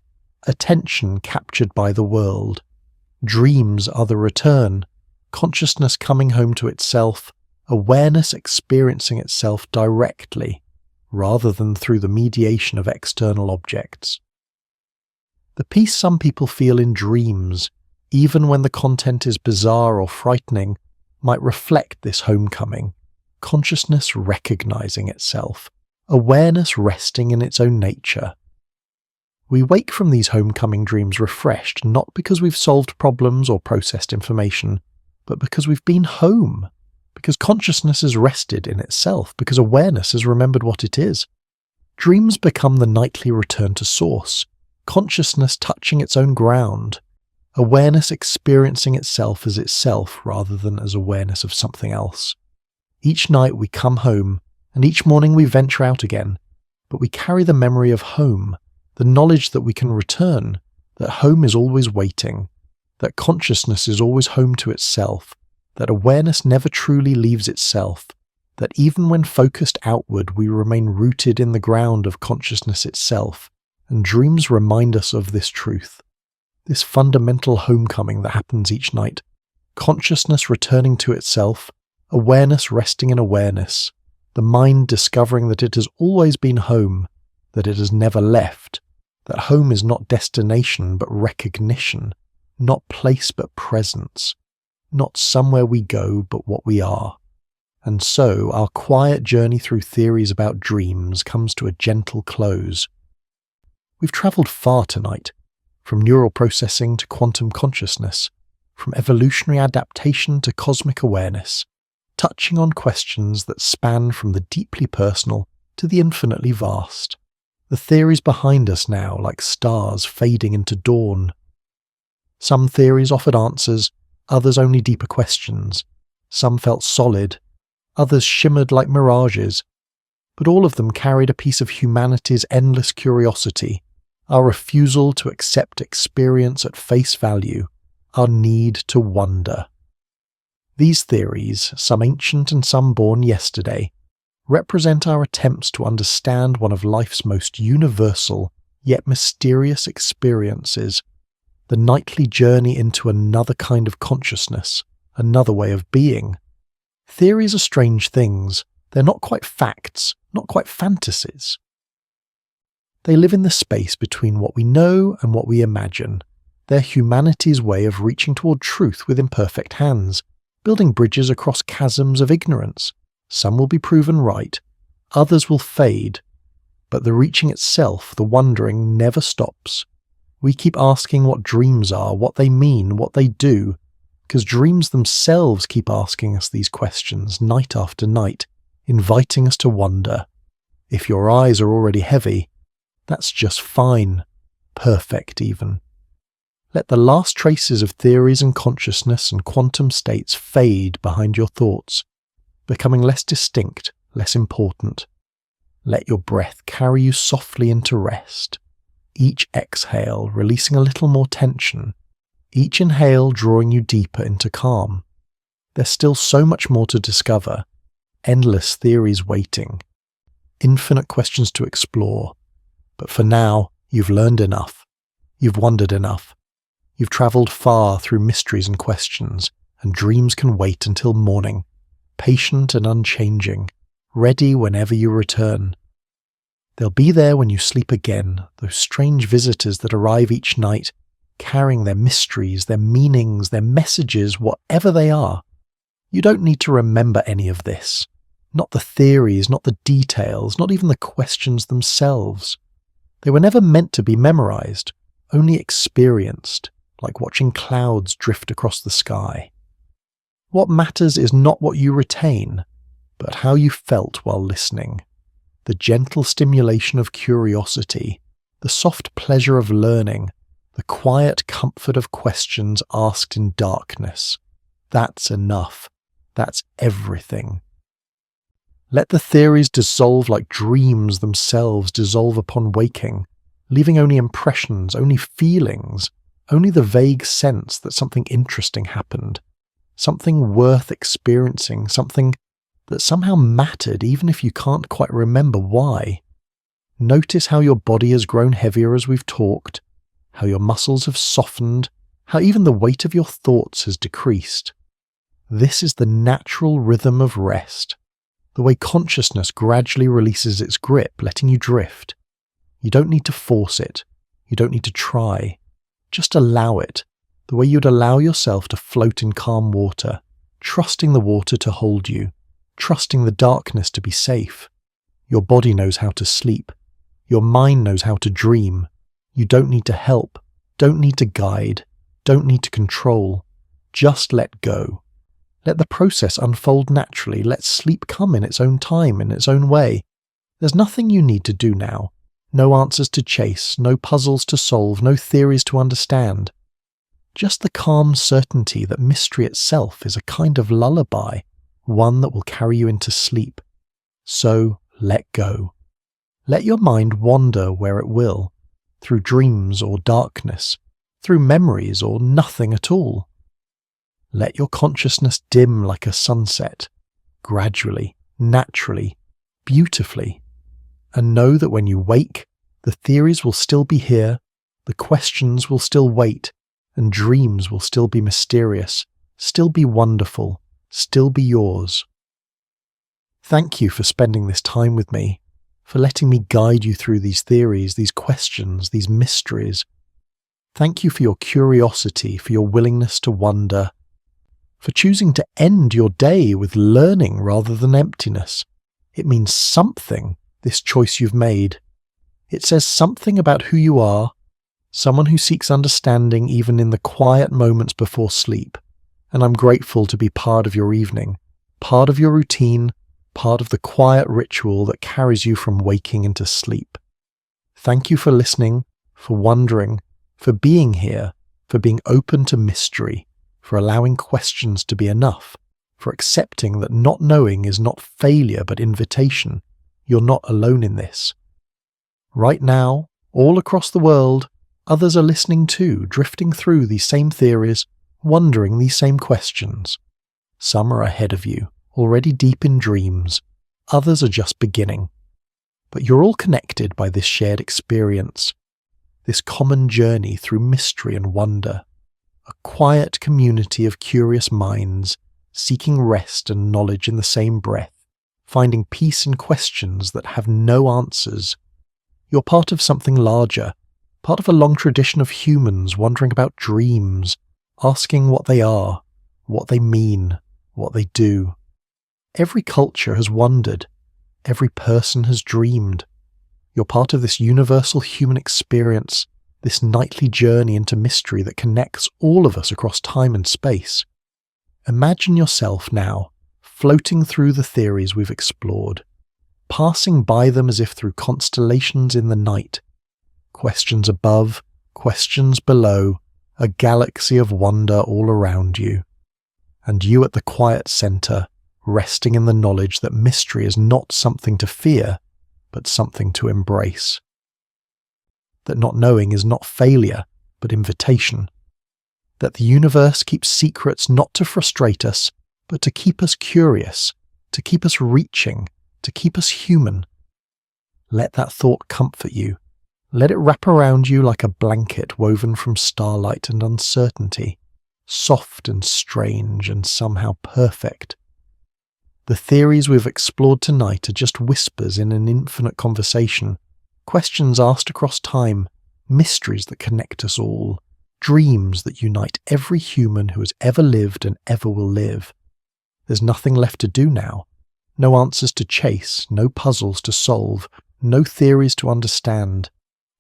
attention captured by the world. Dreams are the return, consciousness coming home to itself, awareness experiencing itself directly, rather than through the mediation of external objects. The peace some people feel in dreams, even when the content is bizarre or frightening, might reflect this homecoming, consciousness recognizing itself, awareness resting in its own nature. We wake from these homecoming dreams refreshed, not because we've solved problems or processed information, but because we've been home, because consciousness has rested in itself, because awareness has remembered what it is. Dreams become the nightly return to source, consciousness touching its own ground, awareness experiencing itself as itself rather than as awareness of something else. Each night we come home, and each morning we venture out again, but we carry the memory of home, the knowledge that we can return, that home is always waiting, that consciousness is always home to itself, that awareness never truly leaves itself, that even when focused outward we remain rooted in the ground of consciousness itself, and dreams remind us of this truth. This fundamental homecoming that happens each night, consciousness returning to itself, awareness resting in awareness, the mind discovering that it has always been home, that it has never left, that home is not destination but recognition, not place but presence, not somewhere we go but what we are. And so our quiet journey through theories about dreams comes to a gentle close. We've travelled far tonight, from neural processing to quantum consciousness, from evolutionary adaptation to cosmic awareness, touching on questions that span from the deeply personal to the infinitely vast. The theories behind us now like stars fading into dawn. Some theories offered answers, others only deeper questions. Some felt solid, others shimmered like mirages. But all of them carried a piece of humanity's endless curiosity, our refusal to accept experience at face value, our need to wonder. These theories, some ancient and some born yesterday, represent our attempts to understand one of life's most universal yet mysterious experiences, the nightly journey into another kind of consciousness, another way of being. Theories are strange things. They're not quite facts, not quite fantasies. They live in the space between what we know and what we imagine. They're humanity's way of reaching toward truth with imperfect hands, building bridges across chasms of ignorance. Some will be proven right, others will fade, but the reaching itself, the wondering, never stops. We keep asking what dreams are, what they mean, what they do, because dreams themselves keep asking us these questions night after night, inviting us to wonder. If your eyes are already heavy, that's just fine, perfect even. Let the last traces of theories and consciousness and quantum states fade behind your thoughts, becoming less distinct, less important. Let your breath carry you softly into rest, each exhale releasing a little more tension, each inhale drawing you deeper into calm. There's still so much more to discover, endless theories waiting, infinite questions to explore. But for now, you've learned enough. You've wondered enough. You've travelled far through mysteries and questions, and dreams can wait until morning, patient and unchanging, ready whenever you return. They'll be there when you sleep again, those strange visitors that arrive each night, carrying their mysteries, their meanings, their messages, whatever they are. You don't need to remember any of this. Not the theories, not the details, not even the questions themselves. They were never meant to be memorized, only experienced, like watching clouds drift across the sky. What matters is not what you retain, but how you felt while listening. The gentle stimulation of curiosity, the soft pleasure of learning, the quiet comfort of questions asked in darkness. That's enough. That's everything. Let the theories dissolve like dreams themselves dissolve upon waking, leaving only impressions, only feelings, only the vague sense that something interesting happened, something worth experiencing, something that somehow mattered even if you can't quite remember why. Notice how your body has grown heavier as we've talked. how your muscles have softened, how even the weight of your thoughts has decreased. This is the natural rhythm of rest, the way consciousness gradually releases its grip, letting you drift. You don't need to force it. You don't need to try. Just allow it, the way you'd allow yourself to float in calm water, trusting the water to hold you, trusting the darkness to be safe. Your body knows how to sleep. Your mind knows how to dream. You don't need to help, don't need to guide, don't need to control. Just let go. Let the process unfold naturally. Let sleep come in its own time, in its own way. There's nothing you need to do now. No answers to chase, no puzzles to solve, no theories to understand. Just the calm certainty that mystery itself is a kind of lullaby, one that will carry you into sleep. So let go. Let your mind wander where it will, through dreams or darkness, through memories or nothing at all. Let your consciousness dim like a sunset, gradually, naturally, beautifully. And know that when you wake, the theories will still be here, the questions will still wait, and dreams will still be mysterious, still be wonderful, still be yours. Thank you for spending this time with me, for letting me guide you through these theories, these questions, these mysteries. Thank you for your curiosity, for your willingness to wonder, for choosing to end your day with learning rather than emptiness. It means something, this choice you've made. It says something about who you are, someone who seeks understanding even in the quiet moments before sleep. And I'm grateful to be part of your evening, part of your routine, part of the quiet ritual that carries you from waking into sleep. Thank you for listening, for wondering, for being here, for being open to mystery, for allowing questions to be enough, for accepting that not knowing is not failure but invitation. You're not alone in this. Right now, all across the world, others are listening too, drifting through these same theories, wondering these same questions. Some are ahead of you, already deep in dreams. Others are just beginning. But you're all connected by this shared experience, this common journey through mystery and wonder, a quiet community of curious minds, seeking rest and knowledge in the same breath, finding peace in questions that have no answers. You're part of something larger, part of a long tradition of humans wondering about dreams, asking what they are, what they mean, what they do. Every culture has wondered. Every person has dreamed. You're part of this universal human experience, this nightly journey into mystery that connects all of us across time and space. Imagine yourself now, floating through the theories we've explored, passing by them as if through constellations in the night. Questions above, questions below, a galaxy of wonder all around you. And you at the quiet center, resting in the knowledge that mystery is not something to fear, but something to embrace. That not knowing is not failure, but invitation. That the universe keeps secrets not to frustrate us, but to keep us curious, to keep us reaching, to keep us human. Let that thought comfort you. Let it wrap around you like a blanket woven from starlight and uncertainty, soft and strange and somehow perfect. The theories we've explored tonight are just whispers in an infinite conversation, questions asked across time, mysteries that connect us all, dreams that unite every human who has ever lived and ever will live. There's nothing left to do now. No answers to chase, no puzzles to solve, no theories to understand.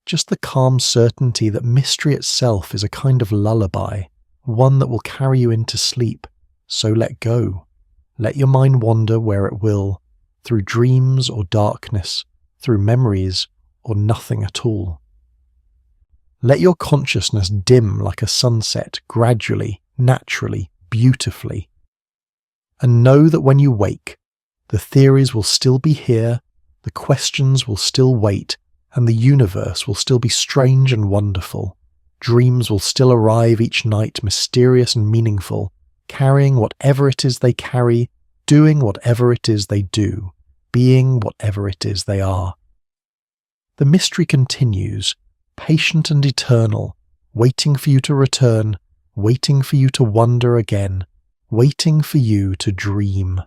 Just the calm certainty that mystery itself is a kind of lullaby, one that will carry you into sleep. So let go. Let your mind wander where it will, through dreams or darkness, through memories or nothing at all. Let your consciousness dim like a sunset, gradually, naturally, beautifully. And know that when you wake, the theories will still be here, the questions will still wait, and the universe will still be strange and wonderful. Dreams will still arrive each night, mysterious and meaningful, carrying whatever it is they carry, doing whatever it is they do, being whatever it is they are. The mystery continues, patient and eternal, waiting for you to return, waiting for you to wonder again, waiting for you to dream.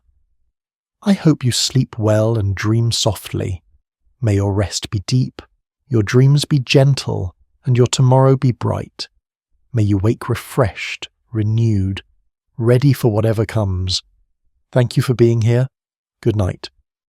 I hope you sleep well and dream softly. May your rest be deep, your dreams be gentle, and your tomorrow be bright. May you wake refreshed, renewed, ready for whatever comes. Thank you for being here. Good night.